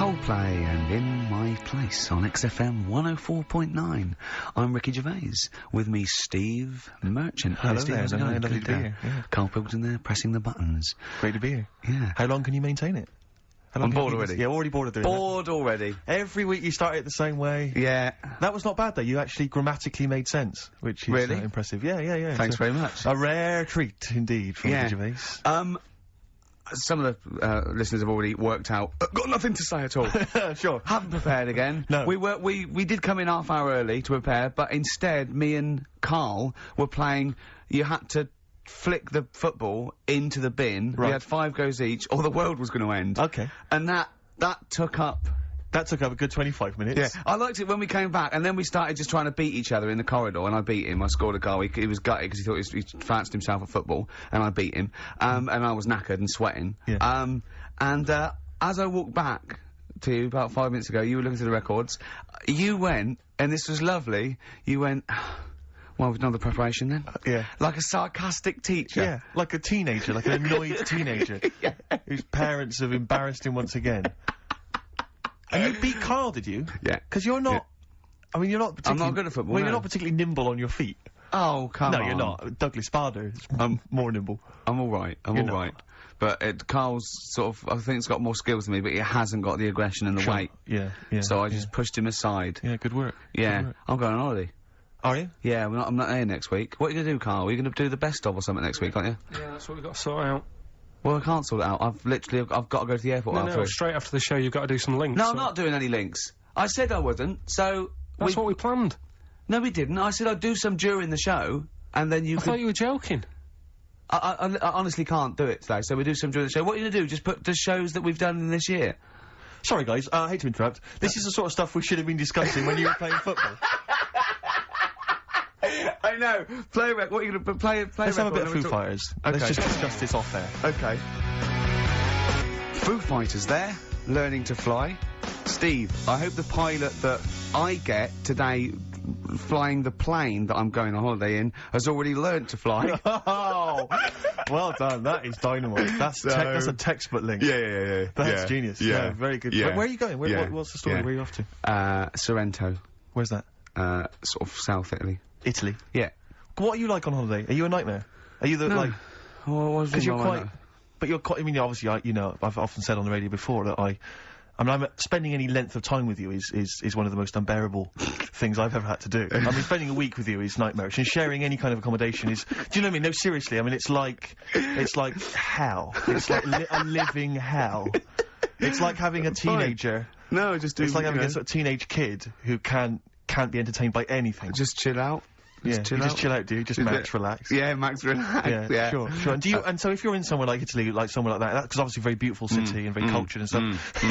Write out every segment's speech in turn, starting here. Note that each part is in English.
Coldplay and In My Place on XFM 104.9. I'm Ricky Gervais. With me, Steve Merchant. Hello Steve, there, how's it going? lovely to be here. Yeah. Carl Pilkington there, pressing the buttons. Great to be here. Yeah. How long can you maintain it? I'm bored already. Yeah, already bored of doing Bored already. that. Every week you start it the same way. Yeah. That was not bad though, you actually grammatically made sense, which is Really? impressive. Yeah. Thanks very much. A rare treat indeed from Yeah. Gervais. Some of the listeners have already worked out. Got nothing to say at all. Sure. Haven't prepared again. No. We did come in half hour early to prepare, but instead, me and Karl were playing. You had to flick the football into the bin. Right. We had 5 goes each, or the world was going to end. Okay. And that took up. That took up a good 25 minutes. Yeah, I liked it when we came back, and then we started just trying to beat each other in the corridor, and I beat him. I scored a goal. He was gutted because he thought he fancied himself at football, and I beat him. And I was knackered and sweating. Yeah. As I walked back to you about 5 minutes ago, you were looking at the records. You went, and this was lovely. You went. Well, we've done the preparation then. Yeah. Like a sarcastic teacher. Yeah, like a teenager, like an annoyed teenager. Yeah. Whose parents have embarrassed him once again. And you beat Karl, did you? Yeah. Because you're not. Yeah. I mean, you're not particularly. I'm not good at football, Well, no. you're not particularly nimble on your feet. Oh, come No, on. you're not. Douglas Bader is more nimble. I'm alright. I'm You're alright. But Carl's sort of, I think, he's got more skills than me, but he hasn't got the aggression and the weight. Yeah. So I just pushed him aside. Yeah, good work. Yeah. Good work. I'm going on holiday. Are you? Yeah, I'm not here next week. What are you going to do, Carl? Are you going to do the best of or something next week, aren't you? Yeah, that's what we've got to sort out. Well, I can't sort it out. I've got to go to the airport after. No, straight after the show you've got to do some links. No, I'm so- not doing any links. I said I wouldn't, so... That's what we planned. No, we didn't. I said I'd do some during the show, and then you I could... thought you were joking. I honestly can't do it today, so we do some during the show. What are you going to do? Just put the shows that we've done in this year? Sorry, guys. I hate to interrupt. This is the sort of stuff we should have been discussing when you were playing football. I know. Play a record. What are you going to play? Let's have a bit of Foo Fighters. Okay. Let's just discuss this off there. Okay. Foo Fighters there, learning to fly. Steve, I hope the pilot that I get today flying the plane that I'm going on holiday in has already learnt to fly. Oh, well done. That is dynamite. That's a textbook link. Yeah. That's genius. Yeah, very good. Yeah. Where are you going? What's the story? Yeah. Where are you off to? Sorrento. Where's that? Sort of South Italy. Italy. Yeah. What are you like on holiday? Are you a nightmare? Are you the No. like? Well, Because you're quite. But you're quite. I mean, obviously, I've often said on the radio before that I'm spending any length of time with you is one of the most unbearable things I've ever had to do. I mean, spending a week with you is nightmarish, and sharing any kind of accommodation is. Do you know what I mean? No, seriously. I mean, it's like hell. It's like a living hell. It's like having a teenager. No, just do. It's like having a sort of teenage kid who can't be entertained by anything. Just chill out. Just chill out, do you? Just max, relax. Yeah, max, relax. Yeah, sure. And do you? And so, if you're in somewhere like Italy, like somewhere like that, because obviously very beautiful city and very cultured and stuff.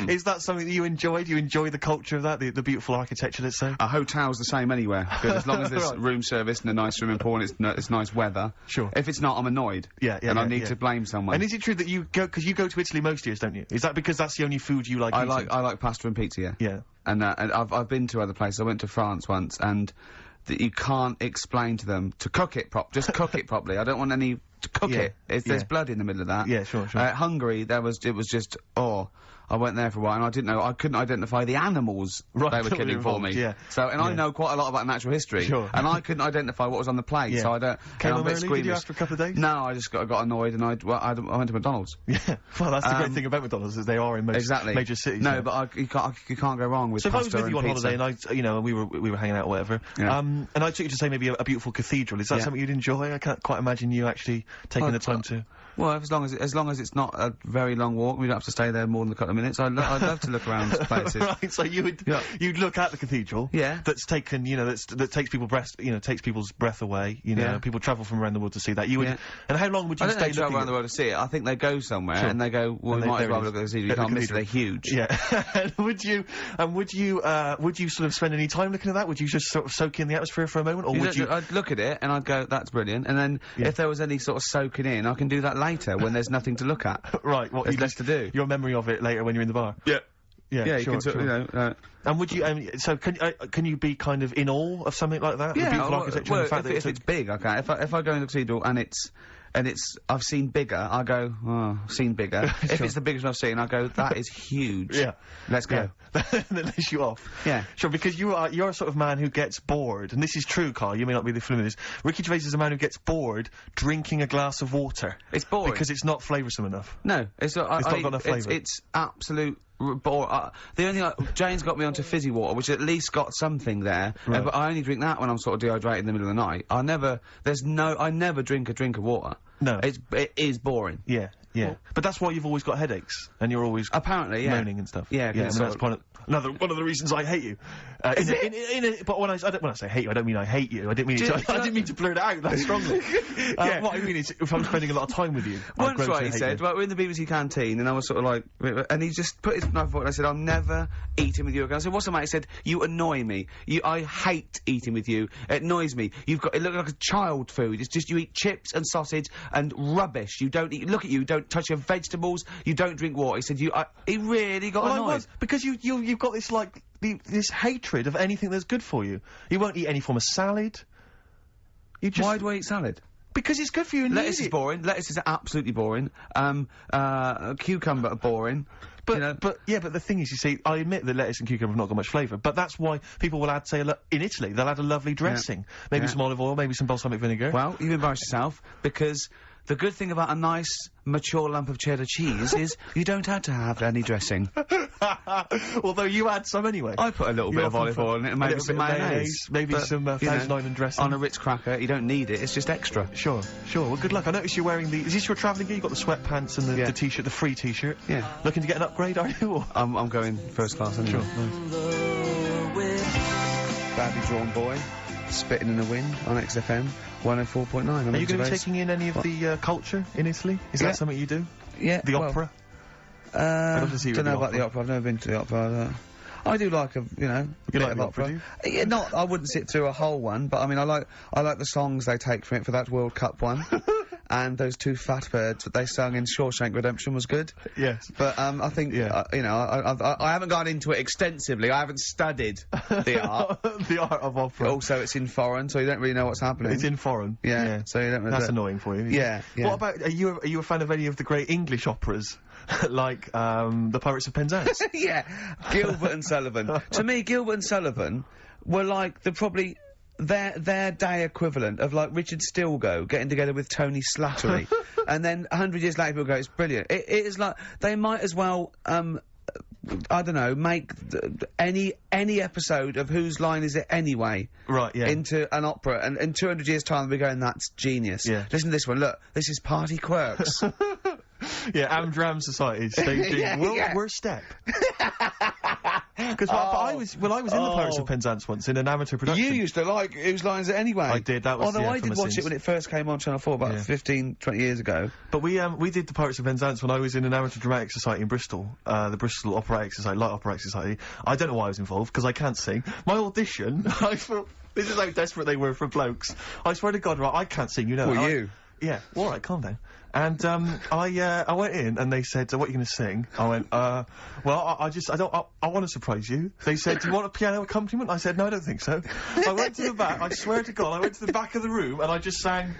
Is that something that you enjoy? Do you enjoy the culture of that, the beautiful architecture? Let's say. A hotel's the same anywhere. 'Cause as long as there's Right. room service and a nice swimming pool and it's nice weather. Sure. If it's not, I'm annoyed. And I need to blame someone. And is it true that you go because you go to Italy most years, don't you? Is that because that's the only food you like? I eating? like pasta and pizza. Yeah. Yeah. And I've been to other places. I went to France once, and you can't explain to them to cook it just cook it properly. I don't want any to cook it. There's blood in the middle of that. Yeah, sure. Hungary, it was just I went there for a while and I couldn't identify the animals they were killing for me. Yeah. So I know quite a lot about natural history. Sure. And I couldn't identify what was on the plate. Yeah. So I don't. Came I'm a home bit early? Did squeamish. you ask for a couple of days? No, I just got annoyed and I went to McDonald's. Yeah. Well, that's the great thing about McDonald's is they are in most major cities. No, but you can't go wrong with so pasta if I was with you on pizza. holiday and we were hanging out or whatever, Yeah. and I took you to say maybe a beautiful cathedral, is that something you'd enjoy? I can't quite imagine you actually taking the time to. Well, as long as it's not a very long walk, we don't have to stay there more than a couple of minutes. I'd love to look around places. Right, so you'd look at the cathedral. Yeah. That's taken, that takes people's breath away. Yeah. People travel from around the world to see that. You would. Yeah. And how long would you I don't stay think they travel looking around the world to see it. I think they go somewhere and they go, well, we And might there as well it look at the is. cathedral. You At the can't miss it. They're cathedral. huge. Yeah. And would you sort of spend any time looking at that? Would you just sort of soak in the atmosphere for a moment, or would you? I'd look at it and I'd go, that's brilliant. And then if there was any sort of soaking in, I can do that later when there's nothing to look at. Right. There's less to do. Your memory of it later when you're in the bar. Yeah. Yeah, you can sort of, And would you? So can you be kind of in awe of something like that? Yeah, the beautiful architecture. And the fact if it's big, okay. If I go in the cathedral and and I've seen bigger, I go, oh, seen bigger. If it's the biggest one I've seen, I go, that is huge. Yeah. Let's go. That lets you off. Yeah. Sure, because you're a sort of man who gets bored, and this is true, Karl, you may not be familiar with this. Ricky Gervais is a man who gets bored drinking a glass of water. It's boring. Because it's not flavoursome enough. No, it's not not got enough flavour. It's absolute bore. The only Jane's got me onto fizzy water, which at least got something there. Right. But I only drink that when I'm sort of dehydrated in the middle of the night. I never drink a drink of water. No. It is boring. Yeah, yeah. Well, but that's why you've always got headaches, and you're always apparently, yeah, moaning and stuff. Yeah, I mean, that's one of the reasons I hate you. But when I say hate you, I don't mean I hate you. I didn't mean to blurt it out that strongly. What I mean is, if I'm spending a lot of time with you, once he said, right, we're in the BBC canteen, and I was sort of like, and he just put his knife forward, and I said, I'm never eating with you again. I said, what's the matter? He said, you annoy me. I hate eating with you. It annoys me. It looks like a child food. It's just you eat chips and sausage and rubbish. You don't eat. Look at you. Don't touch your vegetables. You don't drink water. He said, he really got annoyed because you've got this this hatred of anything that's good for you. You won't eat any form of salad. Why do I eat salad? Because it's good for you. And lettuce is boring. Lettuce is absolutely boring. Cucumber are boring. But the thing is, you see, I admit that lettuce and cucumber have not got much flavour, but that's why people will add, say, in Italy, they'll add a lovely dressing. Maybe some olive oil, maybe some balsamic vinegar. Well, you've embarrassed yourself, because the good thing about a nice, mature lump of cheddar cheese is you don't have to have any dressing. Although you add some anyway. I put a little bit of olive oil in it, and maybe some mayonnaise. Maybe some Thousand Island dressing. On a Ritz cracker, you don't need it, it's just extra. Sure. Well, good luck. I noticed you're wearing is this your travelling gear? You've got the sweatpants and the t-shirt, the free t-shirt. Yeah. Looking to get an upgrade, are you? Or? I'm going first class, anyway. Sure. Badly drawn boy, spitting in the wind on XFM 104.9. Are you going to be taking in any of the culture in Italy? Is that something you do? Yeah. The opera? I don't know about the opera. I've never been to the opera. I do like a you like the opera, do you? Yeah, I wouldn't sit through a whole one, but I mean, I like the songs they take from it for that World Cup one. And those two fat birds that they sung in Shawshank Redemption was good. Yes. But, I think, I haven't gone into it extensively. I haven't studied the art. The art of opera. Also, it's in foreign, so you don't really know what's happening. It's in foreign. Yeah. So you don't really... That's annoying for you. Yeah. What about, are you a fan of any of the great English operas? Like, the Pirates of Penzance? Yeah. Gilbert and Sullivan. To me, Gilbert and Sullivan were like probably their day equivalent of like Richard Stilgoe getting together with Tony Slattery. And then 100 years later people go, it's brilliant. It is like, they might as well, I don't know, make any episode of Whose Line Is It Anyway? Right, yeah. Into an opera, and in 200 years' time they'll be going, that's genius. Yeah. Listen to this one, look, this is Party Quirks. Yeah, Amdram Society staging worst step. Because I was in the Pirates of Penzance once in an amateur production. You used to like Whose Line Is It Anyway? I did, that was although I from did the watch scenes. it when it first came on Channel 4 about 15, 20 years ago. But we did the Pirates of Penzance when I was in an amateur dramatic society in Bristol, the Bristol Operatic Society, Light Operatic Society. I don't know why I was involved, because I can't sing. My audition, I thought, this is how desperate they were for blokes. I swear to God, right, I can't sing, you know. Well, you? Yeah, alright, calm down. And, I went in and they said, so what are you gonna sing? I went, well, I want to surprise you. They said, do you want a piano accompaniment? I said, no, I don't think so. I went to the back, I swear to God, I went to the back of the room and I just sang,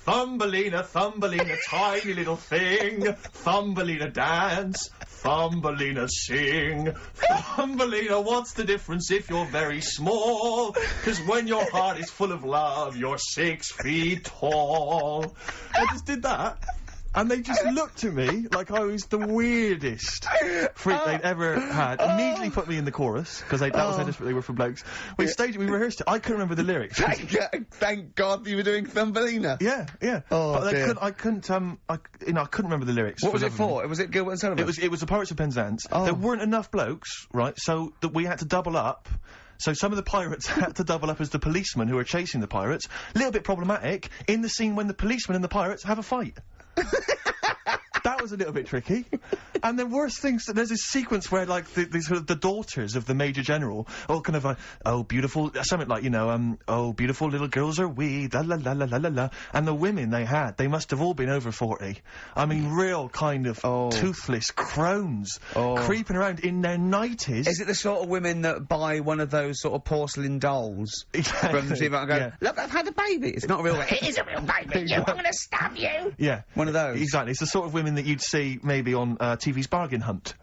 Thumbelina, Thumbelina, tiny little thing, Thumbelina dance, Thumbelina sing, Thumbelina, what's the difference if you're very small? 'Cause when your heart is full of love, you're 6 feet tall. I just did that. And they just looked at me like I was the weirdest freak they'd ever had. Immediately put me in the chorus, because that was how desperate they were for blokes. We rehearsed it. I couldn't remember the lyrics. Thank God you were doing Thumbelina. Yeah. Oh, but dear. I couldn't remember the lyrics. What was it for? Was it Gilbert and Sullivan? It was the Pirates of Penzance. Oh. There weren't enough blokes, right, so that we had to double up. So some of the pirates had to double up as the policemen who were chasing the pirates. A little bit problematic in the scene when the policemen and the pirates have a fight. That was a little bit tricky. And the worst things, there's this sequence where, like, the sort of the daughters of the Major General, all kind of like, oh, beautiful, something like, you know, oh, beautiful little girls are we, la la la la la la la. And the women they must have all been over 40. I mean, real kind of toothless crones, creeping around in their 90s. Is it the sort of women that buy one of those sort of porcelain dolls from the TV and go, look, I've had a baby. It's not a real baby. It is a real baby. I'm going to stab you. Yeah. One of those. Exactly. It's the sort of women that you'd see maybe on TV's Bargain Hunt.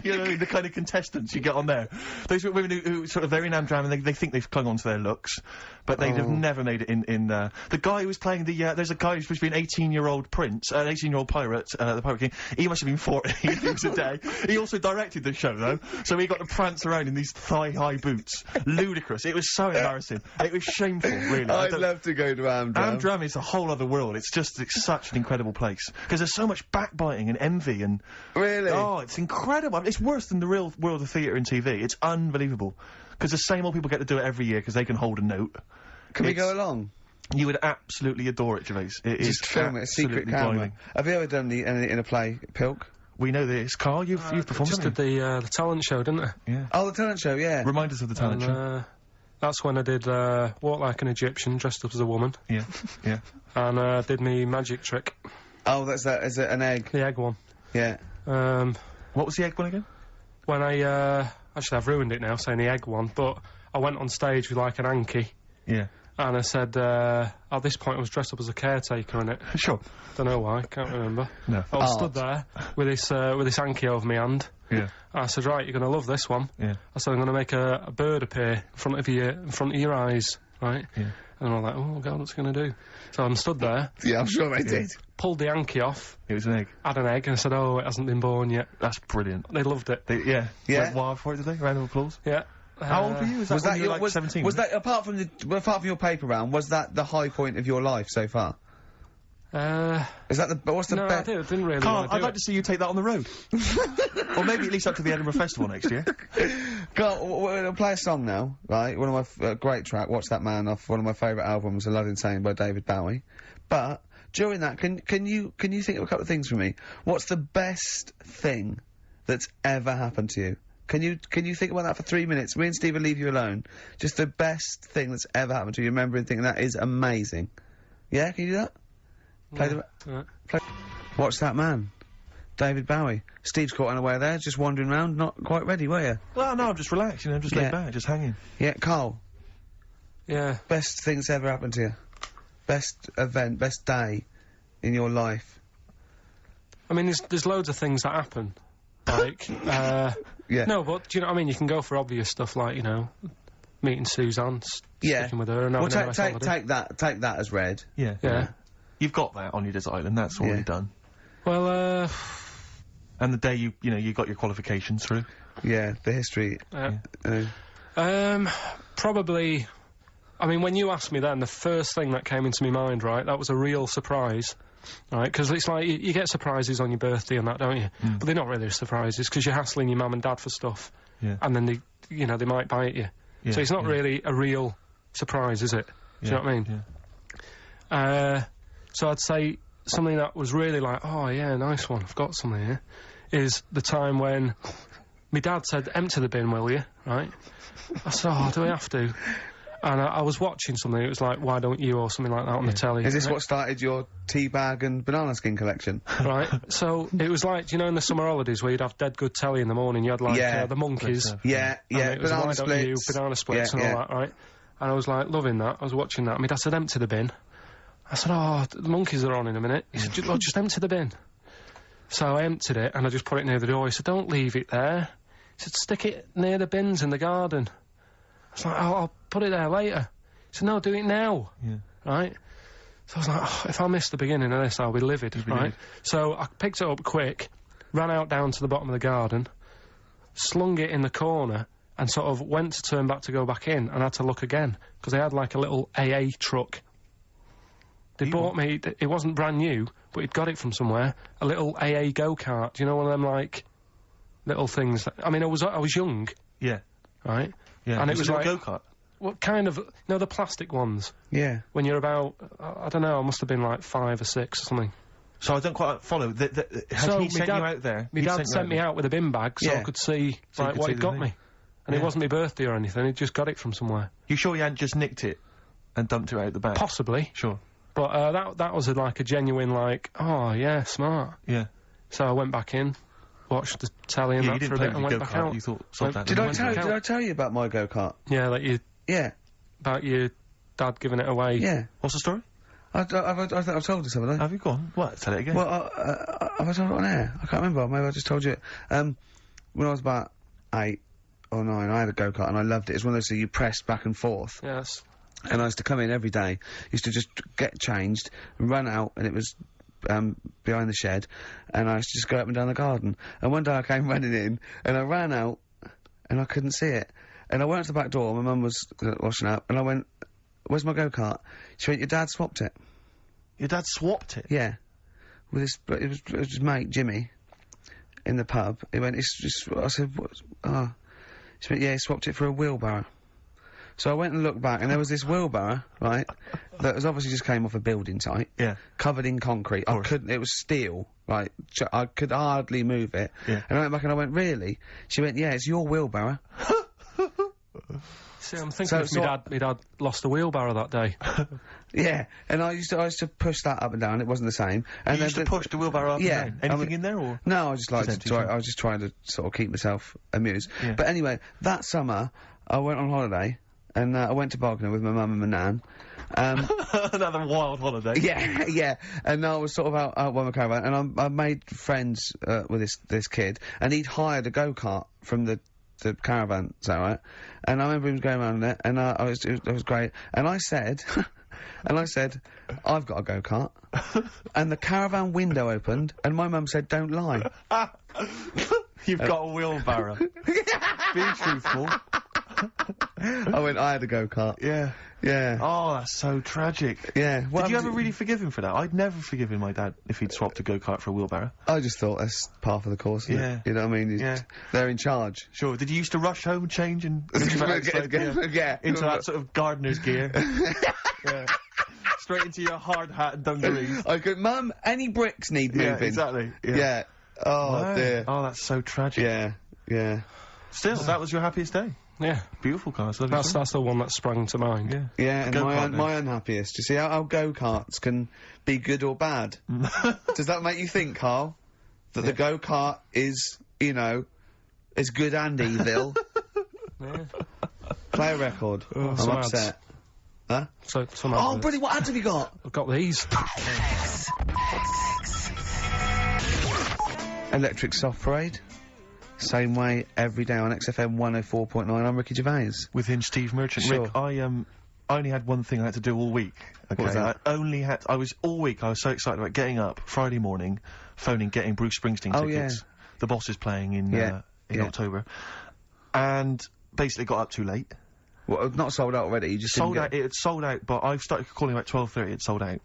You know, the kind of contestants you get on there. Those women who sort of, they're in Amdram and they think they've clung on to their looks, but they'd have never made it in the guy who was playing there's a guy who's supposed to be an 18-year-old prince, an 18-year-old pirate, the Pirate King. He must have been 40 if it was a day. He also directed the show, though, so he got to prance around in these thigh-high boots. Ludicrous. It was so embarrassing. It was shameful, really. I'd love to go to Amdram. Amdram is a whole other world. It's such an incredible place. Because there's so much backbiting and envy and... Really? Oh, it's incredible. I mean, it's worse than the real world of theatre and TV. It's unbelievable. Because the same old people get to do it every year because they can hold a note. Can we go along? You would absolutely adore it, Gervais. It is just film it, a secret camera. blinding. Have you ever done anything in a play, Pilk? We know this. Carl, you've performed, Just haven't did the talent show, didn't I? you? Yeah. Oh, the talent show, yeah. Remind us of the talent show. That's when I did Walk Like an Egyptian, dressed up as a woman. Yeah, yeah. And did me magic trick. Oh, is it an egg? The egg one. Yeah. What was the egg one again? When actually I've ruined it now saying the egg one, but I went on stage with like an hanky. Yeah. And I said, at this point I was dressed up as a caretaker in it. Sure. Don't know why, can't remember. No. I was stood there with this hanky over my hand. Yeah. I said, right, you're going to love this one. Yeah. I said, I'm going to make a bird appear in front of your eyes, right? Yeah. And I'm like, oh God, what's it going to do? So I'm stood there. Yeah, I'm sure they did. Pulled the hanky off. It was an egg. Had an egg, and I said, oh, it hasn't been born yet. That's brilliant. They loved it. Yeah. Yeah. Went wild for it, did they? Round of applause. Yeah. How old were you? Was that when you were like 17? Was that apart from your paper round? Was that the high point of your life so far? Is that what's the no, best? I didn't really. Carl, I'd like to see you take that on the road. Or maybe at least up to the Edinburgh Festival next year. Carl, we're going to play a song now, right? One of my great track, Watch That Man, off one of my favourite albums, A Love Insane by David Bowie. But during that, can you think of a couple of things for me? What's the best thing that's ever happened to you? Can you think about that for 3 minutes? Me and Steve will leave you alone. Just the best thing that's ever happened to you. Remember and think that is amazing. Yeah, can you do that? Play Watch That Man. David Bowie. Steve's caught unaware there, just wandering around, not quite ready, were you? Well, no, I'm just relaxed, you know, just laid back, just hanging. Yeah, Karl. Yeah. Best thing that's ever happened to you? Best event, best day in your life? I mean, there's loads of things that happen. Like, yeah. No, but do you know what I mean? You can go for obvious stuff like, you know, meeting Suzanne, sticking with her and having a nice holiday. Take that as read. Yeah. Yeah. You've got that on your desert island, that's already done. Well, And the day you got your qualifications through. Yeah, the history. Probably, I mean, when you asked me then, the first thing that came into my mind, right, that was a real surprise. Right, because it's like, you get surprises on your birthday and that, don't you? But they're not really surprises, because you're hassling your mum and dad for stuff. Yeah. And then they might bite you. Yeah, so it's not really a real surprise, is it? Do you know what I mean? Yeah. So I'd say something that was really like, oh yeah, nice one, I've got something here, is the time when my dad said, empty the bin, will you? Right? I said, oh, do we have to? And I was watching something, it was like, why don't you, or something like that on the telly. Is this what started your tea bag and banana skin collection? Right, so it was like, you know, in the summer holidays where you'd have dead good telly in the morning, you had like the Monkeys. Yeah, it was banana Why Don't You, splits. banana splits and all that, right? And I was like, loving that, I was watching that, and my dad said, empty the bin. I said, oh, the Monkeys are on in a minute. He said, just empty the bin. So I emptied it, and I just put it near the door. He said, don't leave it there. He said, stick it near the bins in the garden. I was like, oh, I'll put it there later. He said, no, do it now. Yeah. Right? So I was like, oh, if I miss the beginning of this, I'll be livid, right? So I picked it up quick, ran out down to the bottom of the garden, slung it in the corner, and sort of went to turn back to go back in, and had to look again, because they had like a little AA truck. They bought me, it wasn't brand new, but he'd got it from somewhere, a little AA go-kart. Do you know, one of them, like, little things I mean, I was young. Yeah. Right? Yeah. And it was a like... go-kart? What kind of... No, the plastic ones. Yeah. When you're about... I don't know, I must have been like 5 or 6 or something. So I don't quite follow. Had So he me sent dad- you out there? My He'd dad sent me out with a bin bag so I Yeah. could see So you like could what see he'd the got thing. me. And it wasn't my birthday or anything, he'd just got it from somewhere. You sure you hadn't just nicked it and dumped it out the back? Possibly. Sure. But that was like a genuine like, oh yeah, smart. Yeah. So I went back in, watched the telly and Yeah, you that for didn't a play bit with and your went back go-kart. out. You thought, sod that. Did Went I back tell? out. Did I tell you about my go-kart? Yeah, like Yeah. about your dad giving it away. Yeah. What's the story? I think I've told this, haven't I? Have you gone? What? Tell it again. Well, have I told it on air? I can't remember. Maybe I just told you it. When I was about 8 or 9, I had a go-kart and I loved it. It's one of those that you press back and forth. Yes. And I used to come in every day, used to just get changed, run out, and it was behind the shed, and I used to just go up and down the garden. And one day I came running in, and I ran out, and I couldn't see it. And I went up to the back door, my mum was washing up, and I went, "Where's my go-kart?" She went, "Your dad swapped it." Your dad swapped it? Yeah. With it was his mate, Jimmy, in the pub. He went, "It's just," I said, "What?" Oh. She went, "Yeah, he swapped it for a wheelbarrow." So I went and looked back, and there was this wheelbarrow, right, that was obviously just came off a building site. Yeah. Covered in concrete. I couldn't, it was steel, right, I could hardly move it. Yeah. And I went back and I went, "Really?" She went, "Yeah, it's your wheelbarrow." See, I'm thinking So- if so- my dad lost a wheelbarrow that day. Yeah. And I used to push that up and down, it wasn't the same. And You used to push the wheelbarrow up Yeah, and down? Anything in there, or...? No, I was just like, Just empty, I was just trying to sort of keep myself amused. Yeah. But anyway, that summer, I went on holiday, and I went to Bognor with my mum and my nan. Another wild holiday. Yeah, yeah. And I was sort of out by my caravan, and I made friends with this kid, and he'd hired a go-kart from the caravan, is that right? And I remember him going around it, and it was great. And I said, "I've got a go-kart." And the caravan window opened, and my mum said, "Don't lie." You've got a wheelbarrow. Be truthful. I went, "I had a go-kart." Yeah. Yeah. Oh, that's so tragic. Yeah. Did you ever really forgive him for that? I'd never forgiven my dad if he'd swapped a go-kart for a wheelbarrow. I just thought that's part of the course, isn't Yeah. it? You know what I mean? Yeah. They're in charge. Sure. Did you used to rush home, change, and Yeah. into that sort of gardener's gear? Yeah. Straight into your hard hat and dungarees. I could, "Mum, any bricks need moving?" Yeah, exactly. Yeah. Oh, Wow. dear. Oh, that's so tragic. Yeah. Yeah. Still, that was your happiest day. Yeah. Beautiful car. Lovely story. That's the one that sprang to mind. Yeah. Yeah, and Go-kart then. my unhappiest. You see how go-karts can be good or bad? Does that make you think, Karl? That the go-kart is, you know, is good and evil? Yeah. Play a record. I'm some ads. upset. Huh? So, some Oh, adverts. brilliant, what ads have you got? I've got these. Electric Soft Parade. Same way every day on XFM 104.9. I'm Ricky Gervais. Within Steve Merchant. Sure. Rick, I only had one thing I had to do all week. Okay, was that? I was so excited about getting up Friday morning, phoning, getting Bruce Springsteen Oh, tickets. yeah. The Boss is playing in Yeah. October, and basically got up too late. Well, not sold out already, you just Sold didn't out. get... It had sold out, but I started calling about 12:30. It sold out.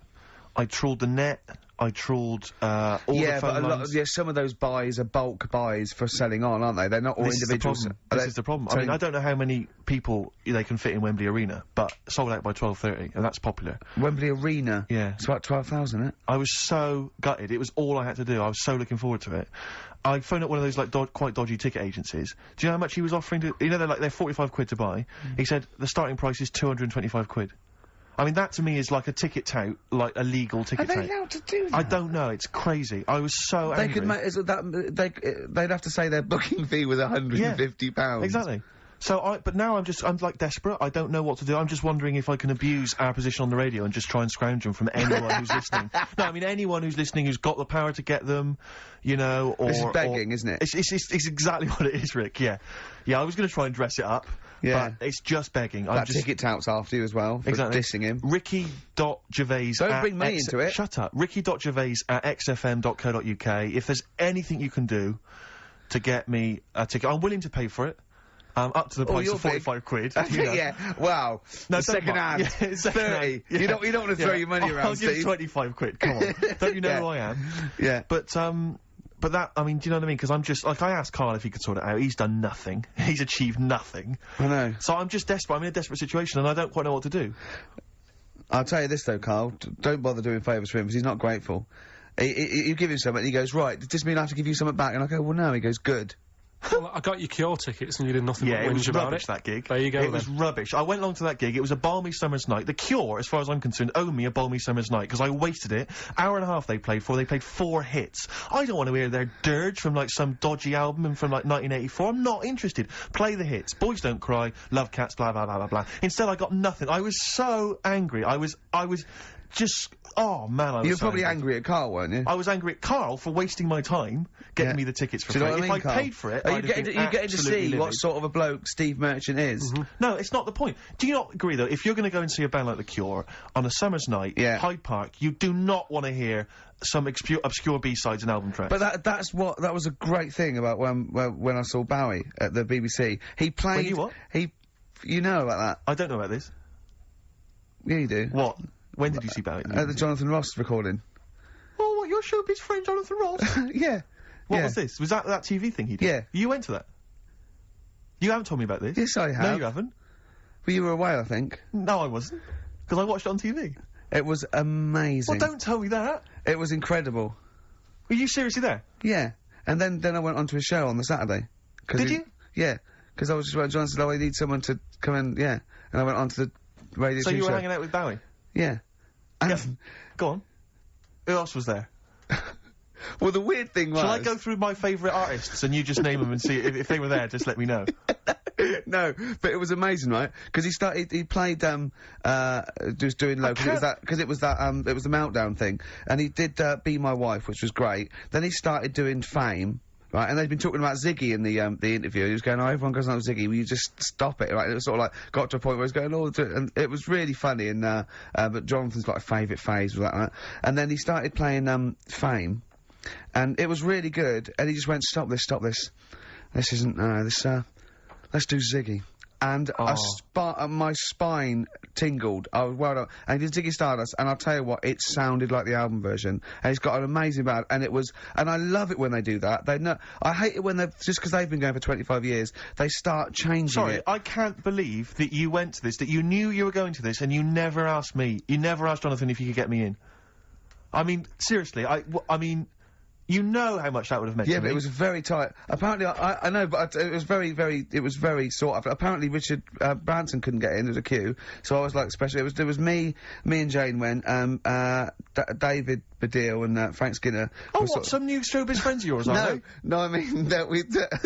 I trawled the net. I trawled all Yeah, the but phone lines. some of those buys are bulk buys for selling on, aren't they? They're not all This is the individuals. problem. Are This they- is the problem. I so- mean, I don't know how many people they can fit in Wembley Arena, but sold out by 12:30, and that's popular. Wembley Arena. Yeah. It's about 12,000, isn't it? I was so gutted. It was all I had to do. I was so looking forward to it. I phoned up one of those, like, quite dodgy ticket agencies. Do you know how much he was offering to... You know, they're 45 quid to buy. He said the starting price is 225 quid. I mean, that to me is like a ticket tout, like a legal Are ticket they tout. allowed to do that? I don't know. It's crazy. I was so They angry. could make... They'd have to say their booking fee was £150. Exactly. So but now I'm like desperate. I don't know what to do. I'm just wondering if I can abuse our position on the radio and just try and scrounge them from anyone who's listening. No, I mean anyone who's listening who's got the power to get them, you know, or... This is begging, isn't it? It's exactly what it is, Rick, yeah. Yeah, I was gonna try and dress it up. Yeah. But it's just begging. That ticket touts after you as well, for Exactly. dissing him. Ricky.Gervais Don't bring me into it. Shut up. Ricky.Gervais at xfm.co.uk. If there's anything you can do to get me a ticket, I'm willing to pay for it. Up to the price you're of 45 quid. big. You know. Yeah, wow. No, second hand. Yeah, second 30. hand. Yeah. You don't want to throw your money I'll around, give Steve. 25 quid, come on. Don't you know Yeah. who I am? Yeah. But that, I mean, do you know what I mean? Because I'm just, like, I asked Karl if he could sort it out. He's done nothing. He's achieved nothing. I know. So I'm just desperate. I'm in a desperate situation and I don't quite know what to do. I'll tell you this though, Karl. Don't bother doing favours for him because he's not grateful. You give him something, and he goes, right, does this mean I have to give you something back? And I go, well, no. He goes, good. Well, I got you Cure tickets and you did nothing but it was whinge about rubbish, it. that gig. There you go, It then. was rubbish. I went along to that gig, it was a balmy summer's night. The Cure, as far as I'm concerned, owe me a balmy summer's night, because I wasted it. Hour and a half they played 4 hits. I don't want to hear their dirge from, like, some dodgy album from, like, 1984. I'm not interested. Play the hits. Boys Don't Cry, Love Cats, blah, blah, blah, blah, blah. Instead, I got nothing. I was so angry. I was just, oh man, I was You were so probably angry at Karl, weren't you? I was angry at Karl for wasting my time getting me the tickets for Do you know free. what I mean, If Karl? I paid for it, Are you I'd have getting been you getting to absolutely see what livid. sort of a bloke Steve Merchant is? No, it's not the point. Do you not agree, though, if you're going to go and see a band like The Cure on a summer's night, Yeah. Hyde Park, you do not want to hear some obscure B-sides and album tracks. But that was a great thing about when I saw Bowie at the BBC. He played. When you what? You know about that? I don't know about this. Yeah, you do. What? When did you see Bowie? At the Jonathan Ross recording. Oh, what, your showbiz friend Jonathan Ross? Yeah. What Yeah. was this? Was that TV thing he did? Yeah. You went to that? You haven't told me about this? Yes, I have. No, you haven't. Well, you were away, I think. No, I wasn't. Because I watched it on TV. It was amazing. Well, don't tell me that. It was incredible. Were you seriously there? Yeah. And then I went on to a show on the Saturday. Did you? Yeah. Because I was just waiting. John said, "Oh, I need someone to come in." Yeah. And I went on to the radio. So 2 you were show. hanging out with Bowie? Yeah. And Go on. Who else was there? well, the weird thing was. Shall I go through my favourite artists and you just name them and see if they were there? Just let me know. No, but it was amazing, right? Because he played, just doing low, because it was the Meltdown thing, and he did, Be My Wife, which was great. Then he started doing Fame, right? And they'd been talking about Ziggy in the interview. He was going, "Oh, everyone goes on Ziggy, will you just stop it?" Right? And it was sort of like, got to a point where he was going, "Oh," and it was really funny, and, but Jonathan's like favourite phase was that, right? And then he started playing, Fame, and it was really good, and he just went, stop this, this isn't, let's do Ziggy. And my spine tingled. I was well done. And he did Ziggy Stardust, and I'll tell you what, it sounded like the album version. And it's got an amazing band, and I love it when they do that. I hate it when just because they've been going for 25 years, they start changing Sorry, it. I can't believe that you went to this, that you knew you were going to this, and you never asked me. You never asked Jonathan if you could get me in. I mean, seriously, I mean, you know how much that would have meant to me. Yeah, but it was very tight. Apparently, I know, but it was very sought after. Apparently, Richard Branson couldn't get in. There was a queue, so I was like special. It was me and Jane went. David Baddiel and Frank Skinner. Oh, what? Some new showbiz friends of yours, are they? No, I mean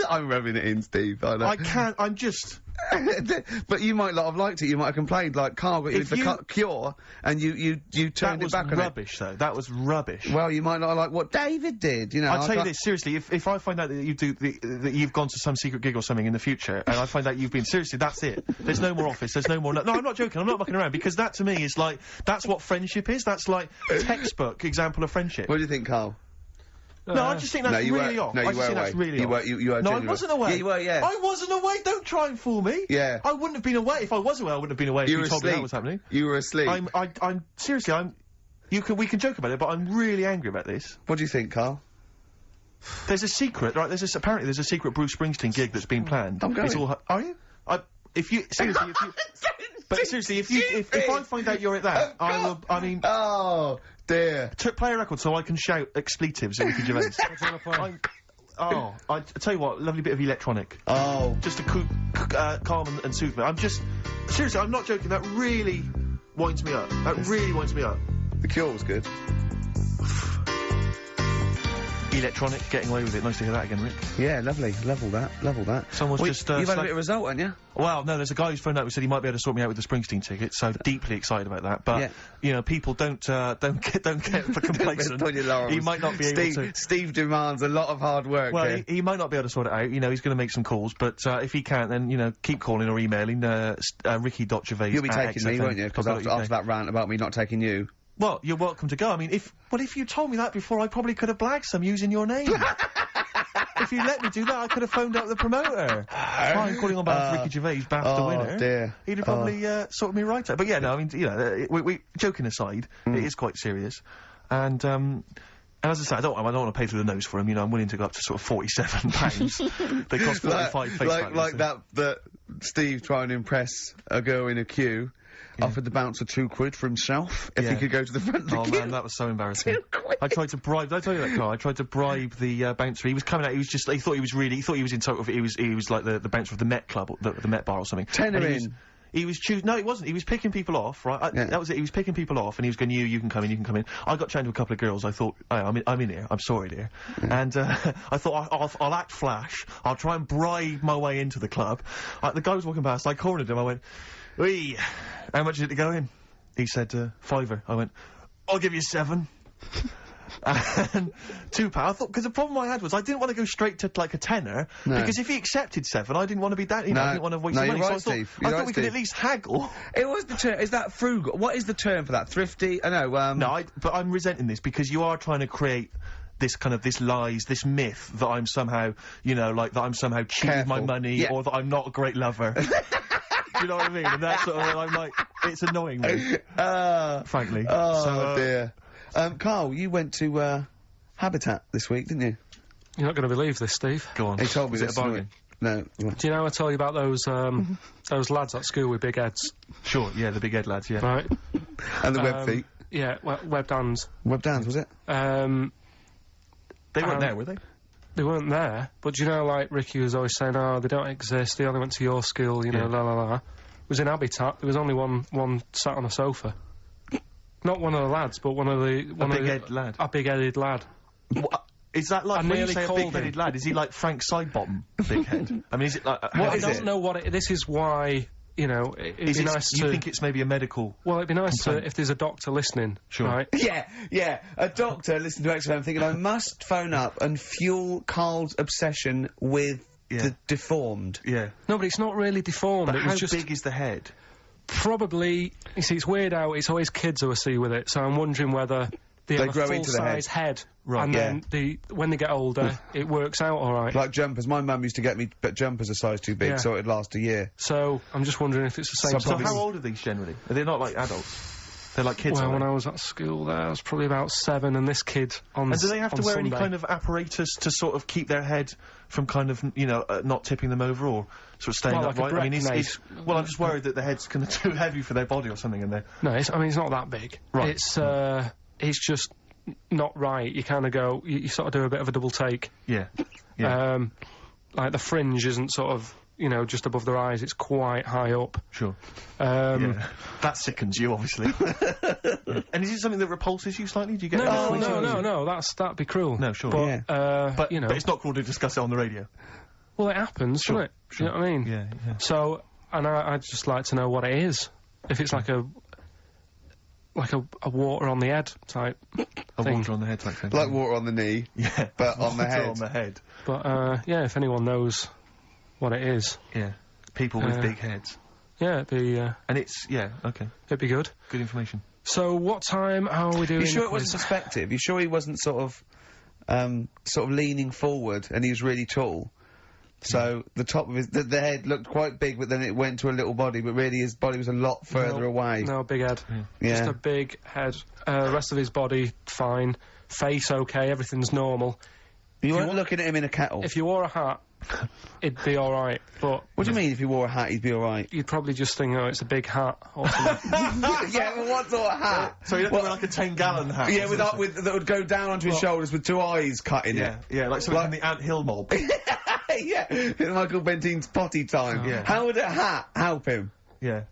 I'm rubbing it in, Steve. I know. I can't. I'm just. But you might not have liked it. You might have complained, like Karl got you the Cure, and you turned it back on it. That was rubbish, though. That was rubbish. Well, you might not have liked what David did. You know, I'll tell you this seriously. If I find out that that you've gone to some secret gig or something in the future, and I find out you've been seriously, that's it. There's no more Office. There's no more. No, I'm not joking. I'm not mucking around, because that to me is like that's what friendship is. That's like textbook example of friendship. What do you think, Karl? No, I just think that's really off. No, I just think that's really off. You were No, I genuine. wasn't away. Yeah, you were, yeah. I wasn't away. Don't try and fool me. Yeah. I wouldn't have been away. If I was away, I wouldn't have been away if you told me that was happening. You were asleep. I'm seriously, we can joke about it, but I'm really angry about this. What do you think, Karl? There's a secret, right? Apparently there's a secret Bruce Springsteen gig that's been planned. I'm going. It's all, are you? Seriously, if I find out you're at that, I will, I mean... Oh, dear. Play a record so I can shout expletives at Ricky Gervais. I tell you what, lovely bit of electronic. Oh. Just to calm and soothe me. Seriously, I'm not joking, that really winds me up. That really winds me up. The Cure was good. Electronic, getting away with it. Nice to hear that again, Rick. Yeah, lovely. Level that. Someone's You've had a bit of result, haven't you? Well, no, there's a guy who's phoned out who said he might be able to sort me out with the Springsteen ticket, so deeply excited about that. But, Yeah. you know, people don't get complacent. On your laurels. He might not be able to. Steve demands a lot of hard work. Well, here. he might not be able to sort it out. You know, he's going to make some calls, but if he can't, then, you know, keep calling or emailing ricky.gervais. You'll be taking me, won't you? Because after that rant about me not taking you. Well, you're welcome to go. I mean, if you told me that before, I probably could have blagged some using your name. If you let me do that, I could have phoned up the promoter. Fine, calling on behalf of Ricky Gervais, BAFTA winner. Oh, dear. He'd have probably sorted me right out. But yeah, no, I mean, you know, we joking aside, it is quite serious. And as I say, I don't want to pay through the nose for them. You know, I'm willing to go up to sort of £47. They cost 45 face value. Like that Steve trying to impress a girl in a queue. offered the bouncer £2 for himself if he could go to the front of the Oh queue. man, that was so embarrassing. £2. I tried to bribe. Did I tell you that, Carl? I tried to bribe the bouncer. He was coming out. He was just. He thought he was in total. He was like the bouncer of the Met Club, or the Met Bar or something. Tenner And in. He was no, he wasn't. He was picking people off, right? That was it. He was picking people off, and he was going, you can come in, you can come in. I got chatting to a couple of girls. I thought, I'm in here. I'm sorry, dear. And I thought, I'll act flash. I'll try and bribe my way into the club. The guy was walking past. I cornered him. I went, "Wee, how much is it to go in?" He said, £5. I went, "I'll give you 7." And £2. I thought, because the problem I had was I didn't want to go straight to like a tenner, because if he accepted 7, I didn't want to be that. I didn't want to waste money. Right, so I thought we could at least haggle. It was the term. Is that frugal? What is the term for that? Thrifty? I know. No, but I'm resenting this because you are trying to create this this myth that I'm somehow, that I'm somehow cheating with my money, or that I'm not a great lover. Do you know what I mean? And that's sort of, I'm like, it's annoying me. Frankly. Oh dear. Karl, you went to Habitat this week, didn't you? You're not going to believe this, Steve. Go on. He told me Was it a bargain? No. Do you know I told you about those lads at school with big heads? Sure, yeah, the big head lads, yeah. Right. And the web feet. Yeah, webbed hands. Webbed hands, was it? They weren't there, were they? They weren't there, but do you know, like, Ricky was always saying, oh, they don't exist, they only went to your school, la la la. It was in Habitat, there was only one sat on a sofa. Not one of the lads, but one of the... big-headed lad? A big-headed lad. What? Is that like, when you say a big-headed lad, is he like Frank Sidebottom, big head? I mean, is it like... I don't know what this is why, it'd be nice to... You think it's maybe a medical... Well, it'd be nice to, if there's a doctor listening, right? Yeah, a doctor listening to XFM thinking, I must phone up and fuel Karl's obsession with the deformed. Yeah. No, but it's not really deformed. But it was how just big is the head? Probably, you see, it's weird how it's always kids who I see with it, so I'm wondering whether they have grow a into the full-size head, right, and then when they get older, it works out alright. Like jumpers. My mum used to get me jumpers a size too big, so it'd last a year. So, I'm just wondering if it's the same So how old are these generally? Are they not like adults? They're like kids, Well, when I was at school there, I was probably about 7, and this kid on And do they have to wear Sunday, any kind of apparatus to sort of keep their head from kind of, not tipping them over, or sort of staying like upright? a I mean, well, I'm just worried that the head's kind of too heavy for their body or something, and they're... No, it's not that big. Right. It's just not right. You kind of go, you sort of do a bit of a double take. Yeah. Like the fringe isn't sort of, just above their eyes, it's quite high up. Sure. That sickens you, obviously. And is it something that repulses you slightly? Do you get... No, that'd be cruel. No, sure. But, but it's not cruel to discuss it on the radio. Well, it happens, doesn't it? Sure. You know what I mean? Yeah. So, and I'd just like to know what it is. If it's like a water on the head type thing. Water on the head type thing. Like water on the knee. Yeah. But on the head. on the head. But, if anyone knows what it is. Yeah. People with big heads. Yeah, it'd be, And it's, okay. It'd be good. Good information. So, what time, how are we doing? You sure it wasn't perspective? You sure he wasn't sort of leaning forward and he was really tall? So, the top of the head looked quite big, but then it went to a little body, but really his body was a lot further away. No, big head. Yeah. Just a big head. Rest of his body, fine. Face, okay, everything's normal. You weren't looking at him in a kettle. If you wore a hat, it'd be alright, but... What do you mean, if you wore a hat, he'd be alright? You'd probably just think, oh, it's a big hat, or something. Yeah, but what sort of hat? So you'd have to wear like a 10-gallon hat. Yeah, that would go down onto his shoulders with 2 eyes cut in it. Yeah, like something from the Ant Hill mob. Yeah, Michael Bentine's potty time. Yeah. How would a hat help him? Yeah.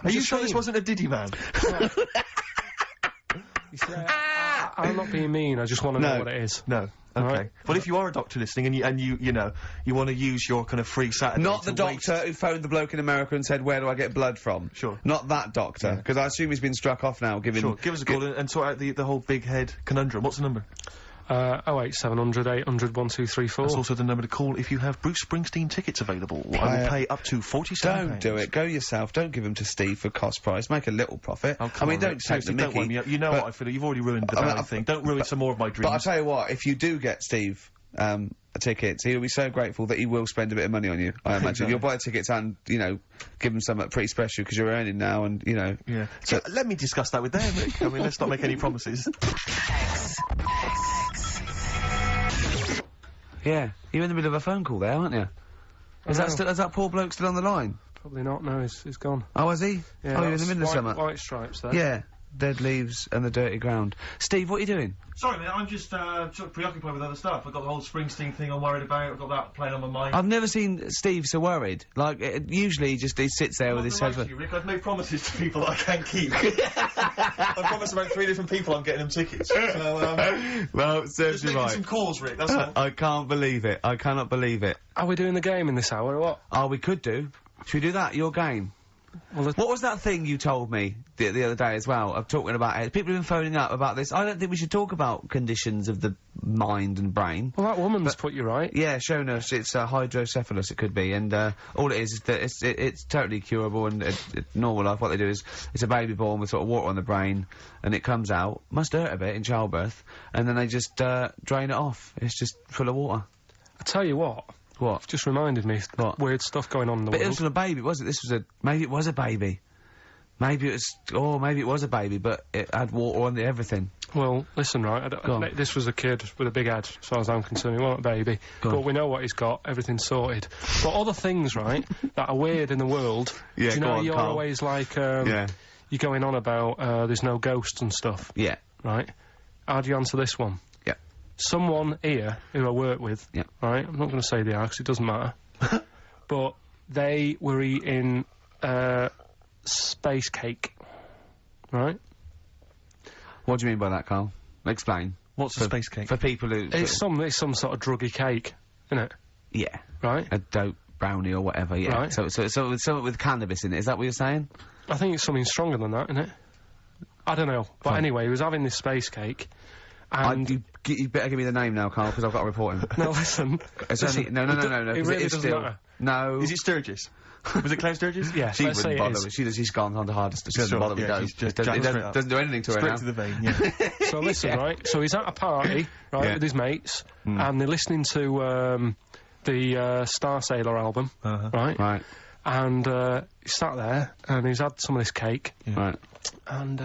Are you sure this wasn't a Diddy man? You see, I'm not being mean, I just want to know what it is. No. Okay. Right. Well, if you are a doctor listening and you want to use your kind of free Saturday... Not the doctor who phoned the bloke in America and said, where do I get blood from? Sure. Not that doctor, because I assume he's been struck off now, giving... Sure, give us a call and sort out the whole big head conundrum. What's the number? 08700 800 1234. That's also the number to call if you have Bruce Springsteen tickets available. I will pay up to £47. Don't do it. Go yourself. Don't give them to Steve for cost price. Make a little profit. Oh, I mean, don't take the don't mickey. wind me up. You know what I feel. You've already ruined the bad thing. Don't ruin some more of my dreams. But I'll tell you what, if you do get Steve tickets, he'll be so grateful that he will spend a bit of money on you, I imagine. You'll buy tickets and, give him something pretty special because you're earning now and, Yeah. So let me discuss that with them, Rick. I mean, let's not make any promises. Yeah, you're in the middle of a phone call there, aren't you? Is that poor bloke still on the line? Probably not. No, he's gone. Oh, was he? Yeah, oh, you're in the middle of summer. White stripes there. Yeah. Dead leaves and the dirty ground. Steve, what are you doing? Sorry, mate, I'm just sort of preoccupied with other stuff. I've got the whole Springsteen thing I'm worried about. I've got that playing on my mind. I've never seen Steve so worried. Like, usually he sits there with his head... You, Rick, I've made promises to people that I can't keep. I've promised about 3 different people I'm getting them tickets. So, well, serves just you making right. some calls, Rick, that's all. I can't believe it. I cannot believe it. Are we doing the game in this hour or what? Oh, we could do. Should we do that? Your game? Well, what was that thing you told me the other day as well, of talking about it? People have been phoning up about this. I don't think we should talk about conditions of the mind and brain. Well, that woman's put you right. Yeah, shown us. It's hydrocephalus, it could be, and all it is that it's totally curable and normal life. What they do is, it's a baby born with sort of water on the brain, and it comes out, must hurt a bit in childbirth, and then they just drain it off. It's just full of water. I tell you what. What? Just reminded me of what? Weird stuff going on in the world. But it wasn't a baby, was it? This was maybe it was a baby. Maybe it was a baby, but it had water on everything. Well, listen, right, this was a kid with a big head, as far as I'm concerned. He wasn't a baby. But we know what he's got, everything's sorted. But other things, right, that are weird in the world, yeah, do you know on, you're Karl. always like, yeah. You're going on about, there's no ghosts and stuff. Yeah. Right? How do you answer this one? Yeah. Someone here, who I work with, yeah. right, I'm not going to say they are, because it doesn't matter, but they were eating, space cake. Right? What do you mean by that, Karl? Explain. What's a space cake? For people who... It's some sort of druggy cake, isn't it? Yeah. Right? A dope brownie or whatever, yeah. Right. So something with cannabis in it, is that what you're saying? I think it's something stronger than that, isn't it? I don't know. But anyway, he was having this space cake, and... You better give me the name now, Karl, because I've got to report him. No, listen. It's only... No, It really doesn't matter. No. Is it Sturgis? Was it Claire Sturgis? Yeah, she wouldn't bother. She's gone on to hardest. She doesn't bother with those. It doesn't do anything to her now. Straight to the vein, yeah. So listen, right? So he's at a party, right, with his mates, and they're listening to the Star Sailor album, right? Right. And he's sat there, and he's had some of this cake, right? And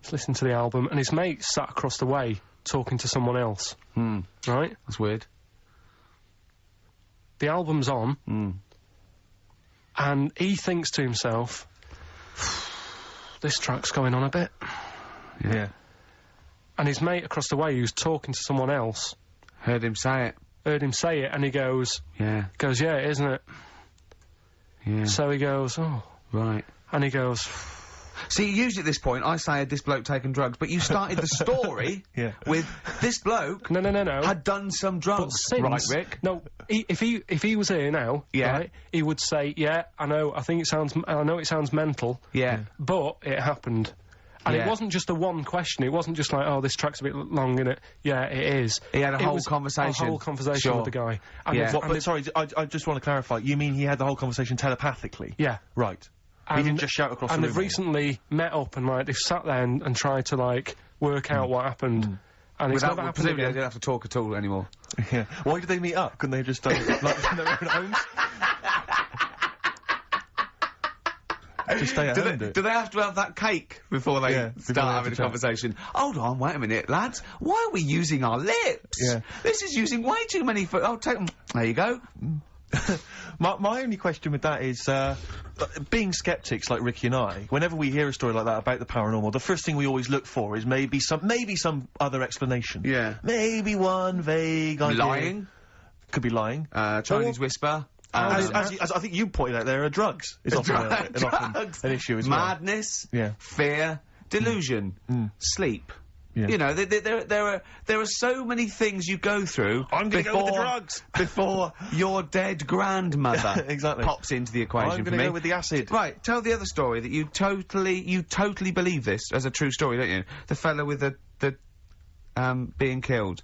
he's listening to the album, and his mate sat across the way talking to someone else, right? That's weird. The album's on, and he thinks to himself, this track's going on a bit. Yeah. And his mate across the way, who's talking to someone else... Heard him say it, and he goes... Yeah. Goes, yeah, isn't it? Yeah. So he goes, oh... Right. And he goes... See, usually at this point, I say, had this bloke taken drugs, but you started the story with this bloke... No. ...had done some drugs. But since... Right, Rick? No, if he was here now, right, he would say, yeah, I know it sounds mental, but it happened. And it wasn't just a one question, it wasn't just like, oh, this track's a bit long, innit? Yeah, it is. He had a whole conversation. A whole conversation with the guy. And sorry, I just want to clarify, you mean he had the whole conversation telepathically? Yeah. Right. He didn't just shout across the room. And they've recently met up and, like, they've sat there and tried to, like, work out what happened. And it's never happened presumably again. they don't have to talk at all anymore. Yeah. Why did they meet up? Couldn't they have just done it, like, in their own homes? Just stay at home, do they have to have that cake before they start having a conversation? Hold on, wait a minute, lads. Why are we using our lips? Yeah. This is using way too many oh, take them. There you go. My only question with that is, being skeptics like Ricky and I, whenever we hear a story like that about the paranormal, the first thing we always look for is maybe some other explanation. Yeah. Maybe one vague idea. Lying. Could be lying. Chinese whisper. As I think you pointed out, there are drugs. It's often an issue as well. Madness. Fear. Delusion. Sleep. Yeah. You know, there are so many things you go through. I'm going to go with the drugs before your dead grandmother exactly pops into the equation. I'm going to go with the acid. Right, tell the other story that you totally believe this as a true story, don't you? The fella with the being killed.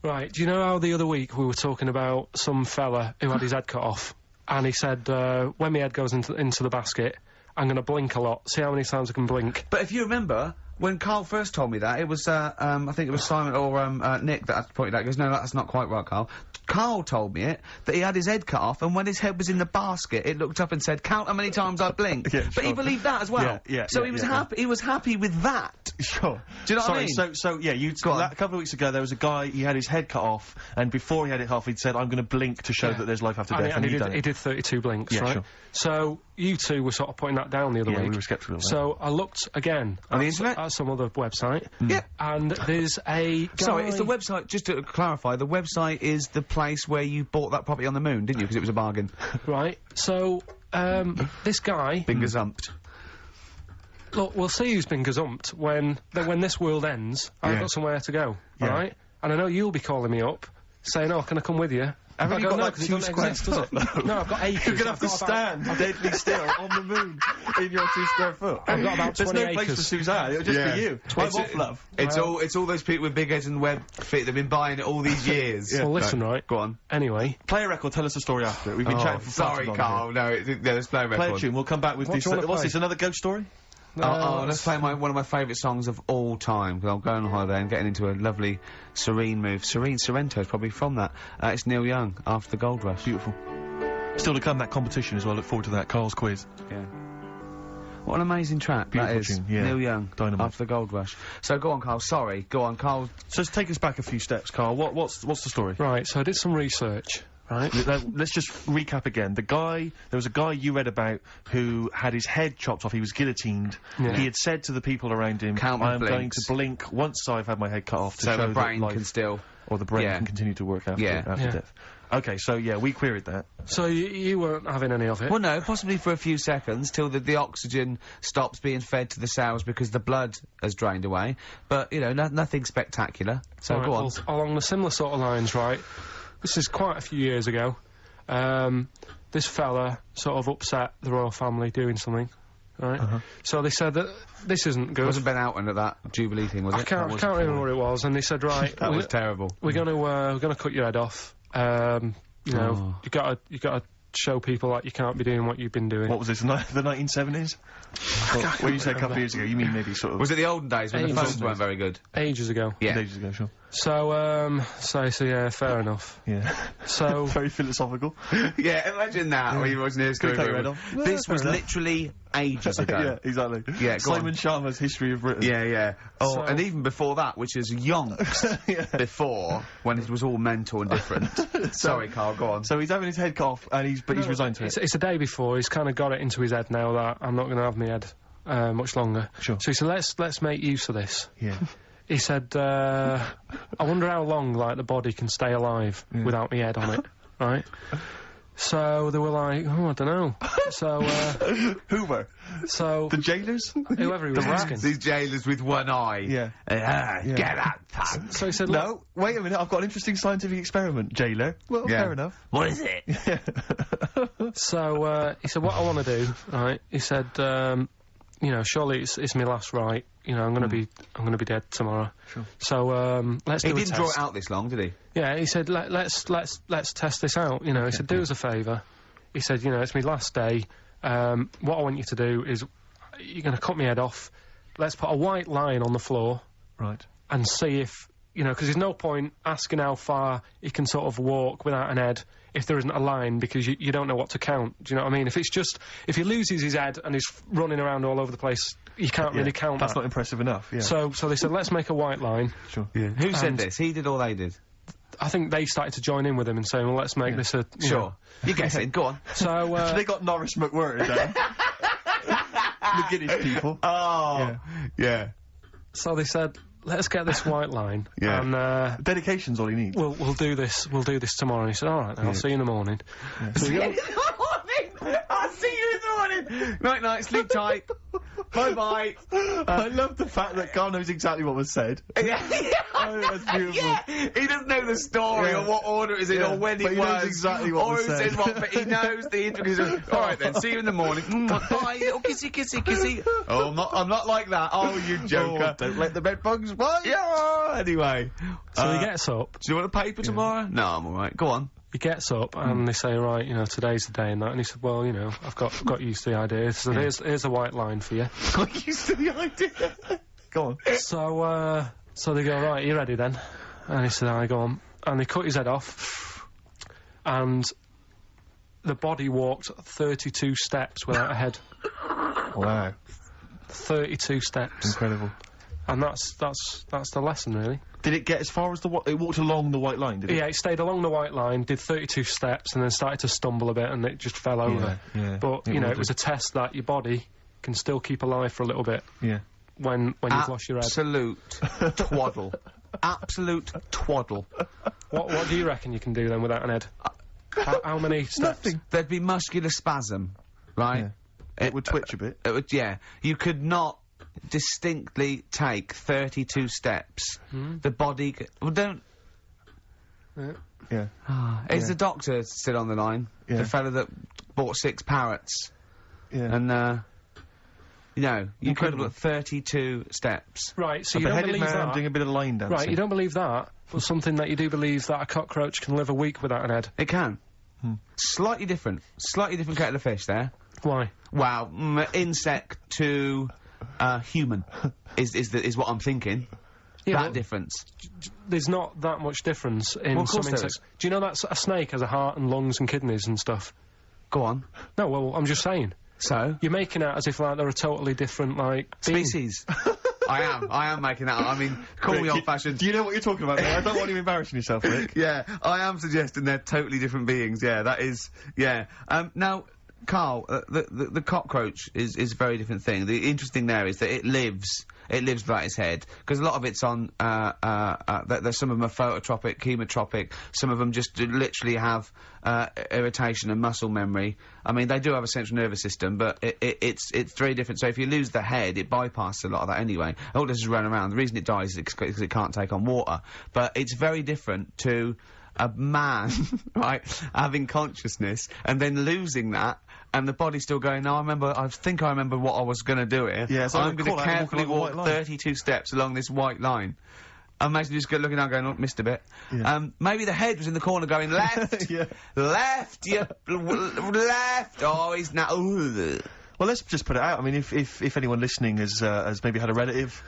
Right, do you know how the other week we were talking about some fella who had his head cut off, and he said, when my head goes into the basket, I'm going to blink a lot, see how many times I can blink. But if you remember, when Karl first told me that, it was, I think it was Simon or, Nick that pointed out, he goes, no, that's not quite right, Karl. Karl told me that he had his head cut off, and when his head was in the basket, it looked up and said, count how many times I blinked. Yeah, but he sure. believed that as well. So he was happy, he was happy with that. Sure. Do you know what I mean? So yeah, a couple of weeks ago, there was a guy, he had his head cut off, and before he had it off, he'd said, I'm gonna blink to show that there's life after death, and he did 32 blinks, right? Sure. So, you two were sort of putting that down the other week. we were sceptical of that. So, I looked again on the internet? at some other website. Yeah. And there's a guy... Sorry, it's the website, just to clarify, the website is the place where you bought that property on the moon, didn't you? Because it was a bargain. Right. So, this guy... Been gazumped. Look, we'll see who's been gazumped when this world ends. I've got somewhere to go, right? And I know you'll be calling me up, saying, oh, can I come with you? Haven't you got like 'cause it 2 doesn't square exist, does it? foot? No, I've got acres. You're gonna have I've to got about- stand deadly still on the moon in your 2 square foot. I've got about 20 There's no place acres. for Suzanne, it'll just be you. I'm off, love. It's all those people with big heads and web feet that've been buying it all these years. Well, listen, right? Go on. Anyway. Play a record, tell us the story after it. We've been chatting for far Sorry, too long Karl. here. No, let's play a record. Play a tune, we'll come back with What this. do you wanna What's play? this, another ghost story? Let's play one of my favourite songs of all time, because I'm going on holiday and getting into a lovely, serene mood. Sorrento is probably from that. It's Neil Young, After the Gold Rush. Beautiful. Still to come, that competition as well. Look forward to that. Karl's quiz. Yeah. What an amazing track Beautiful that is. tune, yeah. Neil Young, Dynamite. After the Gold Rush. So go on, Karl. Sorry. Go on, Karl. So take us back a few steps, Karl. What's the story? Right, so I did some research, right? Let's just recap again. There was a guy you read about who had his head chopped off. He was guillotined. Yeah. He had said to the people around him, Count my I am going blinks. to blink once I've had my head cut off to So show the brain that life can still... or the brain Yeah. can continue to work after Yeah. death. Okay, so yeah, we queried that. So you weren't having any of it? Well, no, possibly for a few seconds, till the oxygen stops being fed to the cells because the blood has drained away. But, you know, nothing spectacular. So Right, go on. well, along the similar sort of lines, right? This is quite a few years ago. This fella sort of upset the royal family doing something, right? So they said that this isn't good. Wasn't Ben Oughton at that Jubilee thing, was it? I can't remember what it was, and they said, right, That was terrible. we're gonna cut your head off. You know, you gotta show people that you can't be doing what you've been doing. What was this, the 1970s? When you say a couple of years ago, you mean maybe sort of... Was it the olden days when the Ages phones ago. weren't very good? Ages ago. Yeah. Ages ago, sure. So yeah, fair enough. Yeah. So Very philosophical. Yeah, imagine that when you was near Could've cut your head off. This Fair was enough. literally ages ago. Yeah, exactly. Yeah, go on. Simon Sharma's History of Britain. Yeah, yeah. Oh, So- and even before that, which is yonks before, when it was all mental and different. Sorry, Karl, go on. So he's having his head cut off, and he's resigned to it. it's the day before. He's kind of got it into his head now that I'm not going to have my head much longer. Sure. So he said, let's make use of this. Yeah. He said, I wonder how long, like, the body can stay alive without my head on it, right? So they were like, oh, I don't know. So, Hoover. so The jailers? whoever he was asking. These jailers with one eye. Yeah. Get that punk. So he said, look, No, wait a minute, I've got an interesting scientific experiment, jailer. Well, Yeah. fair enough. What is it? so, he said, what I want to do, right? He said, you know, surely it's my last right. You know, I'm gonna be dead tomorrow. Sure. So, let's He do a didn't test. draw it out this long, did he? Yeah, he said, let's test this out. You know, he said, do us a favour. He said, you know, it's my last day. What I want you to do is, you're going to cut my head off. Let's put a white line on the floor Right. and see if, you know, because there's no point asking how far he can sort of walk without an head if there isn't a line, because you don't know what to count. Do you know what I mean? If he loses his head and he's running around all over the place, you can't really count That's that. not impressive enough, yeah. So they said, let's make a white line. Sure. Yeah. Who said And- this? He did or they did? I think they started to join in with him and saying, well, let's make this a... you Sure. know. You're guessing. Go on. So, They got Norris McWhirter down. The Guinness people. Oh. Yeah. so they said, let's get this white line. Yeah. And, Dedication's all he needs. we'll do this tomorrow. And he said, all right, then, I'll see you in the morning. So See we you go- in the morning! I'll see you in the morning! Night, night, sleep tight. Bye-bye. I love the fact that Karl knows exactly what was said. Yeah. Oh, that's beautiful. Yeah. He doesn't know the story Yeah. or what order it is in Yeah, or when but it he was. knows exactly what or was who said. said what, but he knows the intricacies. All right then, see you in the morning. Bye, little kissy, kissy, kissy. Oh, I'm not like that. Oh, you joker. Don't let the bed bugs bite. Yeah. Anyway. So he gets up. Do you want a paper tomorrow? No, I'm all right. Go on. He gets up and they say, right, you know, today's the day and that. And he said, well, you know, I've got used to the idea. So here's a white line for you. Got used to the idea. Go on. So they go, right, you ready then? And he said, I go on. And they cut his head off, and the body walked 32 steps without a head. Wow. 32 steps. Incredible. And that's the lesson, really. Did it get as far as it walked along the white line, did it? Yeah, it stayed along the white line, did 32 steps, and then started to stumble a bit, and it just fell over. Yeah. But, you know, it was a test that your body can still keep alive for a little bit. Yeah. When you've lost your head. Absolute twaddle. Absolute twaddle. What do you reckon you can do then without an head? How many steps? Nothing. There'd be muscular spasm, right? Yeah. It would twitch a bit. It would, yeah. You could not distinctly take 32 steps. The body... Well, don't... Yeah. Is the doctor still on the line? Yeah. The fellow that bought 6 parrots. Yeah. And, you know, you could have Incredible. got 32 steps. Right, so A you don't beheaded believe man that. doing a bit of line dancing. Right, you don't believe that, but something that you do believe that a cockroach can live a week without an head. It can. Slightly different kettle of fish there. Why? Wow, insect to human is what I'm thinking. Yeah, that well, difference. There's not that much difference in Well, of some course there insects. Do you know that a snake has a heart and lungs and kidneys and stuff? Go on. No, well, I'm just saying. So? You're making out as if, like, they're a totally different, like, being. Species. I am making that up. I mean, call me old-fashioned. Do you know what you're talking about now? I don't want you embarrassing yourself, Rick. Yeah, I am suggesting they're totally different beings. Yeah, that is. Yeah. Now, Karl, the cockroach is a very different thing. The interesting there is that it lives without its head, because a lot of it's on. There's some of them are phototropic, chemotropic. Some of them just literally have irritation and muscle memory. I mean, they do have a central nervous system, but it's very different. So if you lose the head, it bypasses a lot of that anyway. All it does is run around. The reason it dies is because it can't take on water. But it's very different to a man, right, having consciousness and then losing that, and the body still going, no, I think I remember what I was going to do here. Yeah, so I'm going to carefully walk walk along the white line. 32 steps along this white line. Imagine just looking down going, oh, missed a bit. Yeah. Maybe the head was in the corner going, left, Yeah. left, left, oh, he's now, Well, let's just put it out. I mean, if anyone listening has maybe had a relative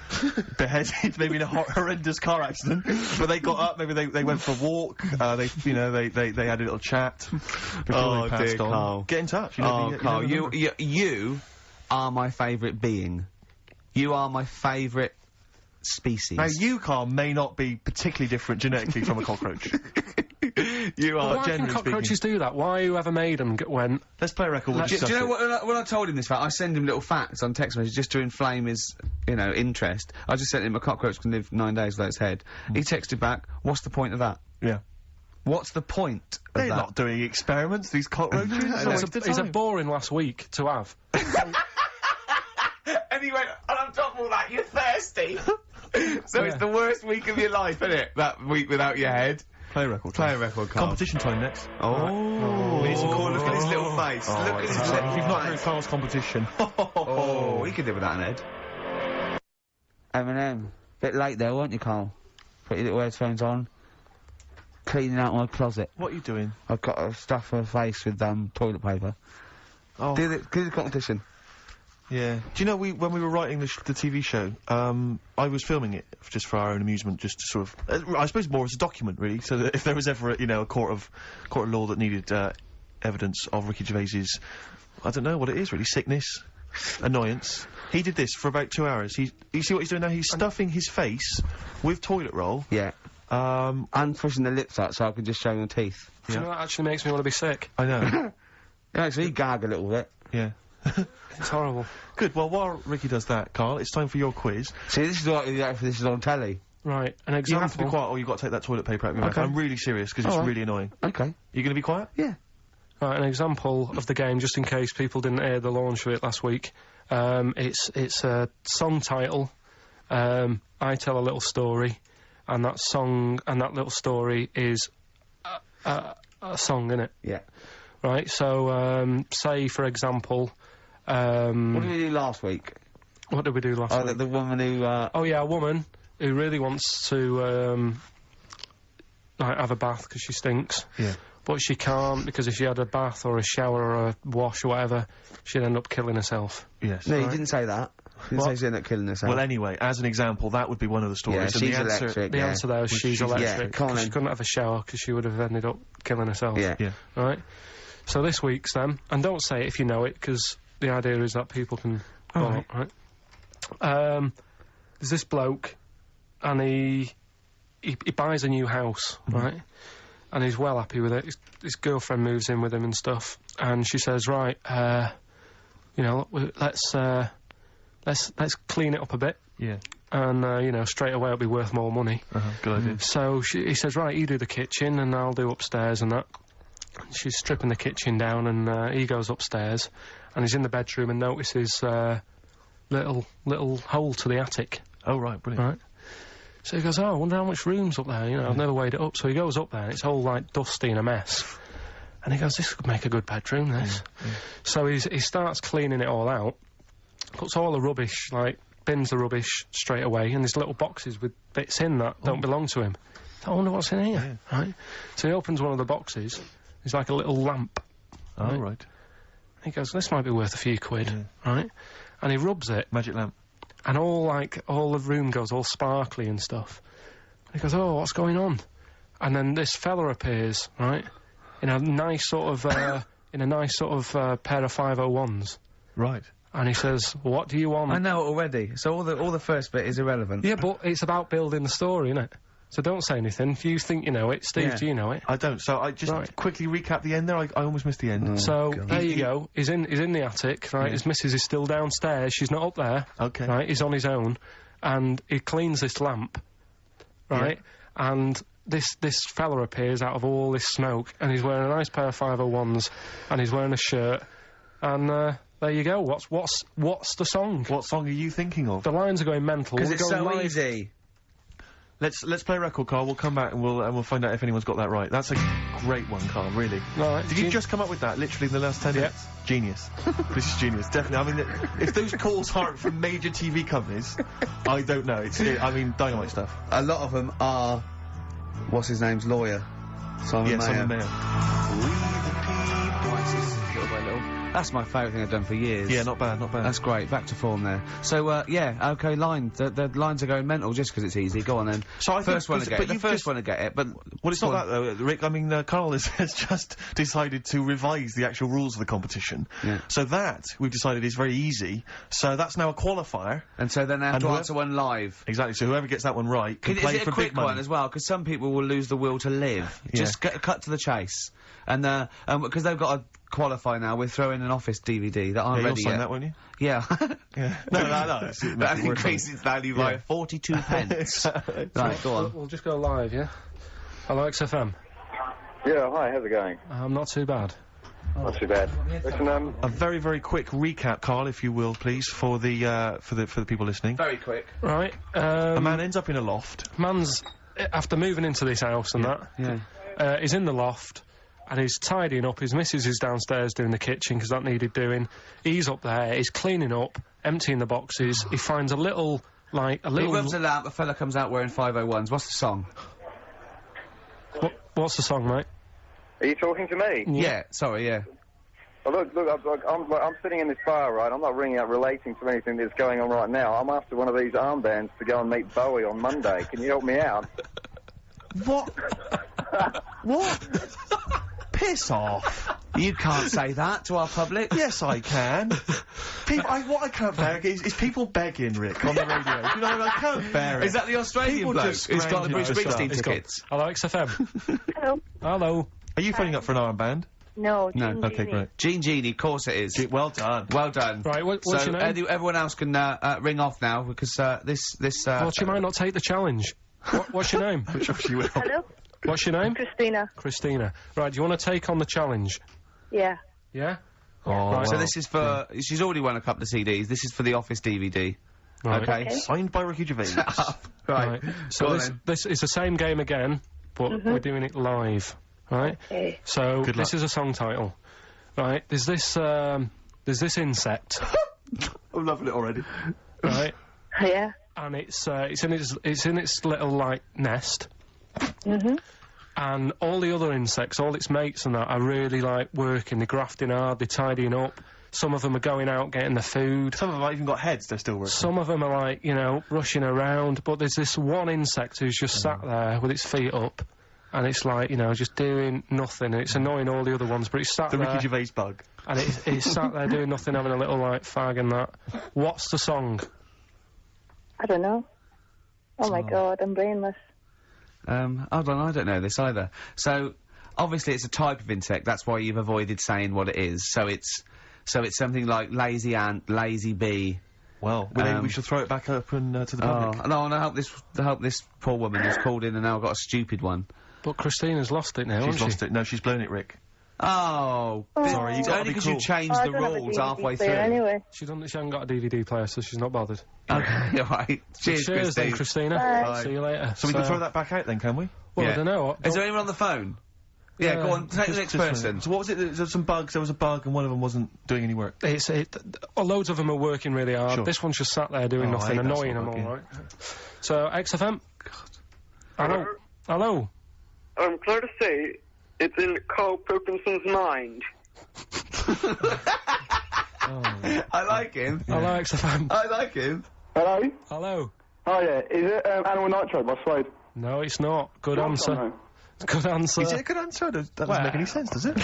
beheaded, maybe in a horrendous car accident, but they got up, maybe they went for a walk, they had a little chat before they passed on. Karl. Get in touch. Karl, you are my favourite being. You are my favourite species. Now, you, Karl, may not be particularly different genetically from a cockroach. You are. Why can cockroaches do that? Why whoever made them went... Let's play a record. We'll Do discuss you know it. when I told him this fact, I send him little facts on text message just to inflame his, interest. I just sent him a cockroach can live 9 days without its head. He texted back, what's the point of that? Yeah. What's the point of They're that? not doing experiments, these cockroaches. It's a boring last week to have. And he went, and on top of all that, you're thirsty. So it's the worst week of your life, isn't it? That week without your head. Play a record. Play a record, Karl. Competition time next. Oh, we need some corn. Look at his little face. Look at his If little you've not heard face. Karl's competition. Oh, he could live without an head. M&M. Bit late there, weren't you, Karl? Put your little headphones on. Cleaning out my closet. What are you doing? I've got to stuff my face with toilet paper. Oh. Do the competition. Yeah. Do you know, when we were writing the TV show, I was filming it just for our own amusement, just to sort of, I suppose more as a document, really, so that if there was ever, a court of law that needed, evidence of Ricky Gervais's, I don't know what it is, really, sickness, annoyance. He did this for about 2 hours. You see what he's doing now? He's stuffing his face with toilet roll. Yeah. And pushing the lips out so I can just show my teeth. Do you know, that actually makes me want to be sick. I know. Actually, gag a little bit. Yeah. It's horrible. Good. Well, while Ricky does that, Karl, it's time for your quiz. See, this is what this is on telly. Right, an You example. have to be quiet, or you've got to take that toilet paper out of your mouth. Okay. I'm really serious, because it's Alright. really annoying. Okay. You gonna be quiet? Yeah. Right, an example of the game, just in case people didn't hear the launch of it last week. It's a song title. I tell a little story, and that little story is a song, innit? Yeah. Right, so, say, for example, What did we do last week? what did we do last Oh, week? the woman who, Oh, yeah, a woman who really wants to, like, have a bath because she stinks. Yeah. But she can't, because if she had a bath or a shower or a wash or whatever, she'd end up killing herself. Yes. No, you didn't say that. Didn't say she ended up killing herself. Well, anyway, as an example, that would be one of the stories. Yeah, and she's the answer, electric. The yeah. answer there is she's electric. Come on 'cause she then. couldn't have a shower because she would have ended up killing herself. Yeah. Yeah. Right? So this week's then, and don't say it if you know it, because the idea is that people can call Alright. up, right? There's this bloke, and he buys a new house, right? And he's well happy with it. His girlfriend moves in with him and stuff, and she says, right, you know, let's clean it up a bit, Yeah. and, you know, straight away it'll be worth more money. Good idea. So he says, right, you do the kitchen and I'll do upstairs and that. She's stripping the kitchen down and he goes upstairs and he's in the bedroom and notices little hole to the attic, Oh, right, brilliant. right? So he goes, oh, I wonder how much room's up there, you know, I've never weighed it up. So he goes up there and it's all, like, dusty and a mess. And he goes, this could make a good bedroom, this. So he starts cleaning it all out, puts all the rubbish, like, bins the rubbish straight away, and there's little boxes with bits in that don't belong to him. I wonder what's in here, right? So he opens one of the boxes, there's like a little lamp. Oh, right. He goes, this might be worth a few quid, right? And he rubs it, Magic lamp. and all the room goes all sparkly and stuff. And he goes, oh, what's going on? And then this fella appears, right? In a nice sort of, pair of 501s. Right. And he says, what do you want? I know it already. So all the first bit is irrelevant. Yeah, but it's about building the story, innit? So don't say anything. If you think you know it, Steve, Yeah. do you know it? I don't, so I just Right. quickly recap the end there. I almost missed the end. So God. there you go. He's in the attic, right? His missus is still downstairs. She's not up there. Okay. Right? He's on his own, and he cleans this lamp, right? And this fella appears out of all this smoke, and he's wearing a nice pair of 501s, and he's wearing a shirt, and there you go. What's the song? What song are you thinking of? The lines are going mental. Because We're it's going so live. easy. Let's play a record, Carl. We'll come back and we'll find out if anyone's got that right. That's a great one, Carl, really. Right, Did you just come up with that literally in the last 10 Yeah. minutes? Genius. This is genius, definitely. I mean, if those calls aren't from major TV companies, I don't know. I mean, dynamite stuff. A lot of them are, what's his name's lawyer? Simon Yeah, Mayer. Simon Mayer. Little by little. That's my favourite thing I've done for years. Yeah, not bad, not bad. That's great. Back to form there. So, yeah, okay, line. The lines are going mental just because it's easy. Go on then. So I think- first one to get but it. The you've first just- one to get it, but... Well, it's not that, though, Rick. I mean, Carl has just decided to revise the actual rules of the competition. Yeah. So that, we've decided, is very easy. So that's now a qualifier. And so then they have And to whoever- answer one live. Exactly, so whoever gets that one right can Is play it for a quick big money. one as well? Because some people will lose the will to live. Yeah. Just cut to the chase. And, because they've got to qualify now, we're throwing an Office DVD that aren't Yeah, you'll ready sign yet. that, won't you? Yeah. Yeah. No. It's That increases its value by Yeah. 42 pence. Right, go on. We'll just go live, yeah? Hello, XFM. Yeah, hi, how's it going? Not too bad. Not too bad. Listen, A very, very quick recap, Carl, if you will, please, for the people listening. Very quick. Right, A man ends up in a loft. man's, after moving into this house and Yeah. he's in the loft, and he's tidying up. His missus is downstairs doing the kitchen, because that needed doing. He's up there, he's cleaning up, emptying the boxes. He finds a little, He rubs a lamp, a fella comes out wearing 501s. What's the song? What's the song, mate? are you talking to me? Yeah, sorry, yeah. Well, look, I'm sitting in this bar, right? I'm not ringing up relating to anything that's going on right now. I'm after one of these armbands to go and meet Bowie on Monday. Can you help me out? What? What? Piss off. You can't say that to our public. Yes, I can. What I can't bear is people begging, Rick, on the radio. You know, I can't bear it. Is that the Australian People bloke just who's got the Bruce scrounging Springsteen for stuff. tickets? Hello, XFM. Hello. Hello. Are you phoning up for an armband? No, No, Jean Okay, Genie. great. Gene Genie, of course it is. Well done. Well done. Right, what's so your name? everyone else can ring off now because this. Well, she might not take the challenge. What's your name? Which of you will? Hello, What's your name? Christina. Christina. Right, do you want to take on the challenge? Yeah. Yeah? Oh, Right. So this is for. She's already won a couple of CDs. This is for the Office DVD. Right. Okay. Okay. Signed by Ricky Gervais. Right. So Go on this, then. this is the same game again, but we're doing it live. Right? Okay. So Good this luck. is a song title. Right? There's this insect, I'm loving it already. right? Yeah. And it's in its little like nest. And all the other insects, all its mates and that, are really like working, they're grafting hard, they're tidying up, Some of them are going out getting the food. Some of them have even got heads, they're still working. Some of them are like, you know, rushing around, but there's this one insect who's just sat there with its feet up, and it's like, you know, just doing nothing, and it's annoying all the other ones, but it's sat The there. Ricky Gervais bug. And it's sat there doing nothing, having a little, like, fag and that. What's the song? I don't know. Oh my god, I'm brainless. Hold on, I don't know this either. So, obviously it's a type of insect, that's why you've avoided saying what it is. So it's something like lazy ant, lazy bee. Well, we should throw it back open to the public. Oh, no, and I hope this poor woman who's called in and now got a stupid one. But Christina's lost it now, She's hasn't she? lost it. No, she's blown it, Rick. Oh, Sorry, you've got to only be because cool. you changed I the don't have a rules DVD halfway player through. Anyway. She hasn't got a DVD player, so she's not bothered. Okay, alright. Cheers, then, Christine. Christina. Bye. See you later. So we can throw that back out then, can we? Well, Yeah. I don't know. Is there anyone on the phone? Yeah, go on, take the next person. So what was it? There was some bugs, there was a bug, and one of them wasn't doing any work. Loads of them are working really hard. Sure. This one's just sat there doing Oh, I nothing, hate that annoying sort them of all, bug, right? So, XFM? Hello? Hello? I'm glad to say it's in Karl Pilkington's mind. I like him. Hello, XFM? I like him. Hello? Hello? Oh yeah, is it Animal Nitrate by Suede? No, it's not. Good answer. Good answer. Is it a good answer? That doesn't make any sense, does it?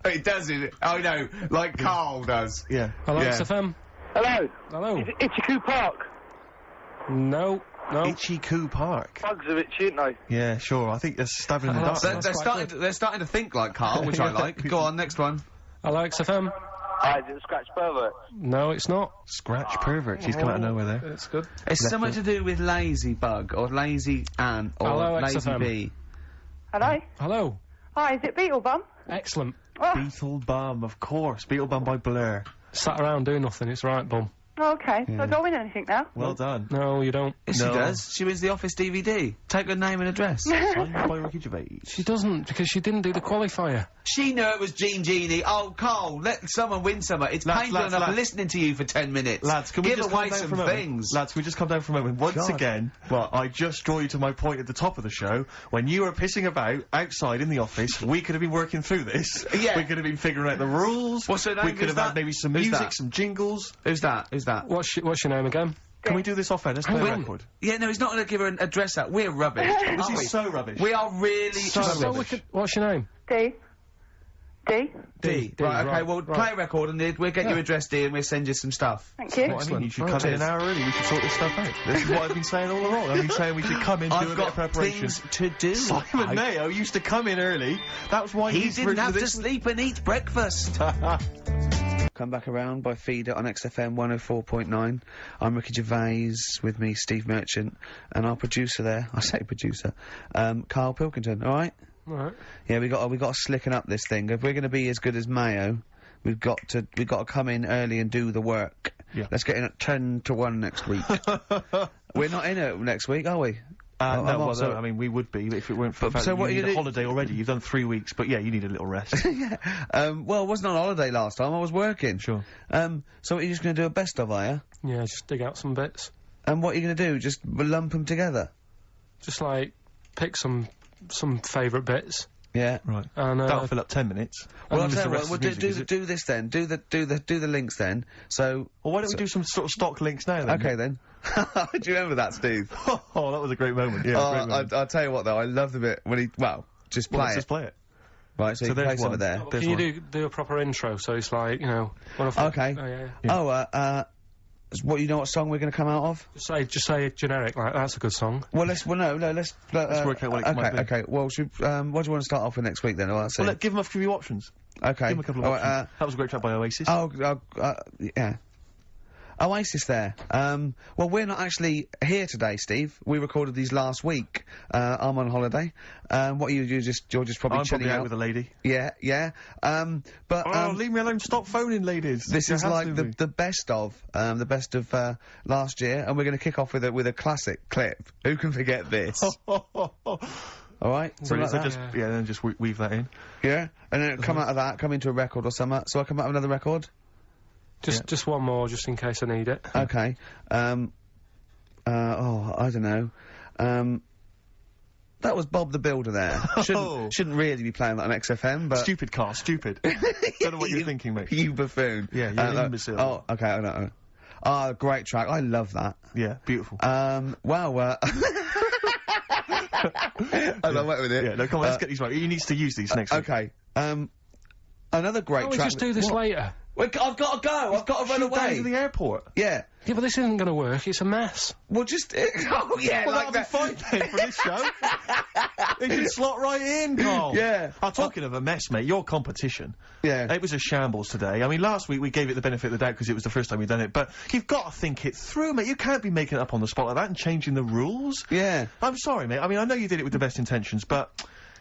It doesn't. Oh no, like Karl does. Yeah. Hello, Yeah. XFM? Hello? Hello? Is it Ichiku Park? No. Itchy Coo Park. Bugs are itchy, aren't Yeah, sure. I think they're stabbing in the dark. That's They're starting to think like Karl, which I like. Go on, next one. Hello, XFM? Is it Scratch Pervert? No, it's not. Scratch pervert. She's come out of nowhere there. It's good. It's something to do with lazy bug or lazy ant or Hello, lazy XFM. bee. Hello? Hello? Hi, is it Beetlebum? Excellent. Oh, Beetle Bum, of course. Beetle Bum by Blur. Sat around doing nothing, it's right, bum. okay. So I don't win anything now? Well done. No, you don't. Yes, No. she does. She wins the office DVD. Take her name and address. Signed by Ricky Gervais. She doesn't, because she didn't do the qualifier. She knew it was Jean Genie. Oh, Karl, let someone win some. It's painful enough listening to you for 10 minutes. Lads, can we give just away calm down some for a moment? things? Lads, can we just come down for a moment? Once God. again, I just draw you to my point at the top of the show. When you were pissing about outside in the office, we could have been working through this. Yeah. We could have been figuring out the rules. What's her name? We could Who's have had that? maybe some Who's music, that? some jingles. Who's that? Who's that? What's your name again? Can we do this off air? Let's play a record. Yeah, no, he's not going to give her an address out. We're rubbish. This aren't we? is so rubbish. We are really So rubbish. rubbish. What's your name? D? D. D, Right, okay, right, well, right. play a record and we'll get your address, D, and we'll send you some stuff. Thank you. What I mean, you should Excellent. come in an hour early. We should sort this stuff out. This is what I've been saying all along. I've been saying we should come in, do a I've bit got of preparation. things to do. Simon Mayo used to come in early. That was why He he's didn't written have to this. sleep and eat breakfast. Come back around by feeder on XFM 104.9. I'm Ricky Gervais, with me Steve Merchant, and our producer there, I say producer, Karl Pilkington, alright? Alright. Yeah, we got to slicken up this thing. If we're going to be as good as Mayo, we've got to come in early and do the work. Yeah. Let's get in at 10 to 1 next week. We're not in it next week, are we? I'm No, well, also- no, I mean, we would be if it weren't for the fact so that what you are you need a gonna holiday already. You've done 3 weeks, but yeah, you need a little rest. Well, I wasn't on holiday last time, I was working. Sure. So what, you're just going to do a best of, are you? Yeah, just dig out some bits. And what are you going to do? Just lump them together? Just, like, pick some favourite bits. Yeah. Right. And, That'll fill up 10 minutes. Well, I'll And tell the you rest what, is music, is it? do this then. Do the links then. So. Well, why don't we do some sort of stock links now then? Okay then. Do you remember that, Steve? Oh, that was a great moment. Yeah, great moment. I'll tell you what though, I love the bit when he, just play Let's it. just play it. Right, so you there's play some one. of there. There's Can one. you do a proper intro, so it's like, you know... Okay. Oh, yeah. Yeah. What, you know what song we're going to come out of? Just say generic, like, that's a good song. Well, let's work out what it might be. Okay, well, what do you want to start off with next week then? I'll see. Well, give them a few options. Okay. Give them a couple of options. That was a great track by Oasis. Yeah. Oasis there. Well, we're not actually here today, Steve. We recorded these last week. I'm on holiday. What you're just probably I'm chilling probably out out with a lady. Yeah. Leave me alone, stop phoning, ladies. This You is have like to the best of last year, and we're going to kick off with a classic clip. Who can forget this? All right, so Brilliant. like So that. then just weave that in. Yeah, and then come out of that, come into a record or something. So I come out with another record. Just one more, just in case I need it. Okay. I don't know. That was Bob the Builder there. Shouldn't really be playing that on XFM, but... Stupid, Carl, stupid. Don't know what you're thinking, mate. You buffoon. Yeah, you're an imbecile. Oh, okay, I know. Ah, great track. I love that. Yeah, beautiful. Well, I love working with it. Yeah, no, come on, let's get these right. He needs to use these next week. Okay. Another great Can't we track... just do this later? Well, I've got to go. I've got to run Shoot down away. to the airport. Yeah. Yeah, but this isn't going to work. It's a mess. Well, just... oh, yeah, Well, like that'll be fine then for this show. It can slot right in, Carl. Yeah. Oh, talking of a mess, mate, your competition. Yeah. It was a shambles today. I mean, last week we gave it the benefit of the doubt because it was the first time we'd done it, but you've got to think it through, mate. You can't be making it up on the spot like that and changing the rules. Yeah. I'm sorry, mate. I mean, I know you did it with the best intentions, but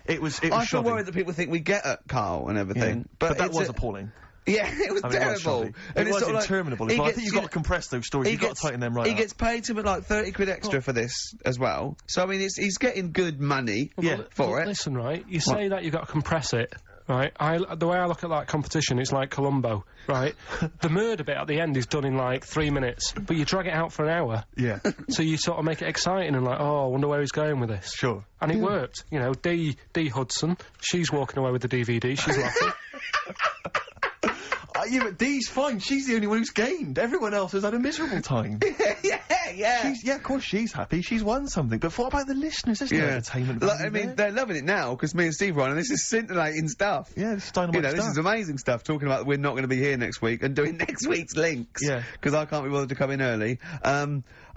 it was I feel shoddy. worried that people think we get at Carl and everything. Yeah. But that it's was appalling. Yeah, it was I mean, terrible. It was sort of interminable. Like, Well, I think you've got to compress those stories. You've got to tighten them right He up. gets paid something like 30 quid extra for this as well. So, I mean, he's getting good money for it. Listen, right, you say that you've got to compress it, right? The way I look at that competition, it's like Columbo, right? The murder bit at the end is done in like 3 minutes, but you drag it out for an hour. Yeah. So you sort of make it exciting and like, oh, I wonder where he's going with this. Sure. And it worked. You know, D Hudson, she's walking away with the DVD, she's laughing. Yeah, but Dee's fine. She's the only one who's gained. Everyone else has had a miserable time. Yeah. Of course she's happy. She's won something. But what about the listeners? There's no entertainment value I mean, there. they're loving it now because me and Steve are on, and this is scintillating stuff. Yeah, this is dynamite You know, stuff. this is amazing stuff. Talking about we're not going to be here next week and doing next week's links. Yeah. Because I can't be bothered to come in early.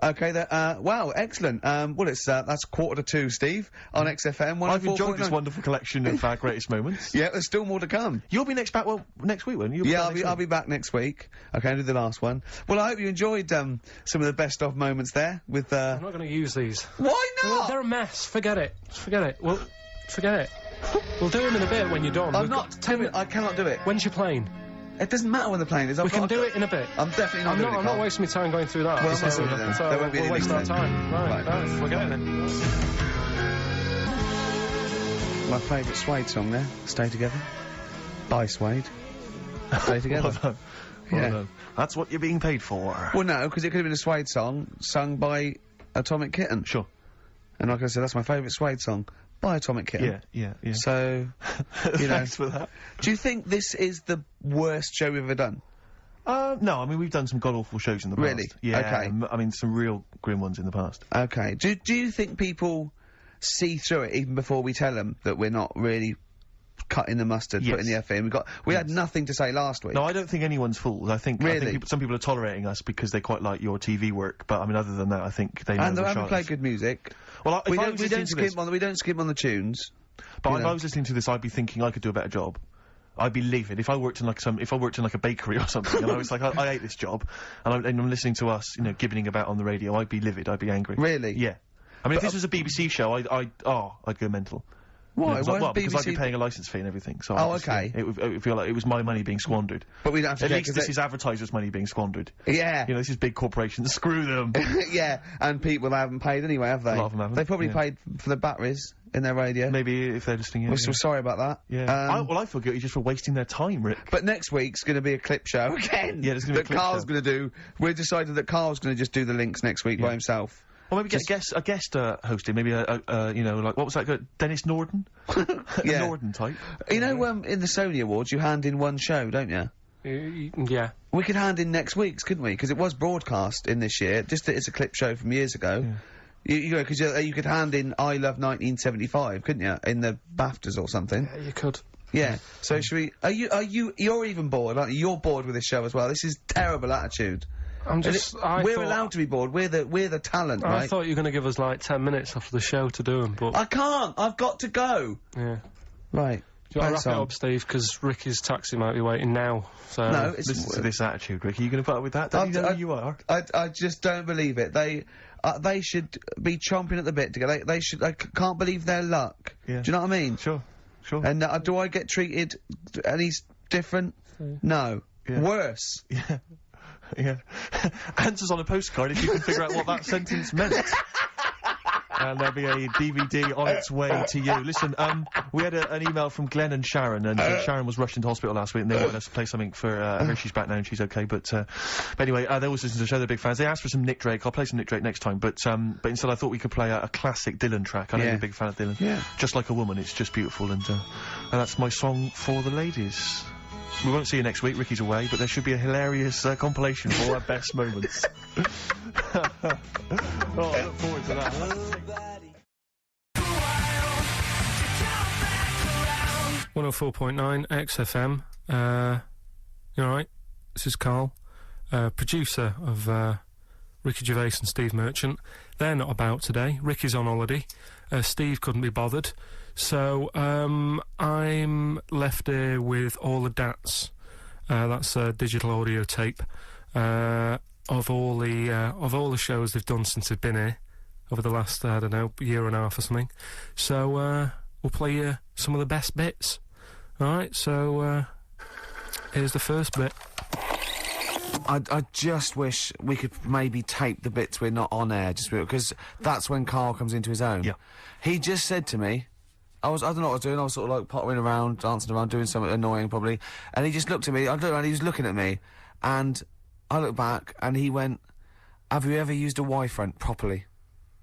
Okay, wow, excellent. Well, it's that's 1:45, Steve, on XFM. I've enjoyed this 104.9. wonderful collection of our greatest moments. Yeah, there's still more to come. You'll be next week, won't you? Yeah, I'll be back next week. Okay, I'll do the last one. Well, I hope you enjoyed some of the best of moments there with. I'm not going to use these. Why not? Well, they're a mess. Forget it. Forget it. Well, forget it. We'll do them in a bit when you're done. I'm not. I cannot do it. When's your plane? It doesn't matter when the plane is. We can do it in a bit. I'm definitely not doing it. I'm not wasting my time going through that. Well, I'm missing it then. So There won't be we'll any waste our links then. time. Right. Right. Forget it then. My favourite Suede song there. Stay Together. By Suede. Stay Together. Well done. Well done. That's what you're being paid for. Well, no, because it could have been a Suede song sung by Atomic Kitten. Sure. And like I said, that's my favourite Suede song by Atomic Kitten. Yeah. So, you know. Thanks for that. Do you think this is the worst show we've ever done? No, I mean, we've done some god-awful shows in the past. Really? Yeah. Okay. I mean, some real grim ones in the past. Okay. Do you think people see through it even before we tell them that we're not really cutting the mustard, Yes. putting the effort in? We had nothing to say last week. No, I don't think anyone's fooled. I think some people are tolerating us because they quite like your TV work, but I mean, other than that, I think they know And they we're haven't played sharks. good music. Well, We don't skip on the tunes. But you if know. I was listening to this, I'd be thinking I could do a better job. I'd be livid if I worked in like a bakery or something, and I was like, I hate this job, and I'm listening to us, you know, gibboning about on the radio. I'd be livid. I'd be angry. Really? Yeah. I mean, if this was a BBC show, I'd go mental. Why? Because Why is because I'd be BBC paying a licence fee and everything. So Oh, I'd just, okay. It would feel like it was my money being squandered. But we don't have to At check, least 'cause this they- is advertisers' money being squandered. Yeah. You know, this is big corporations. Screw them. Yeah, and people haven't paid anyway, have they? A lot of them haven't, They probably yeah. paid for the batteries in their radio. Maybe if they're listening. We're so sorry about that. Yeah. I feel guilty just for wasting their time, Rick. But next week's going to be a clip show again. Yeah, there's gonna be a that clip Carl's show. going to do. We've decided that Carl's going to just do the links next week by himself. Or maybe get a guest hosting, maybe you know, like, what was that guy? Dennis Norden? Yeah. A Norden type. You know, in the Sony Awards, you hand in one show, don't you? Yeah. We could hand in next week's, couldn't we? Because it was broadcast in this year. Just that it's a clip show from years ago. Yeah. You know, because you could hand in I Love 1975, couldn't you? In the BAFTAs or something. Yeah, you could. Yeah. So should we? You're even bored, aren't you? You're bored with this show as well. This is terrible attitude. We're allowed to be bored. We're the talent, right? I thought you were going to give us like 10 minutes after the show to do them, but I can't. I've got to go. yeah. Right. Do you want Thanks, to wrap it Sam. up, Steve? Because Ricky's taxi might be waiting now. So No, it's Listen to this attitude, Rick. Are you going to put up with that? Don't you know who you are? I just don't believe it. They should be chomping at the bit to get. They should. I can't believe their luck. Yeah. Do you know what I mean? Sure. And do I get treated any different? No. Yeah. Worse. Yeah. Yeah. Answers on a postcard if you can figure out what that sentence meant. and there'll be a DVD on its way to you. Listen, we had an email from Glenn and Sharon, and Sharon was rushed into hospital last week, and they wanted us to play something for her. She's back now and she's okay, but anyway, they always listen to the show, they're big fans. They asked for some Nick Drake. I'll play some Nick Drake next time, but instead I thought we could play a classic Dylan track. I know you're a big fan of Dylan. Yeah. Just Like a Woman, it's just beautiful, and that's my song for the ladies. We won't see you next week, Ricky's away, but there should be a hilarious compilation of all our best moments. Oh, I look forward to that. 104.9 XFM. You alright? This is Karl, producer of Ricky Gervais and Steve Merchant. They're not about today. Ricky's on holiday. Steve couldn't be bothered. So, I'm left here with all the DATs. That's a digital audio tape of all the shows they've done since they've been here over the last, I don't know, year and a half or something. So, we'll play you some of the best bits. Alright, so, here's the first bit. I just wish we could maybe tape the bits we're not on air, just because that's when Karl comes into his own. Yeah. He just said to me, I don't know what I was doing, I was sort of like pottering around, dancing around, doing something annoying probably, and he just looked at me, I looked around, he was looking at me, and I looked back, and he went, have you ever used a Y-front properly?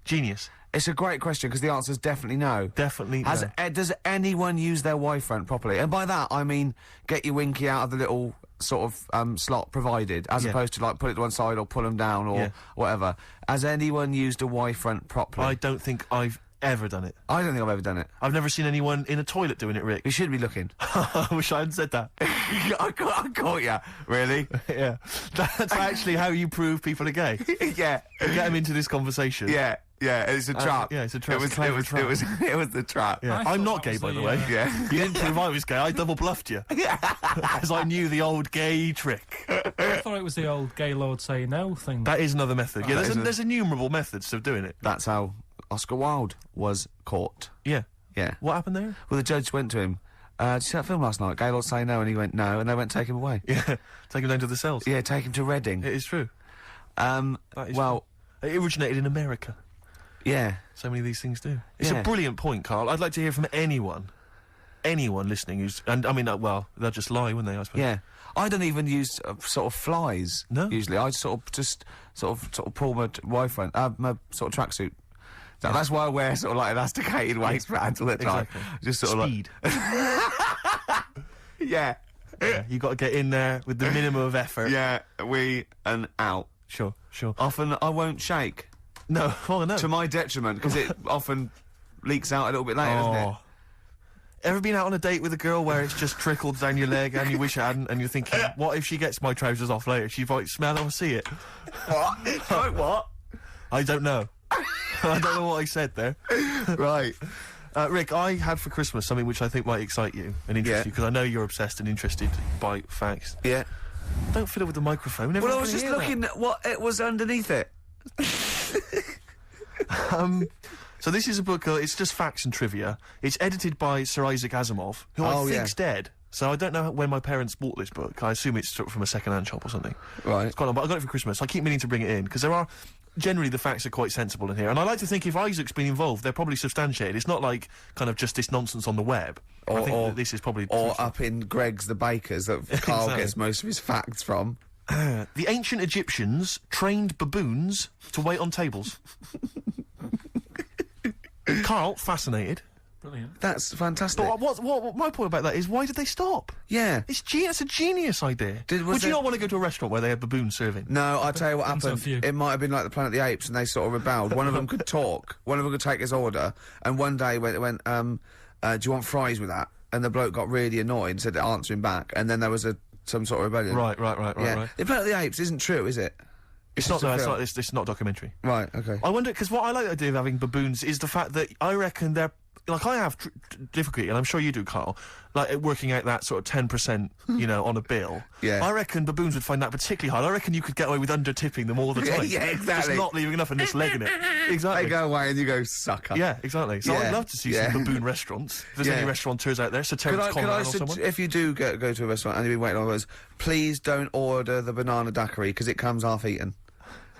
Genius. It's a great question, because the answer's definitely no. Definitely no. Does anyone use their Y-front properly? And by that, I mean, get your winky out of the little sort of slot provided, as opposed to like put it to one side or pull them down or whatever. Has anyone used a Y-front properly? I don't think I've ever done it. I don't think I've ever done it. I've never seen anyone in a toilet doing it, Rick. You should be looking. I wish I hadn't said that. I caught ya. Really? Yeah. That's actually how you prove people are gay. Yeah. You get them into this conversation. Yeah. Yeah, it's a trap. Yeah, it's a trap. It was the trap. Yeah. I'm not gay, by the way. Yeah. You didn't prove I was gay, I double bluffed you. Because I knew the old gay trick. I thought it was the old gay lord say no thing. That is another method. Yeah, there's innumerable methods of doing it. That's how Oscar Wilde was caught. Yeah. Yeah. What happened there? Well, the judge went to him, did you see that film last night? Gay Lord Say No, and he went, no, and they went, take him away. Yeah. Take him down to the cells. Yeah, take him to Reading. It is true. Well... True. It originated in America. Yeah. So many of these things do. It's a brilliant point, Karl. I'd like to hear from anyone listening who's... And, I mean, well, they'll just lie, wouldn't they, I suppose? Yeah. I don't even use sort of flies. No? Usually. I sort of pull my Y-front, my sort of tracksuit. So that's why I wear sort of like elasticated waistbands all the time. Exactly. Just sort Speed. of like... Yeah. Yeah, you got to get in there with the minimum of effort. Yeah, and out. Sure. Often I won't shake. No, oh no. To my detriment, because it often leaks out a little bit later, doesn't it? Ever been out on a date with a girl where it's just trickled down your leg and you wish it hadn't, and you're thinking, what if she gets my trousers off later? She might smell it or see it. What? Like what? I don't know. I don't know what I said there. Right. Rick, I had for Christmas something which I think might excite you and interest you, because I know you're obsessed and interested by facts. Yeah. Don't fiddle with the microphone. Well, I was just looking at what it was underneath it. So this is a book, it's just facts and trivia. It's edited by Sir Isaac Asimov, who I think's dead. So I don't know when my parents bought this book. I assume it's from a second-hand shop or something. Right. It's quite long, but I got it for Christmas. I keep meaning to bring it in, because generally the facts are quite sensible in here. And I like to think if Isaac's been involved, they're probably substantiated. It's not like kind of just this nonsense on the web. I think that this is probably... Or up in Greg's the Baker's that Karl gets most of his facts from. The ancient Egyptians trained baboons to wait on tables. Karl, fascinated. Brilliant. That's fantastic. But what my point about that is, why did they stop? Yeah. It's a genius idea. Would you not want to go to a restaurant where they had baboons serving? No, I'll tell you what happened. It might have been like the Planet of the Apes, and they sort of rebelled. One of them could talk. One of them could take his order. And one day went, do you want fries with that? And the bloke got really annoyed and said to answer him back. And then there was some sort of rebellion. Right. The Planet of the Apes isn't true, is it? It's not a documentary. Right, okay. I wonder, because what I like the idea of having baboons is the fact that I reckon they're... Like, I have difficulty, and I'm sure you do, Karl, like, working out that sort of 10%, you know, on a bill. Yeah. I reckon baboons would find that particularly hard. I reckon you could get away with under-tipping them all the time. Yeah, exactly. Just not leaving enough and just legging it. Exactly. They go away and you go, sucker. Yeah, exactly. So I'd love to see some baboon restaurants. If there's any restaurateurs out there, so Terence Conrad or someone. If you do go to a restaurant and you've been waiting on those, please don't order the banana daiquiri, because it comes half-eaten.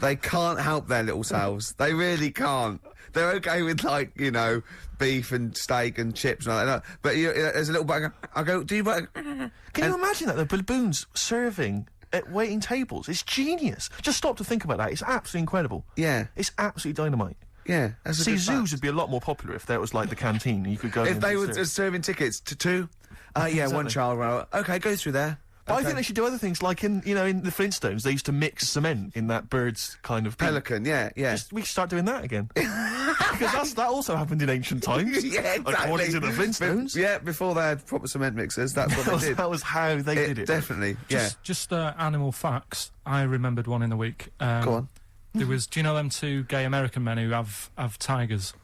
They can't help their little selves. They really can't. They're okay with, like, you know, beef and steak and chips and all that. But there's a little bug. I go, do you... Can you imagine that? The baboons serving at waiting tables. It's genius. Just stop to think about that. It's absolutely incredible. Yeah. It's absolutely dynamite. Yeah. That's a See, good zoos fact. would be a lot more popular if there was, like, the canteen and you could go If and they be were served. serving tickets to two... yeah, Exactly. one child. Well, okay, go through there. But I Okay. think they should do other things, like in the Flintstones, they used to mix cement in that bird's kind of thing. Pelican, yeah. We should start doing that again. Because that also happened in ancient times. Yeah, exactly. According to the Flintstones. Yeah, before they had proper cement mixers, that's what they did. That was how they did it. Definitely, yeah. Just animal facts. I remembered one in the week. Go on. There was, do you know them two gay American men who have tigers?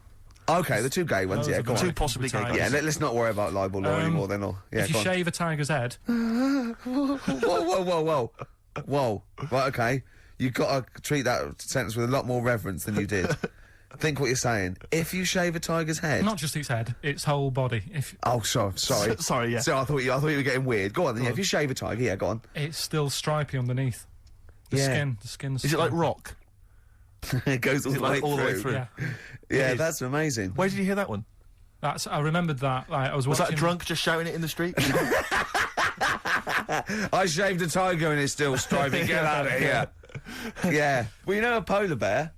Okay, the two gay ones, Those yeah, are go the on. Two possibly gay guys. Yeah, let's not worry about libel law anymore then. Yeah, if you go on. shave a tiger's head, Whoa. Right, okay. You've got to treat that sentence with a lot more reverence than you did. Think what you're saying. If you shave a tiger's head... not just its head, its whole body. Oh, sorry. Sorry, yeah. So I thought you were getting weird. Go on then, yeah, if you shave a tiger, yeah, go on. It's still stripy underneath. The Yeah. skin's... Is it like rock? It goes all, Is it like all the way through? Yeah. Yeah, It is. that's amazing. Where did you hear that one? I remembered that. Like, I was Was watching... that drunk just shouting it in the street? I shaved a tiger and it's still stripy. Get out of here. Yeah. Well, you know a polar bear?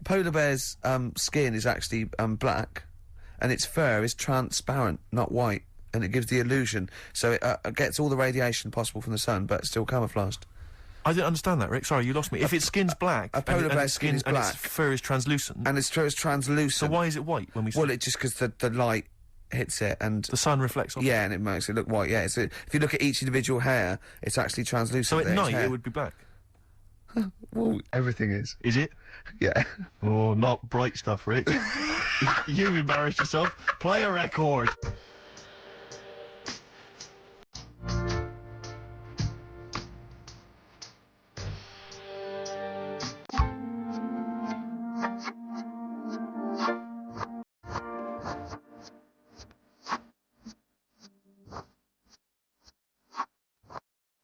Polar bear's skin is actually black, and its fur is transparent, not white, and it gives the illusion. So it gets all the radiation possible from the sun, but it's still camouflaged. I didn't understand that, Rick. Sorry, you lost me. If its skin's black, a polar and bear's its skin is and its black. fur is translucent, And it's translucent. so why is it white when we see Well, it's just because the light hits it, and the sun reflects off it? yeah, and it makes it look white. Yeah, so if you look at each individual hair, it's actually translucent. So at there, its night hair. it would be black. Well, everything is. Is it? Yeah. Oh, not bright stuff, Rick. You embarrassed yourself. Play a record.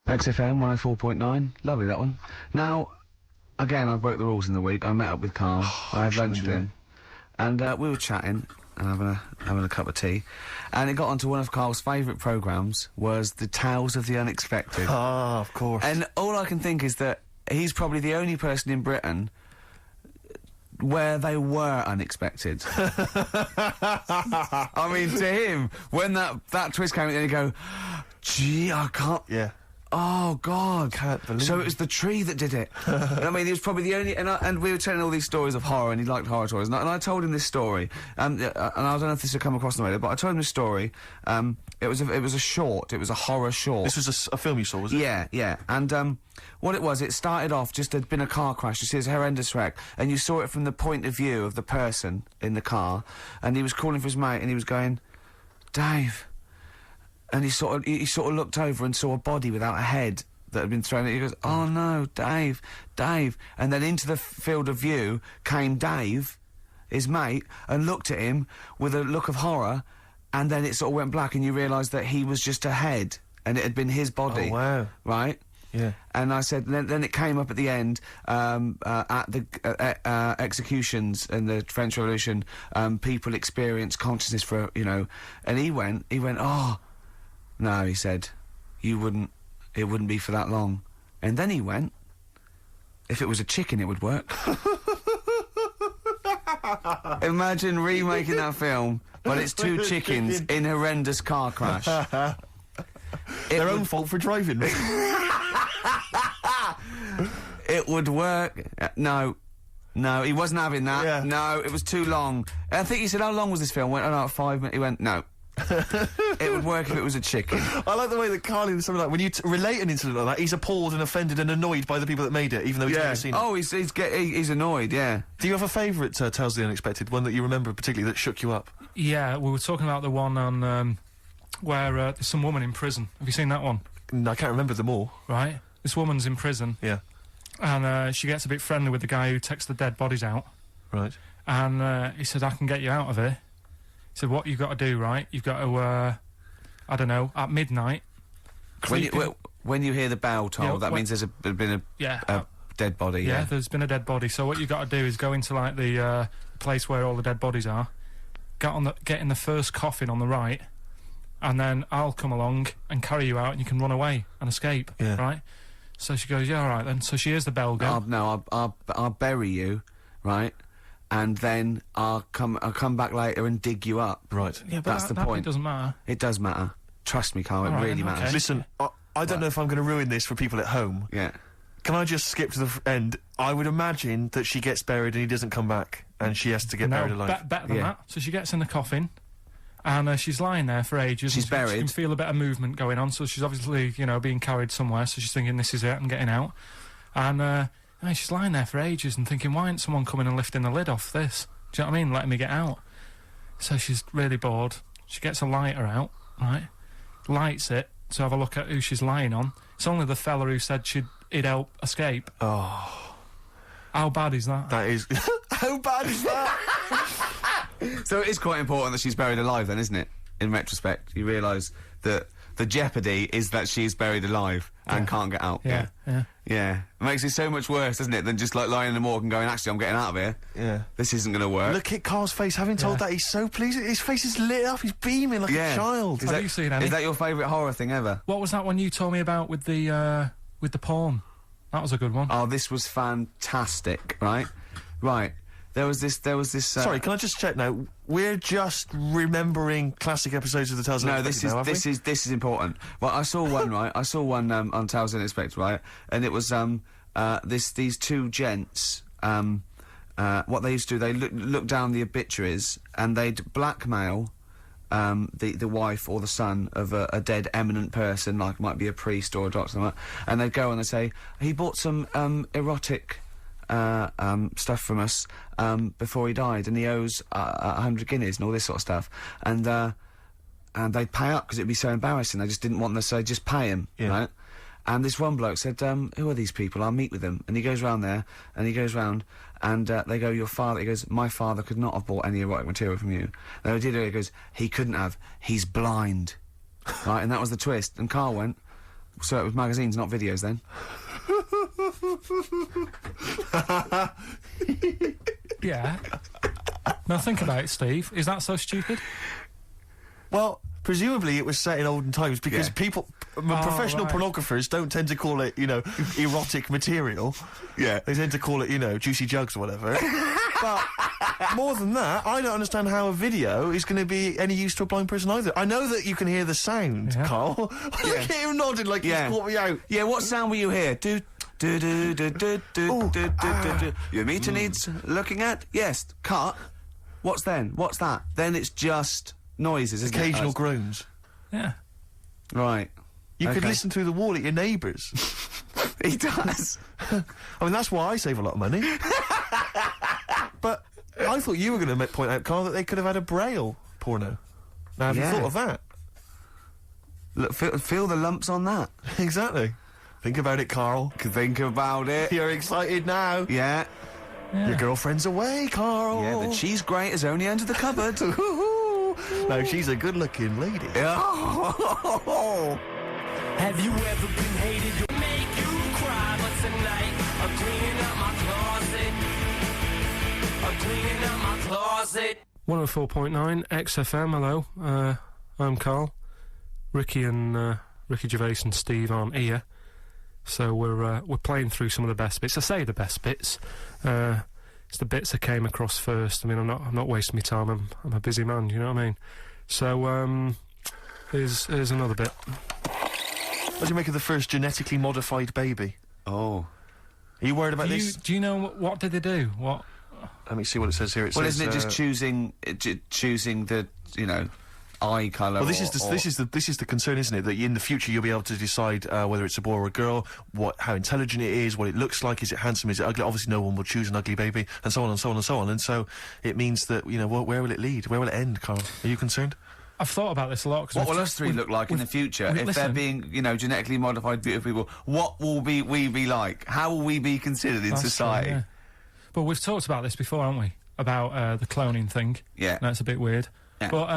XFM 104.9. Lovely, that one. Now, again, I broke the rules in the week. I met up with Karl. I had lunch with him. And we were chatting and having a cup of tea. And it got onto one of Karl's favourite programmes, was the Tales of the Unexpected. Ah, of course. And all I can think is that he's probably the only person in Britain where they were unexpected. I mean, to him, when that twist came in, he'd go, gee, I can't... Yeah. Oh, God. Can't believe So it. it was the tree that did it. I mean, he was probably the only... And we were telling all these stories of horror, and he liked horror stories. And I told him this story, and I don't know if this had come across on the radio, but I told him this story. It was a short. It was a horror short. This was a film you saw, was it? Yeah. And what it was, it started off, just there'd been a car crash. You see, it's a horrendous wreck, and you saw it from the point of view of the person in the car, and he was calling for his mate, and he was going, Dave... And he sort of looked over and saw a body without a head that had been thrown at. He goes, oh no, Dave. And then into the field of view came Dave, his mate, and looked at him with a look of horror, and then it sort of went black, and you realised that he was just a head, and it had been his body. Oh, wow. Right? Yeah. And I said, then it came up at the end, at the executions in the French Revolution, people experience consciousness for, and he went, oh, no, he said, it wouldn't be for that long. And then he went, if it was a chicken, it would work. Imagine remaking that film, but it's two chickens in horrendous car crash. Their own fault for driving. It would work. No, he wasn't having that. Yeah. No, it was too long. I think he said, how long was this film? Went, oh no, 5 minutes. He went, no. It would work if it was a chicken. I like the way that Karl is something like, when you relate an incident like that, he's appalled and offended and annoyed by the people that made it, even though he's never seen it. Oh, he's annoyed, yeah. Do you have a favourite Tales of the Unexpected, one that you remember particularly that shook you up? Yeah, we were talking about the one on where there's some woman in prison. Have you seen that one? No, I can't remember them all. Right. This woman's in prison. Yeah. And she gets a bit friendly with the guy who takes the dead bodies out. Right. And he said, I can get you out of here. He said, what you've got to do, right? You've got to, I don't know, at midnight... When you hear the bell toll, Yeah, that means there's been a dead body, yeah. There's been a dead body. So what you got to do is go into, like, the place where all the dead bodies are, get in the first coffin on the right, and then I'll come along and carry you out, and you can run away and escape, right? So she goes, yeah, all right then. So she hears the bell go. I'll bury you, right? And then I'll come back later and dig you up. Right. Yeah, but that's the point. It doesn't matter. It does matter. Trust me, Carl, it really matters. Okay. Listen, I don't know if I'm going to ruin this for people at home. Yeah. Can I just skip to the end? I would imagine that she gets buried and he doesn't come back, and she has to get buried alive. Better than that. So she gets in the coffin, and she's lying there for ages. She's buried. She can feel a bit of movement going on, so she's obviously, you know, being carried somewhere, so she's thinking, this is it, I'm getting out. And she's lying there for ages and thinking, why isn't someone coming and lifting the lid off this? Do you know what I mean? Letting me get out. So she's really bored. She gets a lighter out, right? Lights it to have a look at who she's lying on. It's only the fella who said he'd help escape. Oh. How bad is that? That is... How bad is that? So it is quite important that she's buried alive then, isn't it? In retrospect, you realise that the jeopardy is that she's buried alive and can't get out. Yeah. It makes it so much worse, doesn't it, than just, like, lying in the morgue and going, actually, I'm getting out of here. Yeah. This isn't going to work. Look at Carl's face. Having told that, he's so pleased. His face is lit up. He's beaming like a child. Have you seen any? Is that your favourite horror thing ever? What was that one you told me about with the porn? That was a good one. Oh, this was fantastic, right? Right. There was this... Sorry, can I just check now? We're just remembering classic episodes of the Tales No, Unexpected this is important. Well, I saw one, right? I saw one on Tales Unexpected, right? And it was these two gents. What they used to do, they look down the obituaries and they'd blackmail the wife or the son of a dead eminent person, like might be a priest or a doctor, something like that, and they'd go and they'd say, he bought some erotic stuff from us before he died, and he owes 100 guineas and all this sort of stuff, and they'd pay up because it'd be so embarrassing. They just didn't want them to say, just pay him, right? And this one bloke said, who are these people? I'll meet with them. And he goes round there, and he goes round, and they go, your father, he goes, my father could not have bought any erotic material from you. And they did it, he goes, he couldn't have, he's blind. Right, and that was the twist. And Karl went, so it was magazines, not videos then. Yeah. Now think about it, Steve. Is that so stupid? Well, presumably it was set in olden times because people, professional pornographers don't tend to call it, you know, erotic material. Yeah. They tend to call it, you know, juicy jugs or whatever. But more than that, I don't understand how a video is going to be any use to a blind person either. I know that you can hear the sound, Karl. Look at him nodding like he's caught me out. Yeah, what sound were you hear? Do. Your meter needs looking at? Yes. Cut. What's then? What's that? Then it's just noises, isn't occasional groans. Yeah. Right. You could listen through the wall at your neighbours. He does. I mean, that's why I save a lot of money. But I thought you were going to point out, Karl, that they could have had a Braille porno. Now, have you thought of that? Look, feel the lumps on that. Exactly. Think about it, Karl. Think about it. You're excited now. Yeah. Your girlfriend's away, Karl. Yeah, the cheese grate is only under the cupboard. No, she's a good-looking lady. Oh. Have you ever been hated to make you cry? But tonight, I'm cleaning up my closet. 104.9 XFM, hello. I'm Karl. Ricky Gervais and Steve aren't here. So we're playing through some of the best bits. I say the best bits. It's the bits I came across first. I mean, I'm not wasting my time. I'm a busy man. You know what I mean? So here's another bit. What do you make of the first genetically modified baby? Oh. Are you worried about this? Do you know what did they do? What? Let me see what it says here. It says, isn't it just choosing the eye colour? Well, this is the concern, isn't it? That in the future you'll be able to decide whether it's a boy or a girl, how intelligent it is, what it looks like, is it handsome, is it ugly? Obviously, no one will choose an ugly baby, and so on and so on and so on. And so it means that where will it lead? Where will it end, Karl? Are you concerned? I've thought about this a lot. What will us three look like in the future if they're being, genetically modified, beautiful people? What will we be like? How will we be considered in society? True, yeah. But we've talked about this before, haven't we? About the cloning thing. Yeah. That's a bit weird. Yeah. But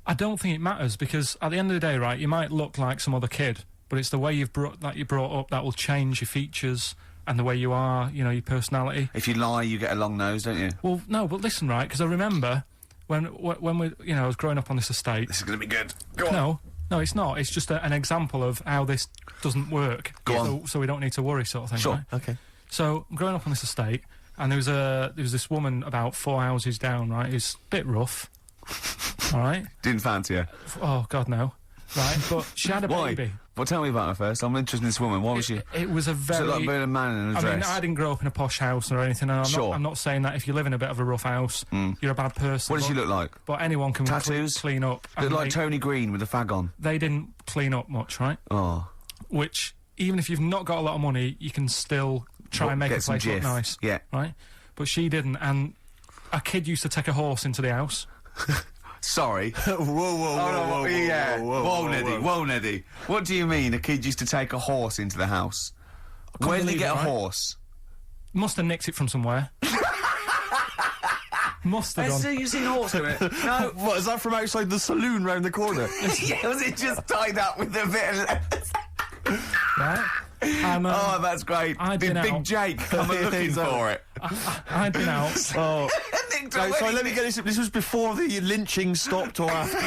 I don't think it matters because at the end of the day, right, you might look like some other kid, but it's the way you're brought up that will change your features and the way you are, you know, your personality. If you lie, you get a long nose, don't you? Well, no, but listen, right, because I remember when we, you know, I was growing up on this estate. This is going to be good. Go on. No, it's not. It's just an example of how this doesn't work. Go on. So we don't need to worry, sort of thing. Sure. Right? Okay. So I'm growing up on this estate, and there was this woman about 4 houses down, right? Who's a bit rough. All right. Didn't fancy her. Oh God, no. Right, but she had a baby. Well, tell me about her first. I'm interested in this woman. Why was she? It was a very... So like being a man in a dress. I mean, I didn't grow up in a posh house or anything, and I'm not saying that if you live in a bit of a rough house, you're a bad person. What does she look like? But anyone can Tattoos? clean up. Look like Tony Green with a fag on. They didn't clean up much, right? Oh. Which, even if you've not got a lot of money, you can still try and make a place look nice. Yeah. Right? But she didn't, and a kid used to take a horse into the house. Sorry. Whoa, Neddy. What do you mean a kid used to take a horse into the house? Where did he get a horse? Must have nicked it from somewhere. Must have done. You seen a horse in it? No. What, is that from outside the saloon round the corner? Yeah, was it just tied up with a bit of... Right? Oh, that's great. Did Big Jake come looking for it? I'd been out. Oh. No, sorry, let me get this. This was before the lynching stopped or after?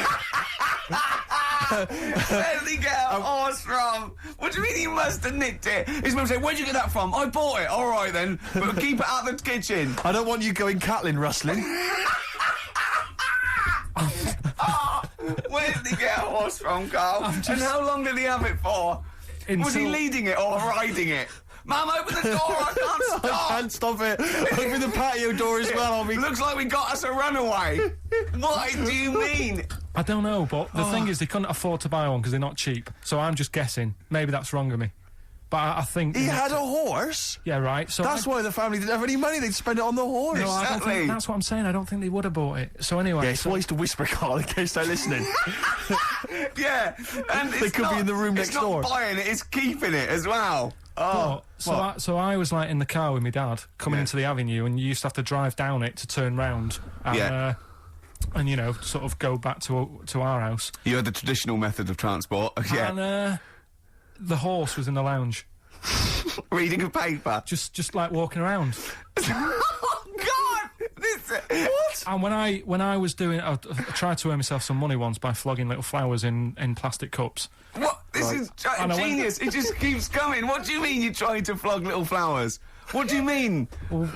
Where did he get a horse from? What do you mean he must have nicked it? His mum said, where'd you get that from? I bought it. All right, then. But keep it out of the kitchen. I don't want you going Catlin rustling. Where did he get a horse from, Carl? And how long did he have it for? Was he leading it or riding it? Mum, open the door, I can't stop! I can't stop it. Open the patio door as well, Looks like we got us a runaway. What do you mean? I don't know, but the thing is, they couldn't afford to buy one because they're not cheap. So I'm just guessing. Maybe that's wrong of me. But I think... He had a horse? Yeah, right. So that's why the family didn't have any money. They'd spend it on the horse. No, I don't think, that's what I'm saying. I don't think they would have bought it. So anyway... Yeah, it's wise to whisper, Carl, in case they're listening. Yeah, and they could be in the room next door. It's not buying it, it's keeping it as well. Oh, so I was like in the car with my dad coming into the avenue, and you used to have to drive down it to turn round and you know, sort of go back to our house. You had the traditional method of transport. Yeah. And the horse was in the lounge, reading a paper, just like walking around. Oh God! What? And when I was doing, I tried to earn myself some money once by flogging little flowers in plastic cups. What? This is genius. It just keeps coming. What do you mean you're trying to flog little flowers? What do you mean? Wait.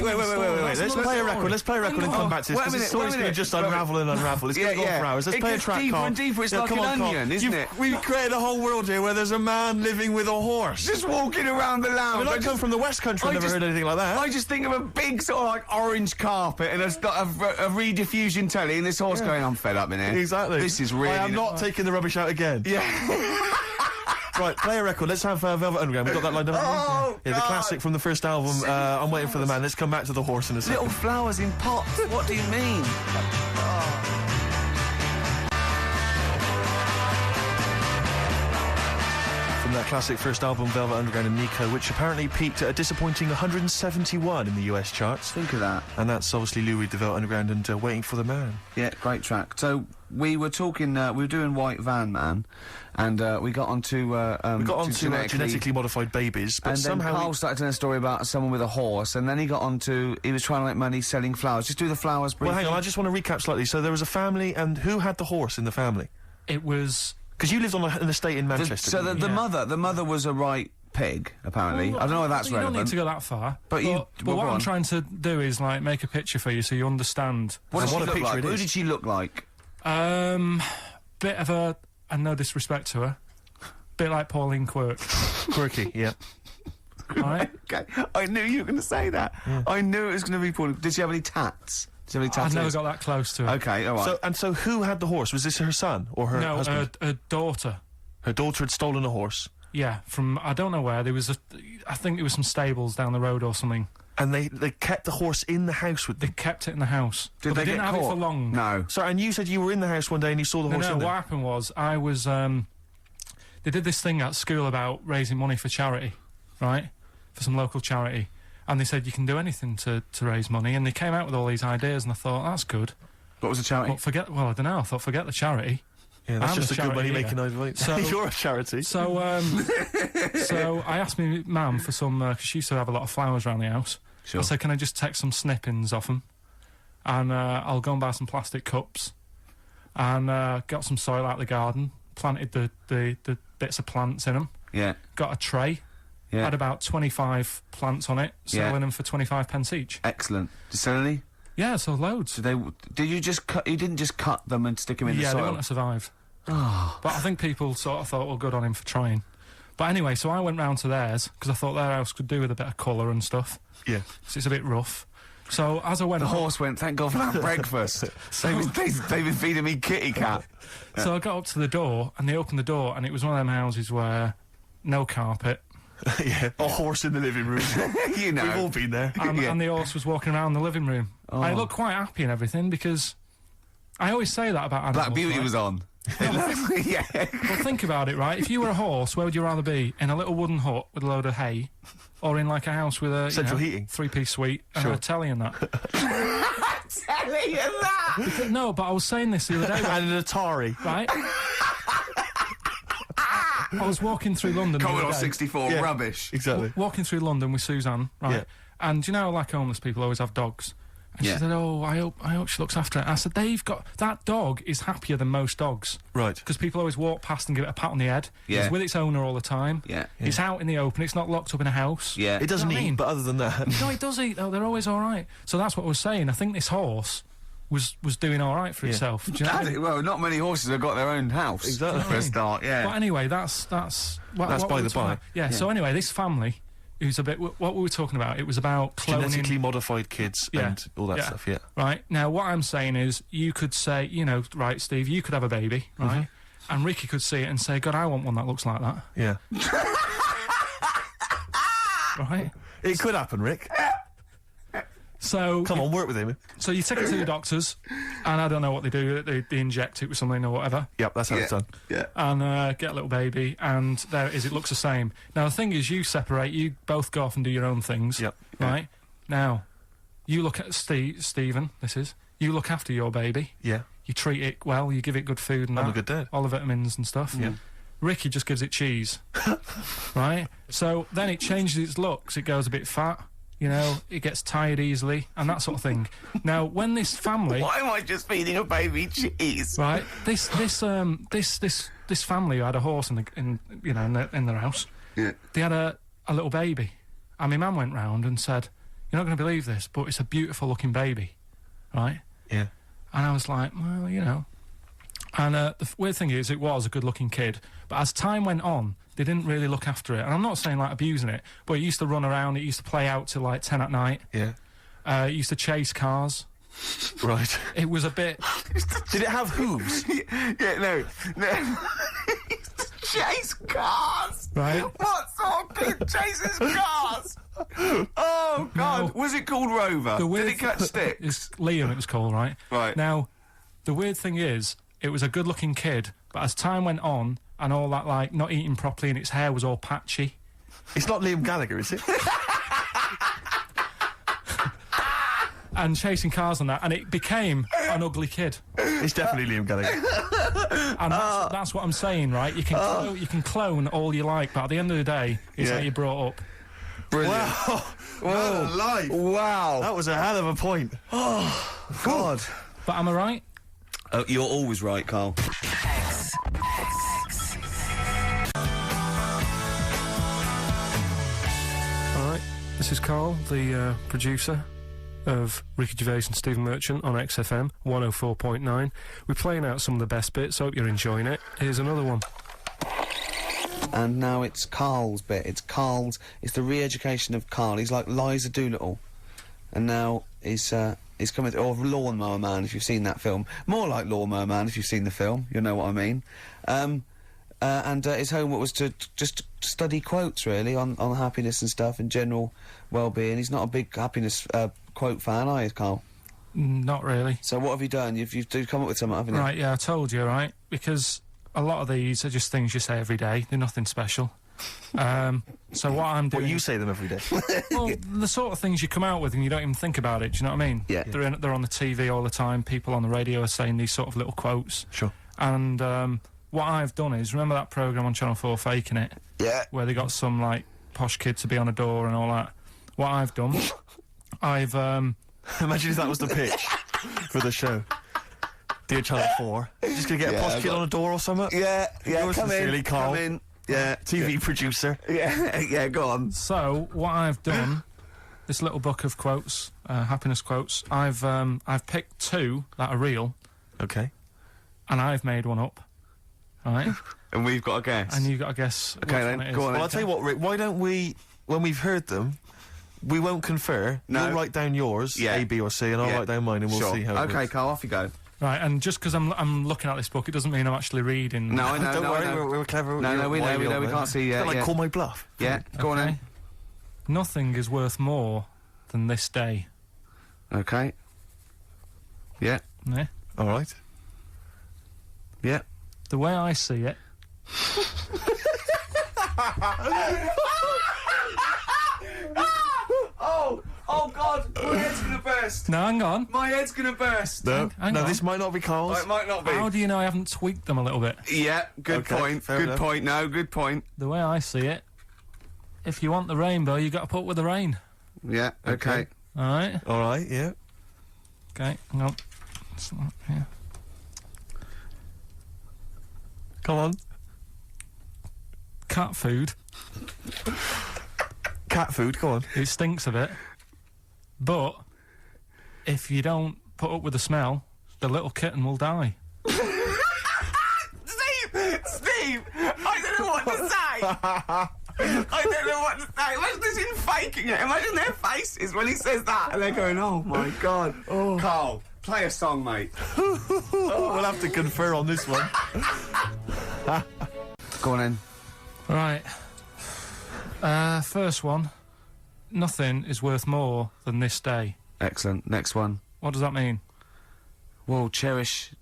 Let's play a record. Let's play a record and come back to this, because the story's going to just unravel and unravel. It's going to go on for hours. Let's play a track, deeper Carl. and deeper. It's like an onion, isn't it? We've created a whole world here where there's a man living with a horse. Just walking around the lounge. I come from the West Country. I've never heard anything like that. I just think of a big sort of like orange carpet and a rediffusion telly and this horse going, I'm fed up in here. Exactly. This is really... I am not taking the rubbish out again. Yeah. Right, play a record. Let's have Velvet Underground. We've got that lined up. Oh, yeah, the classic from the first album, I'm Waiting for the Man. Let's come back to the horse in a second. Little flowers in pots. What do you mean? From that classic first album, Velvet Underground and Nico, which apparently peaked at a disappointing 171 in the US charts. Think of that. And that's obviously Lou Reed, the Velvet Underground, and Waiting for the Man. Yeah, great track. So we were talking, we were doing White Van Man, and we got onto genetically modified babies, but and somehow then Karl started telling a story about someone with a horse, and then he got onto he was trying to make money selling flowers. Just do the flowers briefly. Well, hang on, I just want to recap slightly. So there was a family, and who had the horse in the family? It was... Because you lived on an estate in Manchester. So the mother was a right pig, apparently. Well, I don't know if that's relevant. You don't need to go that far. But what I'm trying to do is, like, make a picture for you so you understand. What a picture picture it is. Who did she look like? Bit of a... and no disrespect to her. Bit like Pauline Quirk. Quirky, yeah. Right? Okay. I knew you were going to say that. Yeah. I knew it was going to be Pauline. Did she have any tats? I've never got that close to her. Okay, all right. So who had the horse? Was this her son or her husband? No, her daughter. Her daughter had stolen a horse? Yeah, from, I don't know where. There was I think there was some stables down the road or something. And they kept the horse in the house with them? They kept it in the house. Did they didn't get have caught? it for long. No. Sorry, and you said you were in the house one day and you saw the horse in there? No, what happened was, I was, they did this thing at school about raising money for charity, right? For some local charity. And they said, you can do anything to raise money. And they came out with all these ideas, and I thought, that's good. What was the charity? But I don't know, I thought, forget the charity. Yeah, that's I'm just a good money making idea. So- You're a charity. So, so I asked my mum for some, because she used to have a lot of flowers around the house. Sure. I said, can I just take some snippings off them? And I'll go and buy some plastic cups. And got some soil out of the garden, planted the bits of plants in them. Yeah. Got a tray. Yeah. Had about 25 plants on it, selling them for 25 pence each. Excellent. Did you sell any? Yeah, so loads. Did you just cut? You didn't just cut them and stick them in the Yeah, soil. they want to survive. Oh. But I think people sort of thought, well, good on him for trying. But anyway, so I went round to theirs, because I thought their house could do with a bit of colour and stuff. Yeah. So it's a bit rough. So as I went The up, horse went, thank God for that breakfast. They've been feeding me kitty cat. so I got up to the door, and they opened the door, and it was one of them houses where no carpet, Yeah. A horse in the living room. You know. We've all been there. and the horse was walking around the living room. Oh. I looked quite happy and everything, because I always say that about animals. Black Beauty right? was on. Yeah. Well, think about it, right? If you were a horse, where would you rather be? In a little wooden hut with a load of hay, or in like a house with a Central heating. 3-piece suite and Sure. a telly and that? Telling you that. No, but I was saying this the other day, And an Atari. right? I was walking through London. the other Commodore day. 64, Yeah. rubbish. Exactly. Walking through London with Suzanne, right? Yeah. And you know, like homeless people always have dogs. And Yeah. she said, "Oh, I hope she looks after it." I said, that dog is happier than most dogs, Right. because people always walk past and give it a pat on the head. Yeah. It's with its owner all the time. Yeah. It's out in the open. It's not locked up in a house. Yeah. It doesn't You know what I eat, mean? but other than that... No, it does eat though. They're always all right. So that's what I was saying. I think this horse was doing all right for itself. Do you know what I mean? Well, not many horses have got their own house. Exactly. For a start, yeah. But anyway, that's That's what by we the were talking by. about. Yeah. So anyway, this family, who's a bit. What we were talking about, it was about cloning. Genetically modified kids Yeah. and all that Yeah. stuff, yeah. Right now, what I'm saying is, you could say, you know, right, Steve, you could have a baby, right? And Ricky could see it and say, God, I want one that looks like that, Yeah. right? It could happen, Rick. So Come on, work with him. So you take it to the doctors, and I don't know what they do. They inject it with something or whatever. Yep, that's how it's done. Yeah. And get a little baby, and there it is. It looks the same. Now the thing is, you separate. You both go off and do your own things. Yep. Right. Now, you look at Stephen. This is you look after your baby. Yeah. You treat it well. You give it good food and I'm that, a good dad. all the vitamins and stuff. Yeah. Ricky just gives it cheese. Right. So then it changes its looks. It goes a bit fat. You know, it gets tired easily and that sort of thing. Now, when this family, Why am I just feeding a baby cheese? right? This family who had a horse in their house. Yeah. They had a little baby, and my mum went round and said, "You're not going to believe this, but it's a beautiful looking baby," right? Yeah. And I was like, well, you know. And the weird thing is, it was a good looking kid, but as time went on, they didn't really look after it. And I'm not saying like abusing it, but it used to run around. It used to play out till like 10 at night. Yeah. It used to chase cars. Right. It was a bit. Did it have hooves? Yeah, no. Chase cars. Right. What sort of kid chases cars? Oh God! No. Was it called Rover? Did it catch stick? It's Liam, it was called, right? Right. Now, the weird thing is, it was a good-looking kid, but as time went on, and all that, like, not eating properly and its hair was all patchy. It's not Liam Gallagher, is it? And chasing cars and that, and it became an ugly kid. It's definitely Liam Gallagher. And that's what I'm saying, right? You can clone all you like, but at the end of the day, it's Yeah. how you're brought up. Brilliant. Wow. Whoa. Life. Wow. That was a hell of a point. God. But am I right? Oh, you're always right, Carl. All right, this is Karl, the producer of Ricky Gervais and Stephen Merchant on XFM 104.9. We're playing out some of the best bits. Hope you're enjoying it. Here's another one. And now it's Carl's bit. It's the re-education of Karl. He's like Liza Doolittle. And now he's coming or Lawnmower Man, if you've seen that film. More like Lawnmower Man, if you've seen the film. You'll know what I mean. And his homework was to just study quotes, really, on happiness and stuff, and general well-being. He's not a big happiness quote fan, are you, Karl? Not really. So what have you done? You've come up with something, haven't you? Right, yeah, I told you, right? Because a lot of these are just things you say every day. They're nothing special. So what I'm doing... Well, you say them every day. Well, the sort of things you come out with and you don't even think about it, do you know what I mean? Yeah. They're on the TV all the time, people on the radio are saying these sort of little quotes. Sure. And what I've done is, remember that programme on Channel 4, Faking It? Yeah. Where they got some, like, posh kid to be on a door and all that. What I've done, I've, Imagine if that was the pitch for the show. Dear Channel 4, just gonna get a posh kid on a door or something? Yeah, Yours come sincerely, in, Karl. come in. Yeah. TV producer. Yeah, yeah, go on. So, what I've done, this little book of quotes, happiness quotes, I've picked 2 that are real, Okay. and I've made one up, right? And we've got a guess. And you've got to guess which Okay, then, one it is. go on Well, I'll tell you what, Rick, why don't we, when we've heard them, we won't confer. No. You'll write down yours, Yeah. A, B or C, and I'll Yeah. write down mine and we'll Sure. see how it Okay, works. Carl, off you go. Right, and just because I'm looking at this book, it doesn't mean I'm actually reading. No, I know, Don't no, worry, I know. we're clever. No, no, we know, we can't see, It's yeah, like yeah. Call My Bluff. Yeah, go on Okay. then. Nothing is worth more than this day. Okay. Yeah, Yeah? All right. yeah. The way I see it, Oh God, my head's gonna burst. no, hang on. My head's gonna burst. No, Hang no, on. this might not be Carl's. Oh, it might not be. How do you know I haven't tweaked them a little bit? Yeah, good Okay, point. fair Good enough. point. No, good point. The way I see it, if you want the rainbow, you got to put up with the rain. Yeah, okay. All right? All right, yeah. Okay, hang on. Yeah. Come on. Cat food, Cat food, go on. it stinks a bit, but if you don't put up with the smell, the little kitten will die. Steve! Steve! I don't know what to say! I don't know what to say. Imagine this in faking it. Imagine their faces when he says that. And they're going, oh my God. Oh. Carl, play a song, mate. We'll have to confer on this one. Go on then. Right. First one. Nothing is worth more than this day. Excellent. Next one. What does that mean? Well, cherish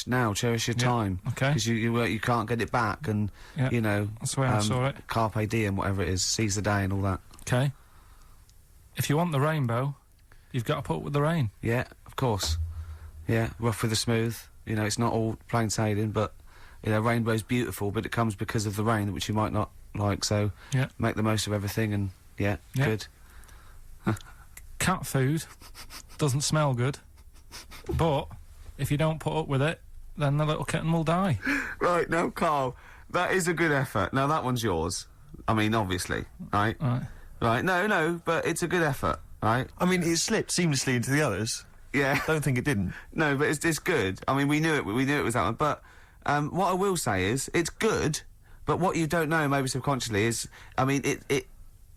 now, cherish your Yeah, time. okay. Because you can't get it back, and Yeah, you know that's the way I saw it. Carpe diem, whatever it is, seize the day and all that. Okay. If you want the rainbow, you've got to put up with the rain. Yeah, of course. Yeah, rough with the smooth. You know, it's not all plain sailing, but you know, rainbow's beautiful, but it comes because of the rain, which you might not like. So Yeah. make the most of everything, and yeah. Good. Cat food doesn't smell good, but if you don't put up with it, then the little kitten will die. Right, now, Carl, that is a good effort. Now, that one's yours. I mean, obviously, right? Right. Right, no, but it's a good effort, right? I mean, it slipped seamlessly into the others. Yeah. Don't think it didn't. No, but it's good. I mean, we knew it was that one. But what I will say is, it's good, but what you don't know, maybe subconsciously, is, I mean,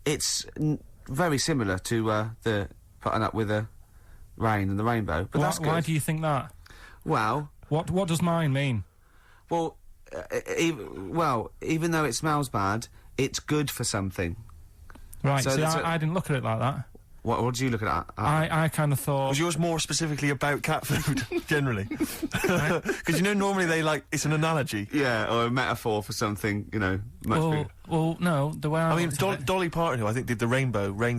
it's very similar to the putting up with the rain and the rainbow. But that's good. Why do you think that? Well, What does mine mean? well, even though it smells bad, it's good for something. Right, So see, that's I didn't look at it like that. What did you look at? I kind of thought... Was yours more specifically about cat food, generally? Because, you know, normally it's an analogy. Yeah, or a metaphor for something, you know, much bigger. Well, no, the way I I mean, looked at it- Dolly Parton, who I think did the rain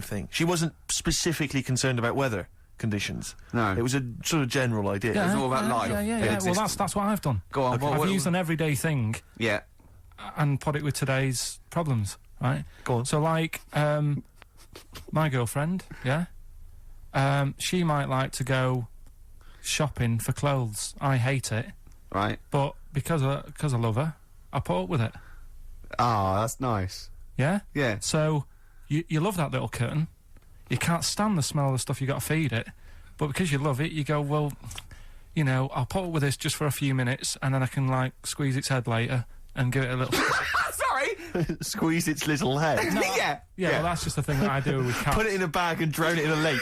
thing, she wasn't specifically concerned about weather conditions. No. It was a sort of general idea. It's all about life. Yeah. It Well, exists. that's what I've done. Go on, I've what- used an everyday thing Yeah. and put it with today's problems, right? Go on. So, like, my girlfriend, yeah, she might like to go shopping for clothes. I hate it, Right. but because I love her, I put up with it. Ah, that's nice. Yeah. Yeah. So you love that little kitten. You can't stand the smell of the stuff you got to feed it, but because you love it, you go, well, you know, I'll put up with this just for a few minutes, and then I can like squeeze its head later and give it a little. Sorry. Squeeze its little head. Yeah. Yeah, well, that's just the thing that I do with cats. Put it in a bag and drown it in a lake.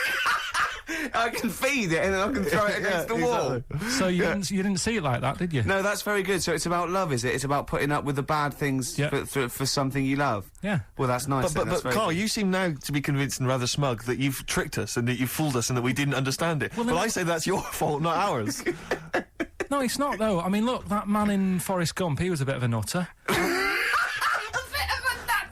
I can feed it and then I can throw it against the wall. exactly. So you didn't see it like that, did you? No, that's very good. So it's about love, is it? It's about putting up with the bad things Yeah. for something you love. Yeah. Well, that's nice. then. But That's very Carl, good. you seem now to be convinced and rather smug that you've tricked us and that you've fooled us and that we didn't understand it. Well, Well, then- I say that's your fault, not ours. No, it's not though. I mean, look, that man in Forrest Gump, he was a bit of a nutter.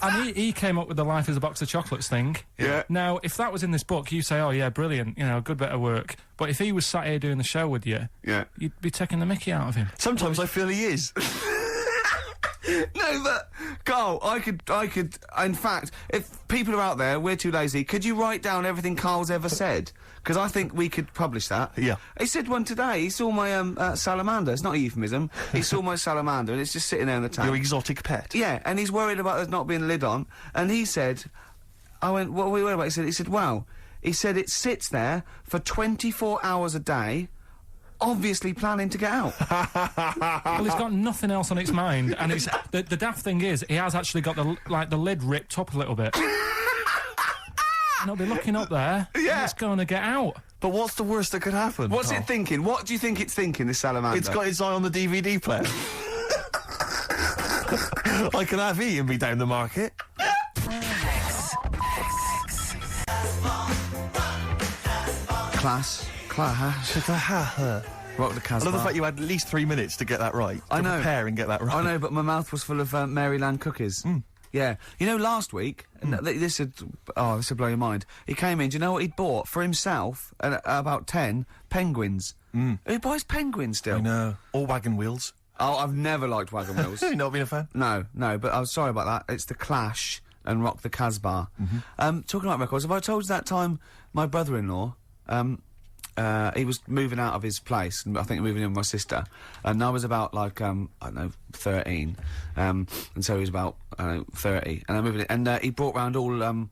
And he came up with the life as a box of chocolates thing. Yeah. Now, if that was in this book, you say, oh yeah, brilliant, you know, good bit of work. But if he was sat here doing the show with you, Yeah. you'd be taking the mickey out of him. Sometimes I feel he is. No, but Carl, I could. In fact, if people are out there, we're too lazy. Could you write down everything Carl's ever said? Because I think we could publish that. Yeah. He said one today. He saw my salamander. It's not a euphemism. He saw my salamander, and it's just sitting there in the tank. Your exotic pet. Yeah, and he's worried about there not being a lid on. And he said, I went, what are we worried about? He said, wow. He said it sits there for 24 hours a day, obviously planning to get out. Well, it's got nothing else on its mind, and it's the daft thing is, he has actually got the lid ripped up a little bit. And it'll be looking up there, and it's going to get out. But what's the worst that could happen? What's it thinking? What do you think it's thinking, this salamander? It's got its eye on the DVD player. I can have Ian be down the market. Class. Rock the Casbah. I love the fact you had at least 3 minutes to get that right. I know. Prepare and get that right. I know, but my mouth was full of Maryland cookies. Yeah. You know, last week, this would blow your mind. He came in, do you know what he'd bought? For himself, about 10 penguins. Who buys penguins still? I know. Or wagon wheels. Oh, I've never liked wagon wheels. Have you not been a fan? No, but I'm sorry about that. It's the Clash and Rock the Casbah. Talking about records, have I told you that time my brother-in-law, he was moving out of his place, I think moving in with my sister, and I was about, like, I don't know, 13, and so he was about, I don't know, 30, and I moved in, and he brought round all,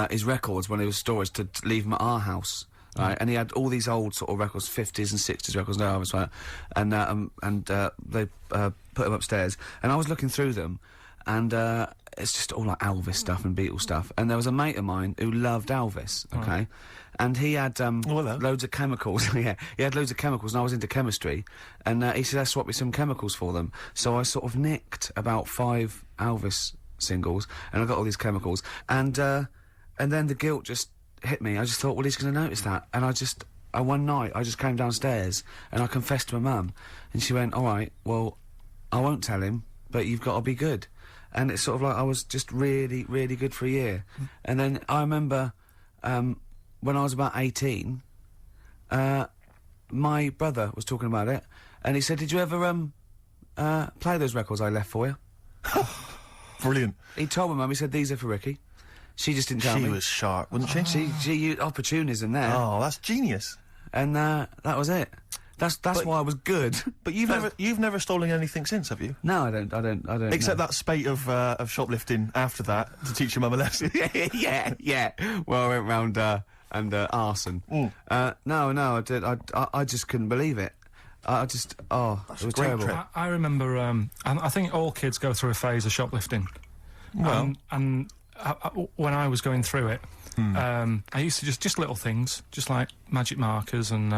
his records when he was storage to leave them at our house. Right, and he had all these old sort of records, 50s and 60s records, no Elvis, right? And they put them upstairs, and I was looking through them, and it's just all like Elvis stuff and Beatles stuff. And there was a mate of mine who loved Elvis, okay, and he had loads of chemicals. Yeah, he had loads of chemicals, and I was into chemistry, and he said, "Swap me some chemicals for them." So I sort of nicked about 5 Elvis singles, and I got all these chemicals, and then the guilt just hit me. I just thought, well, he's going to notice that, and one night I just came downstairs and I confessed to my mum, and she went, "All right, well, I won't tell him, but you've got to be good." And it's sort of like I was just really, really good for a year. And then I remember when I was about 18, my brother was talking about it, and he said, "Did you ever play those records I left for you?" Brilliant. He told my mum, he said, "These are for Ricky." She just didn't tell me. She was sharp, wasn't she? She used opportunism there. Oh, that's genius. And that was it. That's why I was good. But you've never stolen anything since, have you? No, I don't. Except that spate of shoplifting after that to teach your mum a lesson. yeah. Well, I went round and arson. No, I did. I just couldn't believe it. It was terrible. I remember. I think all kids go through a phase of shoplifting. Well, and when I was going through it, I used to just little things, just like magic markers and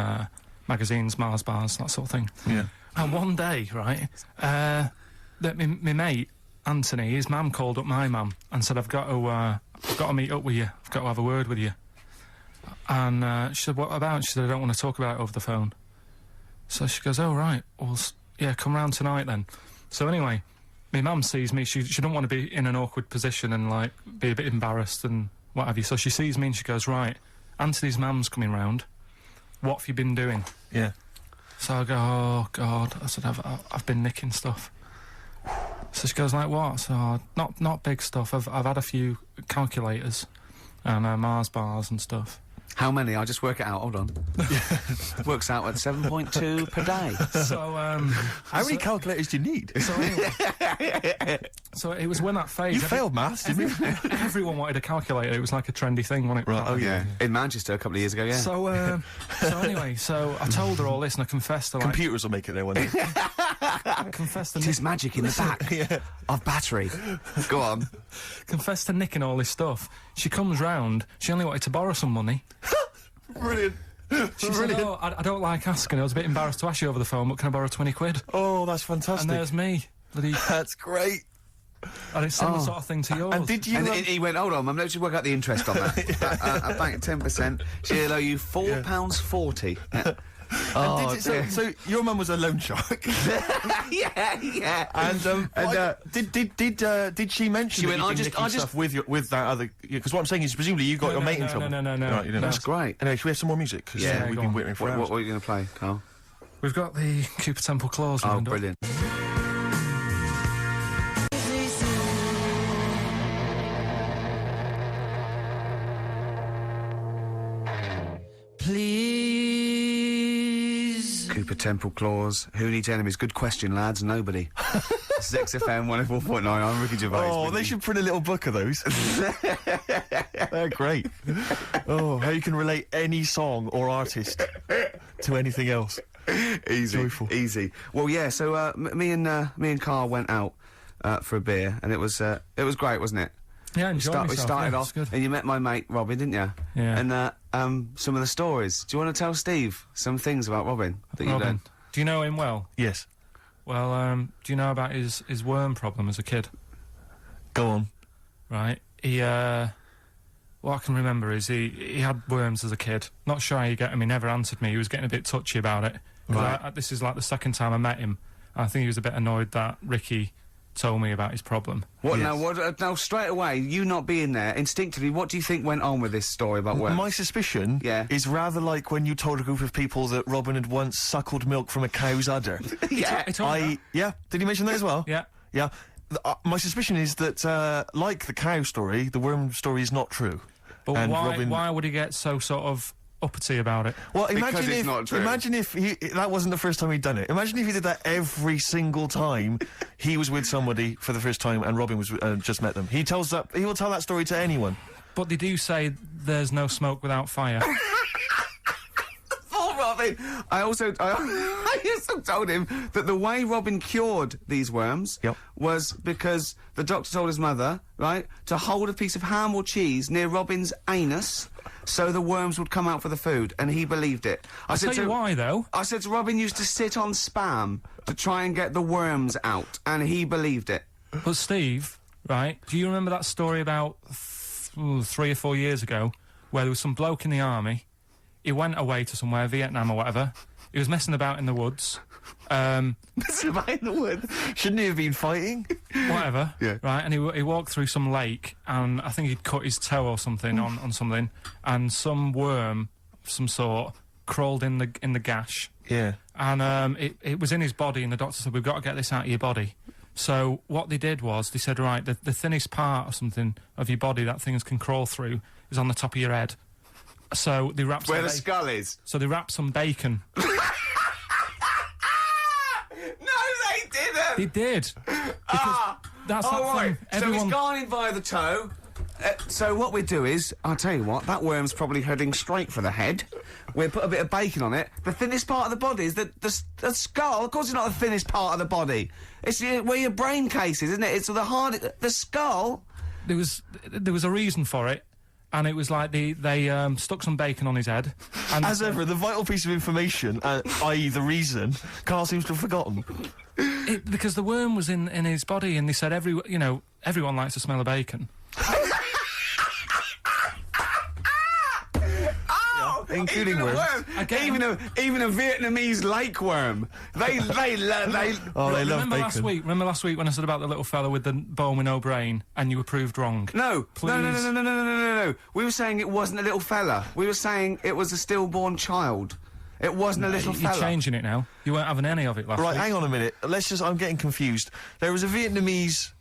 magazines, Mars bars, that sort of thing. Yeah. And one day, right, my mate Anthony, his mum called up my mum and said, I've got to meet up with you. I've got to have a word with you. And she said, "What about?" She said, "I don't want to talk about it over the phone." So she goes, "Oh right, well, yeah, come round tonight then." So anyway, my mum sees me. She don't want to be in an awkward position and like be a bit embarrassed and what have you. So she sees me and she goes, "Right, Anthony's mum's coming round. What have you been doing?" Yeah. So I go, "Oh God," I said, "I've been nicking stuff." So she goes, "Like what?" So not big stuff. I've had a few calculators and Mars bars and stuff. How many? I'll just work it out. Hold on. Works out at 7.2 per day. So how many calculators do you need? So anyway, so it was when that phase. You failed maths, didn't you? Everyone wanted a calculator. It was like a trendy thing, wasn't it? Right. Oh Yeah. In Manchester a couple of years ago. Yeah. So anyway, so I told her all this and I confessed to like. Computers will make it there one day. I confessed to There's magic in the back of battery. Go on. Confessed to nicking all this stuff. She comes round. She only wanted to borrow some money. Brilliant. She said, "Oh, I don't like asking. I was a bit embarrassed to ask you over the phone, but can I borrow 20 quid? Oh, that's fantastic. And there's me. That's great. And it's similar sort of thing to yours. And did you? And he went, "Hold on, Mum, let's just work out the interest on that. I bank 10%. She'll owe you £4.40. Oh, so your mum was a loan shark. yeah. And did she mention She that went, you'd been nicking stuff with that other? Because what I'm saying is, presumably you got your mate in trouble. No. Right, you didn't. That's great. Anyway, should we have some more music? 'Cause, Yeah, we've go been on. waiting for hours. What are you going to play, Carl? We've got the Cooper Temple Clause Oh, lined up. brilliant. Please. Cooper Temple Clause. Who needs enemies? Good question, lads. Nobody. This is XFM 104.9. I'm Ricky Gervais. Oh, they should print a little book of those. They're great. Oh, how you can relate any song or artist to anything else. Easy. Joyful. Easy. Well, yeah, so, me and Karl went out, for a beer, and it was great, wasn't it? Yeah, enjoy We started off, good. and you met my mate Robin, didn't you? Yeah. And some of the stories. Do you want to tell Steve some things about Robin that you Robin, learned? do you know him well? Yes. Well, do you know about his worm problem as a kid? Go on. Right. He, what I can remember is he had worms as a kid. Not sure how you get him. He never answered me. He was getting a bit touchy about it. 'Cause Right. this is like the second time I met him. I think he was a bit annoyed that Ricky told me about his problem. What Yes. now? Now, straight away, you not being there, instinctively, what do you think went on with this story about worms? My suspicion is rather like when you told a group of people that Robin had once suckled milk from a cow's udder. Yeah. He told me that. Yeah, did he mention that as well? Yeah. Yeah. My suspicion is that, like the cow story, the worm story is not true. But And why, Robin- why would he get so sort of uppity about it? Well, Because it's not true. imagine if that wasn't the first time he'd done it. Imagine if he did that every single time he was with somebody for the first time and Robin was just met them. He will tell that story to anyone. But they do say there's no smoke without fire. Oh, Robin! I also told him that the way Robin cured these worms Yep. was because the doctor told his mother, right, to hold a piece of ham or cheese near Robin's anus so the worms would come out for the food, and he believed it. I'll tell you why, though. I said to Robin used to sit on spam to try and get the worms out, and he believed it. But Steve, right, do you remember that story about 3 or 4 years ago where there was some bloke in the army, he went away to somewhere, Vietnam or whatever, he was messing about in the woods, It's about in the woods. Shouldn't he have been fighting? whatever, Yeah. right, and he walked through some lake, and I think he'd cut his toe or something on something, and some worm of some sort crawled in the gash, Yeah. and it was in his body, and the doctor said, we've got to get this out of your body. So what they did was, they said, right, the thinnest part or something of your body that things can crawl through is on the top of your head. So they wrapped Where some the skull is. so they wrapped some bacon. No, they didn't! They did. Because that's that Oh, right. thing. So Everyone. he's gone in via the toe. So what we do is, I'll tell you what, that worm's probably heading straight for the head. We'll put a bit of bacon on it. The thinnest part of the body is the skull. Of course it's not the thinnest part of the body. It's where your brain case is, isn't it? It's the skull. There was a reason for it, and it was like they stuck some bacon on his head. And As ever, the vital piece of information, i.e. the reason, Karl seems to have forgotten. because the worm was in his body, and they said everyone likes the smell of bacon. Including even a worms. worm. Even a Vietnamese lake worm. They Oh, they love Remember bacon. Remember last week when I said about the little fella with the bone with no brain, and you were proved wrong? No, Please. no. We were saying it wasn't a little fella. We were saying it was a stillborn child. It wasn't a little You're fella. changing it now. You weren't having any of it last Right, week. hang on a minute. I'm getting confused. There was a Vietnamese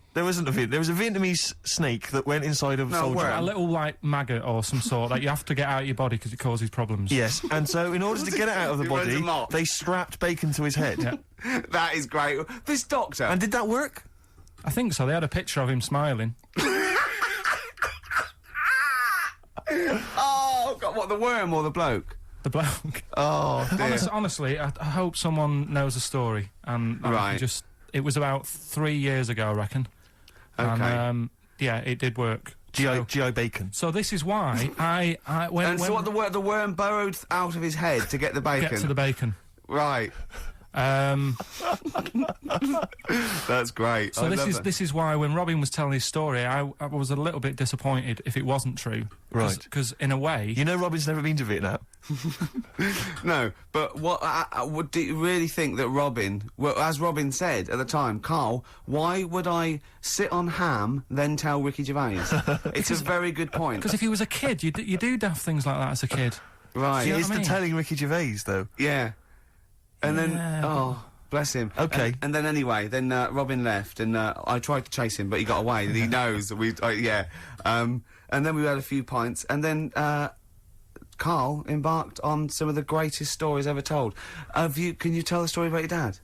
snake that went inside of a soldier. worm. A little, like, maggot or some sort that you have to get out of your body because it causes problems. Yes, and so in order to get it out of the He runs body, amok. they strapped bacon to his head. Yeah. That is great. This doctor. And did that work? I think so. They had a picture of him smiling. Oh, God, what, the worm or the bloke? The bloke. Oh, dear. Honestly, I hope someone knows the story. And I Right. can it was about 3 years ago, I reckon. Okay. And, yeah, it did work. GI bacon. So this is why when So what, the worm burrowed out of his head to get the bacon? get to the bacon. Right. That's great. So I love it. this is why when Robin was telling his story, I was a little bit disappointed if it wasn't true. Right. Because in a way, You know Robin's never been to Vietnam. No, but what do you really think that Robin? Well, as Robin said at the time, Karl, why would I sit on ham then tell Ricky Gervais? It's a very good point. because if he was a kid, you do daft things like that as a kid. Right. He know is what I the mean? telling Ricky Gervais, though. Yeah. And then, Yeah, oh, bless him. Okay. And then anyway, then Robin left, and I tried to chase him, but he got away. And he knows that we, yeah. And then we had a few pints, and then Karl embarked on some of the greatest stories ever told. Can you tell the story about your dad?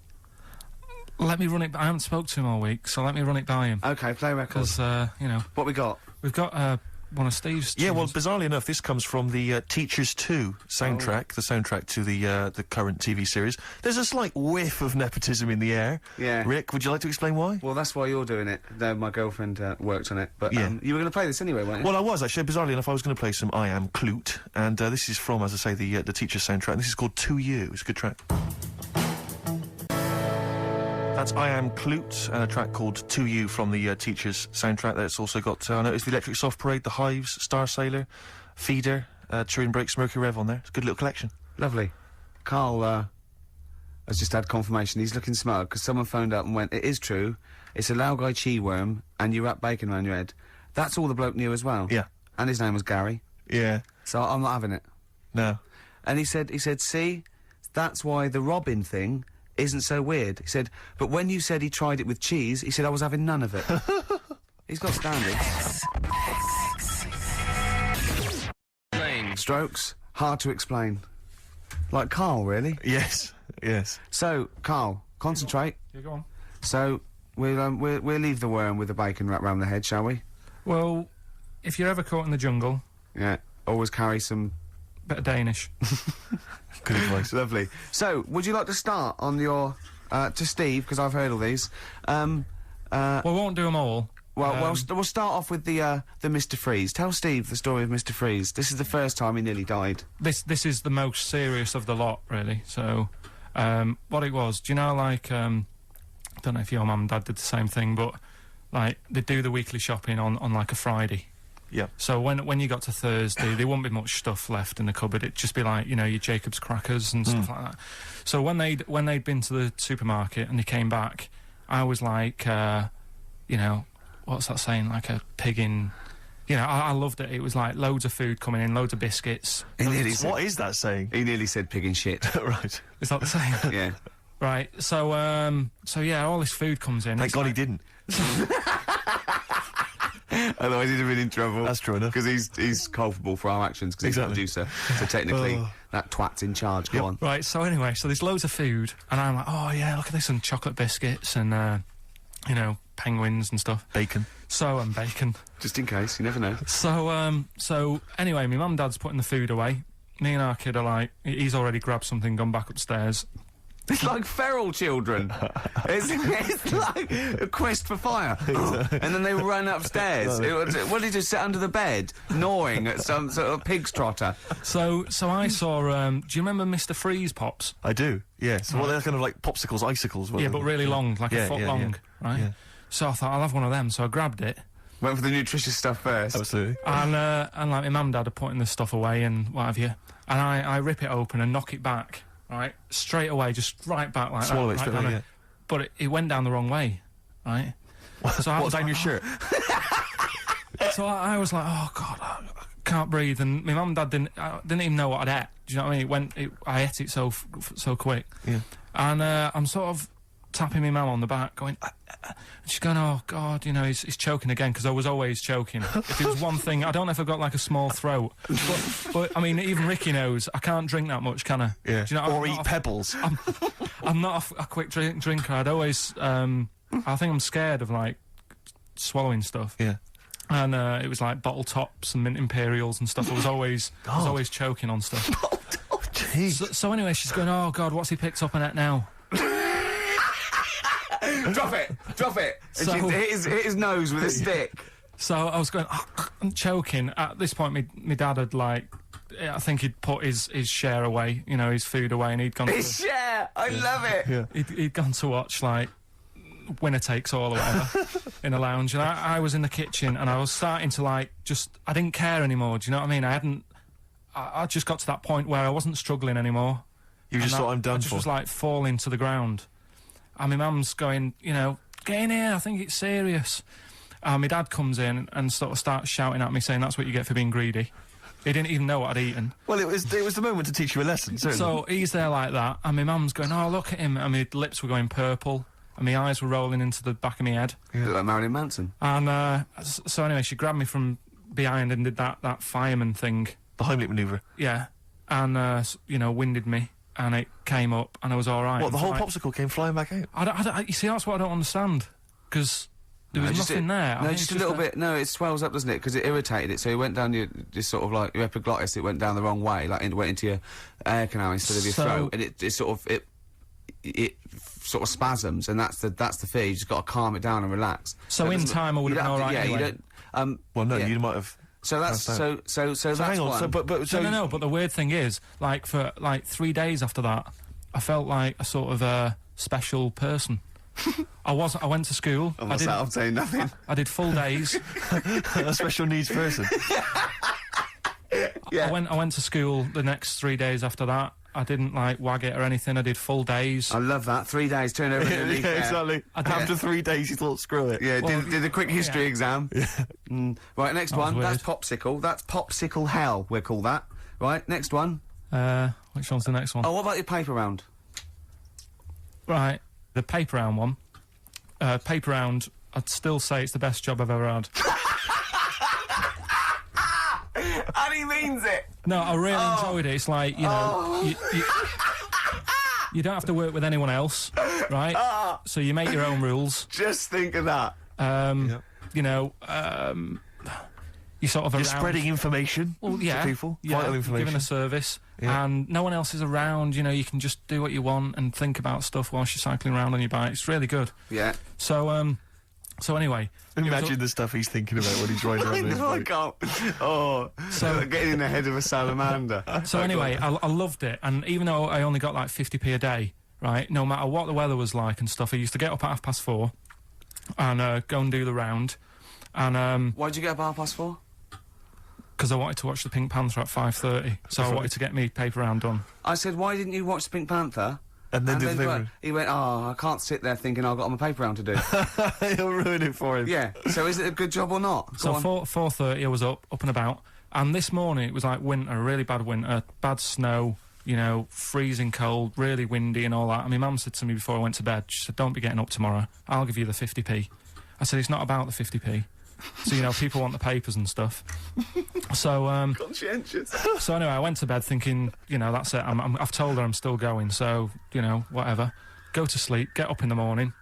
Let me run it. I haven't spoke to him all week, so let me run it by him. Okay, play record. Because you know, What we got? we've got one of Steve's. Yeah, well, tunes. bizarrely enough, this comes from the Teachers 2 soundtrack, the soundtrack to the current TV series. There's a slight whiff of nepotism in the air. Yeah. Rick, would you like to explain why? Well, that's why you're doing it. No, my girlfriend worked on it. But Yeah. you were going to play this anyway, weren't you? Well, I was, actually. Bizarrely enough, I was going to play some I Am Clute, and this is from, as I say, the Teachers soundtrack. And this is called To You. It's a good track. That's I Am Clute, and a track called To You from the Teachers soundtrack. That's also got, I noticed, the Electric Soft Parade, The Hives, Star Sailor, Feeder, Turin Breaks, Mercury Rev on there. It's a good little collection. Lovely. Karl has just had confirmation. He's looking smug because someone phoned up and went, "It is true. It's a Laogai chi worm, and you wrap bacon around your head." That's all the bloke knew as well. Yeah. And his name was Gary. Yeah. So I'm not having it. No. And he said, see, that's why the Robin thing isn't so weird. He said, but when you said he tried it with cheese, he said I was having none of it. He's got standards. Strokes, hard to explain. Like Karl, really. Yes. Yes. So, Karl, concentrate. Yeah, go on. So, we'll leave the worm with the bacon wrapped round the head, shall we? Well, if you're ever caught in the jungle, Yeah. Always carry some... bit of Danish. Good advice. Lovely. So, would you like to start on your... to Steve, because I've heard all these. Well, we won't do them all. We'll start off with the Mr. Freeze. Tell Steve the story of Mr. Freeze. This is the first time he nearly died. This is the most serious of the lot, really. So, what it was, do you know, like, I don't know if your mum and dad did the same thing, but, like, they do the weekly shopping on like, a Friday. Yeah. So when you got to Thursday, there wouldn't be much stuff left in the cupboard. It'd just be like, you know, your Jacob's crackers and stuff like that. So when they'd been to the supermarket and they came back, I was like, you know, what's that saying? Like a pig in... You know, I loved it. It was like loads of food coming in, loads of biscuits. What is that saying? He nearly said pig and shit. Right. Is that the same? Yeah. Right. So yeah, all this food comes in. Thank It's God he like- didn't. Otherwise he'd have been in trouble. That's true enough. Because he's culpable for our actions, because Exactly. he's the producer. So technically, Oh. that twat's in charge. Go on. Right, so anyway, so there's loads of food, and I'm like, oh yeah, look at this, and chocolate biscuits, and, you know, penguins and stuff. Bacon. So, and bacon. Just in case, you never know. So anyway, my mum and dad's putting the food away. Me and our kid are like, he's already grabbed something, gone back upstairs. It's like feral children. it's like a quest for fire. And then they run upstairs. What did he do, sit under the bed, gnawing at some sort of pig's trotter? So I saw, do you remember Mr. Freeze Pops? I do, yes. Well, they're kind of like popsicles, icicles. Yeah, but really long, like a foot long, right? Yeah. So I thought, I'll have one of them, so I grabbed it. Went for the nutritious stuff first. Absolutely. And like my mum and dad are putting this stuff away and what have you. And I rip it open and knock it back, right? Straight away, just right back like Swallow that. it straight down away, it. But it went down the wrong way, right? So I What, was down like, your shirt? So I was like, oh God, I can't breathe. And my mum and dad didn't even know what I'd ate. Do you know what I mean? I ate it so quick. Yeah. And I'm sort of tapping my mum on the back, going, and she's going, oh God, you know, he's choking again, because I was always choking. If it was one thing, I don't know if I've got like a small throat, but I mean, even Ricky knows I can't drink that much, can I? Yeah. Do you know, Or eat pebbles. I'm not a quick drinker. I'd always, I think I'm scared of like swallowing stuff. Yeah. And it was like bottle tops and mint imperials and stuff. I was always choking on stuff. Oh, jeez. So anyway, she's going, oh God, what's he picked up on it now? Drop it! Drop it! So- And she hit his nose with a stick. So I was going, I'm choking. At this point, my dad had like I think he'd put his share away, you know, his food away, and he'd gone. His share! I love it! Yeah. He'd gone to watch, like, Winner Takes All or whatever in a lounge, and I was in the kitchen, and I was starting to, like, I didn't care anymore, do you know what I mean? I just got to that point where I wasn't struggling anymore. You just thought, I'm done I just was, like, falling to the ground. And my mum's going, you know, get in here, I think it's serious. And my dad comes in and sort of starts shouting at me, saying that's what you get for being greedy. He didn't even know what I'd eaten. Well, it was the moment to teach you a lesson, certainly. So he's there like that, and my mum's going, oh, look at him, and my lips were going purple, and my eyes were rolling into the back of my head. You look like Marilyn Manson. And so anyway, she grabbed me from behind and did that fireman thing. The Heimlich manoeuvre. Yeah. And, you know, winded me, and it came up, and I was all right. What, the whole like, popsicle came flying back out? you see, that's what I don't understand, because there was nothing there. No, just a little bit. No, it swells up, doesn't it? Because it irritated it, so it went down your, just sort of like your epiglottis. It went down the wrong way, like it went into your air canal instead of your throat, and it sort of sort of spasms, and that's the fear. You just got to calm it down and relax. So in time, I would have been all right. Yeah, anyway. you don't. Well, no, you might have. So that's so that's hang on. one. So, but No. But the weird thing is, like for like 3 days after that, I felt like a sort of special person. I went to school. I'm saying nothing. I did full days. a special needs person. Yeah. I went to school the next 3 days after that. I didn't like wag it or anything. I did full days. I love that. 3 days, turn over a new leaf. Yeah, exactly. After 3 days, you thought, screw it. Yeah, Well, did a quick history exam. Yeah. Right, next That was one. That's weird. popsicle. That's popsicle hell, we'll call that. Right, next one. Which one's the next one? Oh, what about your paper round? Right, the paper round one. Paper round, I'd still say it's the best job I've ever had. And he means it. No, I really enjoyed it. It's like, you know, you don't have to work with anyone else, right? So you make your own rules. Just think of that. You know, you sort of You're around. spreading information Well, yeah, to people. yeah, Vital information. giving a service, Yeah. and no one else is around. You know, you can just do what you want and think about stuff whilst you're cycling around on your bike. It's really good. Yeah. So anyway, Imagine the stuff he's thinking about when he's riding around his I bike. can't. Oh, so getting in the head of a salamander. So anyway, I loved it, and even though I only got like 50p a day, right, no matter what the weather was like and stuff, I used to get up at 4:30 and go and do the round. And Why'd you get up at 4:30? because I wanted to watch the Pink Panther at 5:30, so I wanted to get me paper round done. I said, why didn't you watch the Pink Panther? And then do the paper. He went, I can't sit there thinking I've got my paper round to do. He'll ruin it for him. Yeah. So is it a good job or not? So 4:30 I was up and about, and this morning it was like winter, really bad winter, bad snow, you know, freezing cold, really windy and all that. And my mum said to me before I went to bed, she said, don't be getting up tomorrow, I'll give you the 50p. I said, it's not about the 50p. So, you know, people want the papers and stuff. So, Conscientious. so anyway, I went to bed thinking, you know, that's it, I've told her I'm still going, so, you know, whatever. Go to sleep, get up in the morning,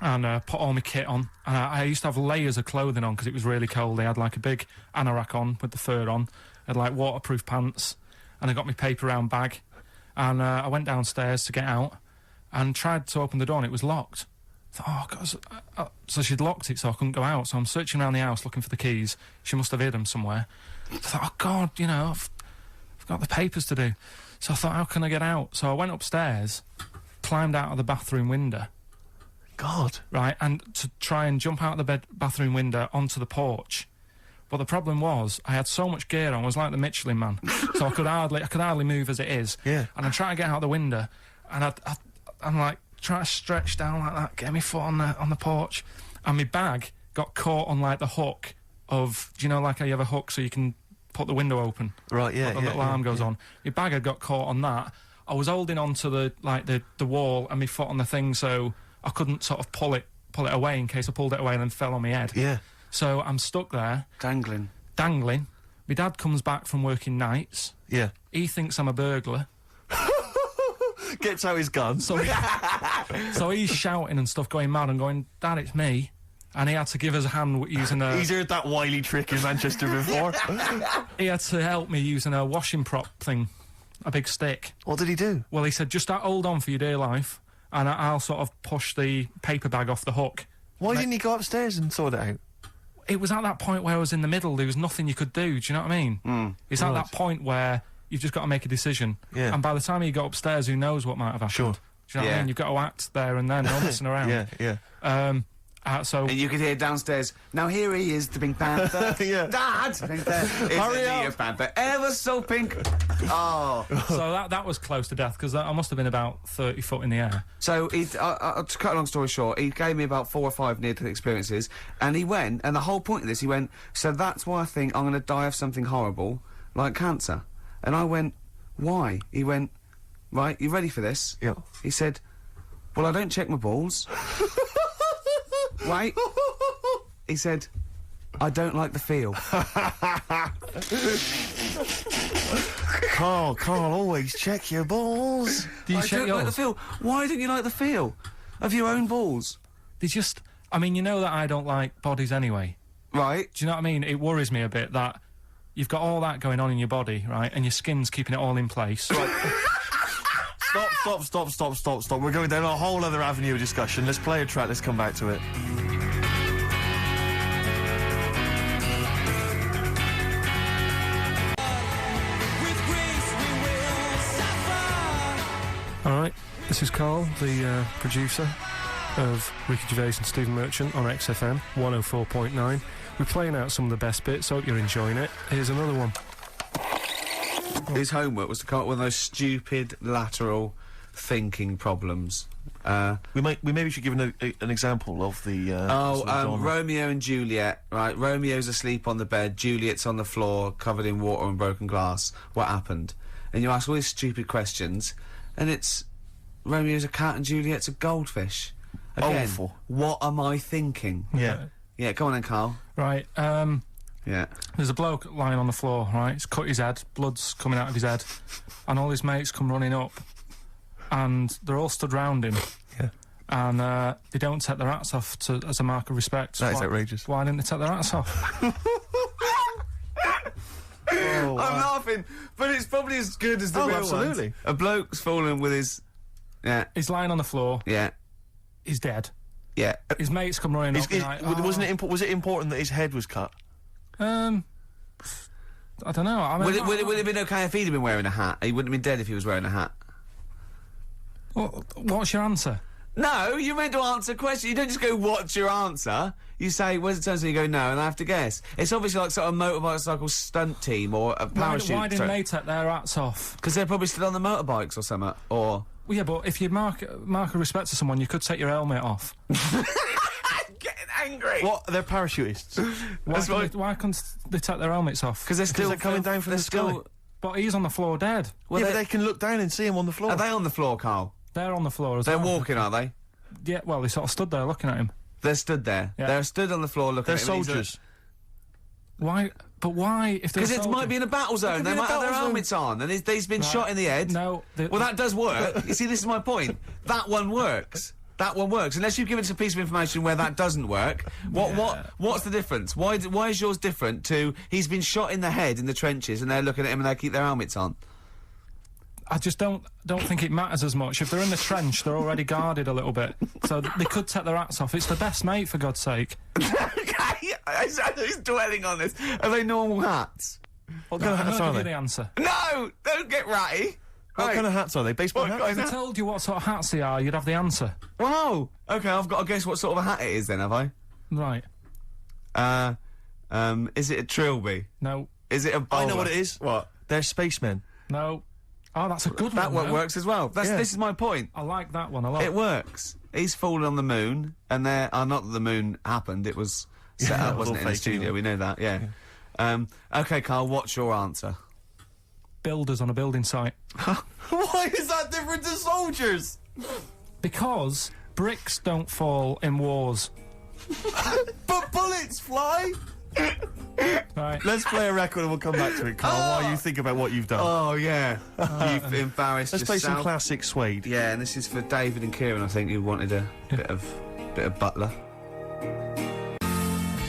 and put all my kit on. And I used to have layers of clothing on because it was really cold. They had like a big anorak on with the fur on. I had like waterproof pants, and I got my paper round bag. And I went downstairs to get out and tried to open the door, and it was locked. I thought, oh, God. So she'd locked it so I couldn't go out. So I'm searching around the house looking for the keys. She must have hid them somewhere. I thought, oh, God, you know, I've got the papers to do. So I thought, how can I get out? So I went upstairs, climbed out of the bathroom window. God. Right, and to try and jump out of the bathroom window onto the porch. But the problem was, I had so much gear on, I was like the Michelin Man. So I could hardly move as it is. Yeah. And I'm trying to get out the window, and I'm like, trying to stretch down like that, get my foot on the porch, and my bag got caught on like the hook of, do you know, like how you have a hook so you can put the window open? Right, yeah, The little arm goes on. My bag had got caught on that. I was holding onto the wall and my foot on the thing, so I couldn't sort of pull it away in case I pulled it away and then fell on my head. Yeah. So I'm stuck there. Dangling. My dad comes back from working nights. Yeah. He thinks I'm a burglar. Gets out his gun. So he's shouting and stuff, going mad and going, Dad, it's me. And he had to give us a hand using a... He's heard that wily trick in Manchester before. He had to help me using a washing prop thing, a big stick. What did he do? Well, he said, just hold on for your dear life, and I'll sort of push the paper bag off the hook. Why didn't he go upstairs and sort it out? it was at that point where I was in the middle. There was nothing you could do. Do you know what I mean? It's at that point where you've just got to make a decision. Yeah. And by the time you got upstairs, who knows what might have happened? Sure. Do you know what I mean? You've got to act there and then, no messing around. Yeah. So And you could hear downstairs, now here he is, the Pink Panther. Yeah. Dad! Hurry up! Panther, ever so pink. Oh. So that was close to death, because I must have been about 30 foot in the air. So, to cut a long story short, he gave me about 4 or 5 near-death experiences, and he went, and the whole point of this, he went, so that's why I think I'm going to die of something horrible, like cancer. And I went, why? He went, right, you ready for this? Yeah. He said, well, I don't check my balls. Wait. He said, I don't like the feel. Carl, always check your balls. Do you I check don't yours? like the feel. Why don't you like the feel of your own balls? They just... I mean, you know that I don't like bodies anyway. Right. Do you know what I mean? It worries me a bit that you've got all that going on in your body, right, and your skin's keeping it all in place. Stop. We're going down a whole other avenue of discussion. Let's play a track, let's come back to it. Alright, this is Karl, the producer of Ricky Gervais and Stephen Merchant on XFM 104.9. We're playing out some of the best bits, hope you're enjoying it. Here's another one. His homework was to come up with one of those stupid lateral thinking problems. We maybe should give an example of the genre. Romeo and Juliet, right? Romeo's asleep on the bed, Juliet's on the floor, covered in water and broken glass. What happened? And you ask all these stupid questions, and it's Romeo's a cat and Juliet's a goldfish. Again, Awful. what am I thinking? Yeah. Yeah, go on then, Karl. Right, Yeah. there's a bloke lying on the floor, right? He's cut his head, blood's coming out of his head, and all his mates come running up, and they're all stood round him. Yeah. And they don't take their hats off as a mark of respect. That is outrageous. Why didn't they take their hats off? I'm laughing, but it's probably as good as the real absolutely. ones. A bloke's fallen with his... Yeah. He's lying on the floor. Yeah. He's dead. Yeah. His mates come running up. Like, Was it important that his head was cut? I don't know. I mean, Would it have been okay if he'd have been wearing a hat? He wouldn't have been dead if he was wearing a hat. What's your answer? No, you're meant to answer questions. You don't just go, what's your answer? You say, where's it turns out, you go, no, and I have to guess. It's obviously like sort of motorcycle stunt team or a parachute. Why didn't they take their hats off? Because they're probably still on the motorbikes or something, or... Well, yeah, but if you mark a respect to someone, you could take your helmet off. I'm getting angry! What? They're parachutists. Why couldn't they take their helmets off? Because they're still... coming down from the sky. But he's on the floor dead. Well, but they can look down and see him on the floor. Are they on the floor, Karl? They're on the floor as They're well. walking, are they? Yeah, well, they sort of stood there looking at him. They're stood there. Yeah. They're stood on the floor looking They're at him. soldiers. Why? But why? If they're Because it might be in a battle zone. They might have their helmets on, and he's been shot in the head. No. Well, that does work. You see, this is my point. That one works. That one works. Unless you've given us a piece of information where that doesn't work. What's the difference? Why is yours different to he's been shot in the head in the trenches and they're looking at him and they keep their helmets on? I just don't think it matters as much. If they're in the trench, they're already guarded a little bit, so they could take their hats off. It's the best mate, for God's sake. Okay, he's dwelling on this. Are they normal hats? What kind of hats are I'll give you they? the answer. No, don't get ratty. What kind of hats are they? Baseball hats? If I told you what sort of hats they are, you'd have the answer. Wow. Okay, I've got to guess what sort of a hat it is then, have I? Right. Is it a trilby? No. Is it a bowler? I know what it is. What? They're spacemen. No. Oh, that's a good That one. one works as well. This is my point. I like that one a lot. It works. He's fallen on the moon, and not that the moon happened, it was set up, wasn't it, in the studio, we know that, yeah. Okay, Karl, what's your answer? Builders on a building site. Why is that different to soldiers? Because bricks don't fall in wars. But bullets fly! Right. Let's play a record and we'll come back to it, Karl, while you think about what you've done. Oh, yeah. You've embarrassed Let's play yourself. some classic Suede. Yeah, and this is for David and Kieran, I think, who wanted a bit of Butler.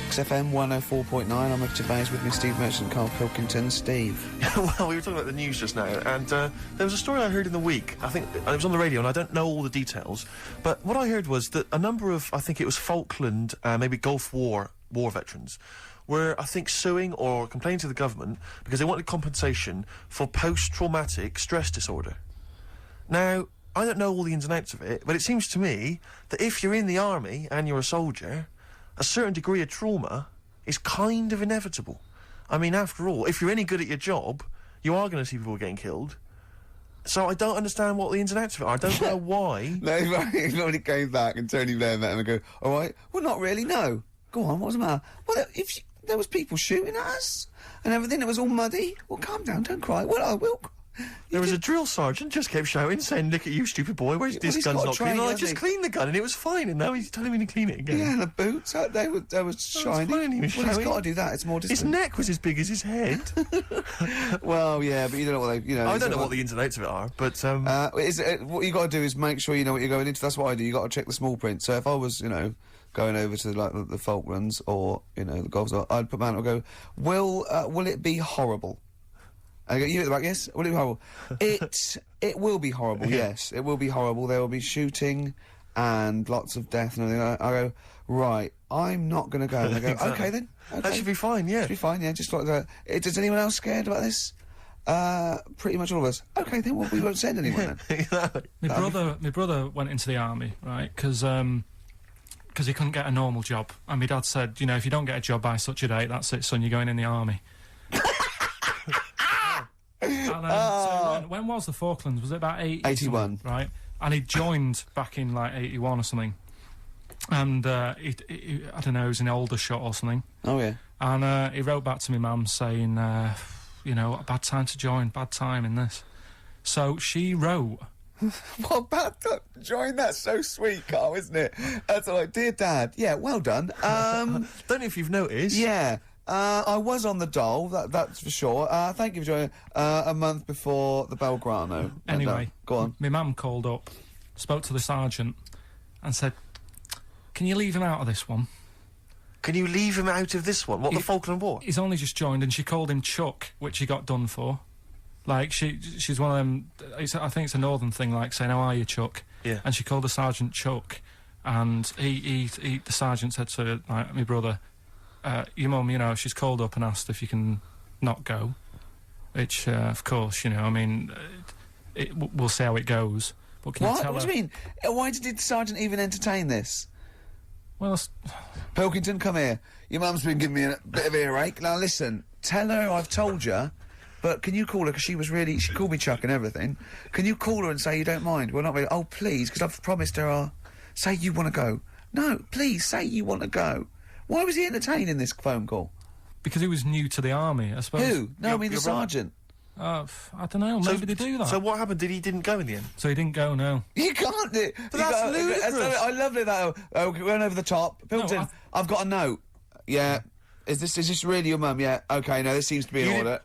XFM 104.9, I'm Ricky Gervais, with me Steve Merchant, Karl Pilkington. Steve. Well, we were talking about the news just now, and there was a story I heard in the week. I think it was on the radio, and I don't know all the details. But what I heard was that a number of, I think it was Falkland, maybe Gulf War war veterans were, I think, suing or complaining to the government because they wanted compensation for post-traumatic stress disorder. Now, I don't know all the ins and outs of it, but it seems to me that if you're in the army and you're a soldier, a certain degree of trauma is kind of inevitable. I mean, after all, if you're any good at your job, you are going to see people getting killed. So I don't understand what the ins and outs of it are. I don't know why. No, if only came back and Tony Blair met him and go, all right, well, not really, no. Go on, what's the matter? Well, there was people shooting at us and everything, it was all muddy. Well, calm down, don't cry. Well, I will. There was a drill sergeant just kept shouting, saying, look at you, stupid boy, where's this gun's not clean? I just cleaned the gun and it was fine, and now he's telling me to clean it again. Yeah, and the boots, they were shiny. Fine, he was well, he's showing. got to do that, it's more distant. His neck was as big as his head. Well, yeah, but you don't know what they, I don't know what the ins and outs of it are, but, what you got to do is make sure you know what you're going into. That's what I do. You got to check the small print. So if I was, going over to like the Falklands or the Gulf, I'd put my hand and go, will it be horrible? And I go, you at the back, yes? Will it be horrible? It will be horrible, yes. It will be horrible. There will be shooting and lots of death and everything. I go, right, I'm not going to go. And they go, Exactly. okay then. Okay. that should be fine, yeah. Should be fine, yeah, just like that. Is anyone else scared about this? Pretty much all of us. Okay then, well, we won't send anyone then. Exactly. My brother went into the army, right, because he couldn't get a normal job. And my dad said, if you don't get a job by such a date, that's it, son, you're going in the army. And, so when was the Falklands? Was it about 81? Right, and he joined back in like 81 or something. And he I don't know, he was in Aldershot or something. Oh yeah. And he wrote back to my mum saying, a bad time to join, bad time in this. So she wrote. What bad time to join? That's so sweet, Carl, isn't it? That's like, dear Dad. Yeah, well done. Don't know if you've noticed. Yeah. I was on the dole, that's for sure. Thank you for joining. A month before the Belgrano. Anyway, go on. My mum called up, spoke to the sergeant, and said, "Can you leave him out of this one? Can you leave him out of this one? What, the Falkland War? He's only just joined," and she called him Chuck, which he got done for. Like, she's one of them, I think it's a northern thing, like saying, "How are you, Chuck?" Yeah. And she called the sergeant Chuck, and the sergeant said to my brother, your mum, she's called up and asked if you can not go, which, of course, we'll see how it goes. But can you tell What do you mean? Why did the sergeant even entertain this? Well, Pilkington, come here. Your mum's been giving me a bit of earache. Now listen, tell her I've told you, but can you call her, because she called me Chuck and everything. Can you call her and say you don't mind? Well, not really. Oh, please, because I've promised her say you want to go. No, please, say you want to go. Why was he entertaining this phone call? because he was new to the army, I suppose. Who? No, I mean the sergeant. I don't know, maybe they do that. So what happened? He didn't go in the end? So he didn't go, no. You can't do... But that's ludicrous. I love it, that. Oh, we went over the top. Pilkington, I've got a note. Yeah. Is this really your mum? Yeah. Okay, no, this seems to be in order.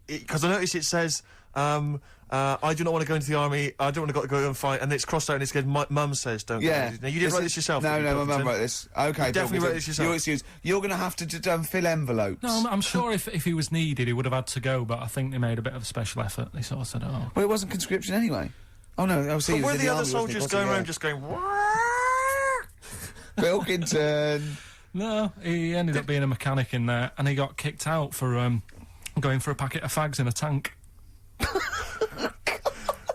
Because I noticed it says, I do not want to go into the army, I don't want to go and fight, and it's crossed out and it says, my mum says don't go. Now, you didn't write this yourself? No, my mum wrote this. Okay, you definitely wrote this yourself. Your excuse. You're going to have to fill envelopes. No, I'm sure if he was needed, he would have had to go, but I think they made a bit of a special effort. They sort of said, oh. Well, it wasn't conscription anyway. Oh, no, I was But were the other soldiers going around just going, Pilkington. No, he ended up being a mechanic in there, and he got kicked out for going for a packet of fags in a tank.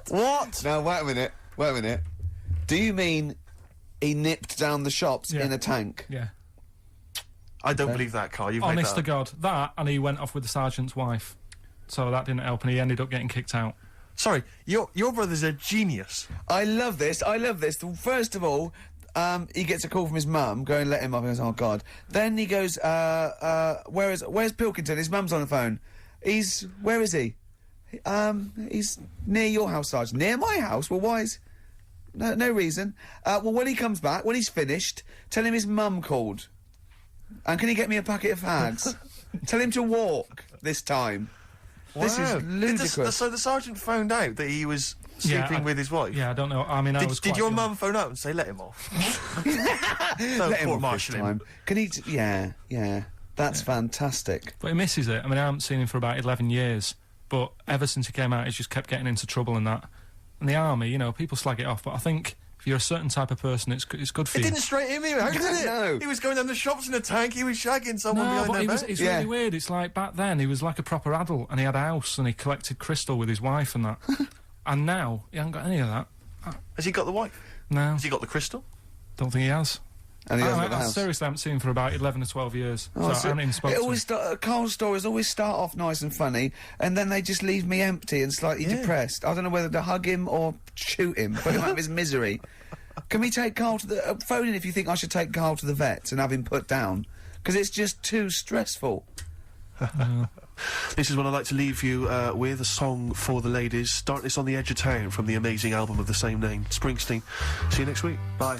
What? Now, wait a minute. Do you mean he nipped down the shops in a tank? Yeah. I don't believe that, Karl. You've made Honest that to God. That, and he went off with the sergeant's wife. So that didn't help, and he ended up getting kicked out. Sorry, your brother's a genius. I love this. First of all, he gets a call from his mum, go and let him up, and he goes, oh, God. Then he goes, where's Pilkington? His mum's on the phone. Where is he? He's near your house, Sergeant. Near my house? Well, why is... No reason. Well, when he comes back, when he's finished, tell him his mum called. And can he get me a packet of fags? Tell him to walk this time. Wow. This is ludicrous. So the sergeant found out that he was sleeping with his wife? Yeah, I don't know. I mean, Did your mum phone up and say, let him off? Let him off this time. Can he... Yeah. That's fantastic. But he misses it. I mean, I haven't seen him for about 11 years. But ever since he came out, he's just kept getting into trouble and that. And the army, people slag it off. But I think if If you're a certain type of person, it's good for It you. didn't straight him out, did it? No. He was going down the shops in a tank, he was shagging someone No, behind but their back. it's Yeah. really weird. It's like back then he was like a proper adult and he had a house and he collected crystal with his wife and that. And now he hasn't got any of that. Has he got the wife? No, Has he got the crystal? don't think he has. And he hasn't got the I house. seriously haven't seen him for about 11 or 12 years. Oh, so I haven't even spoken it to him. always Carl's stories always start off nice and funny, and then they just leave me empty and slightly depressed. I don't know whether to hug him or shoot him, put him out of his misery. Can we take Carl to the... phone in if you think I should take Carl to the vet and have him put down, because it's just too stressful. This is what I'd like to leave you with, a song for the ladies. Darkness on the Edge of Town from the amazing album of the same name, Springsteen. See you next week. Bye.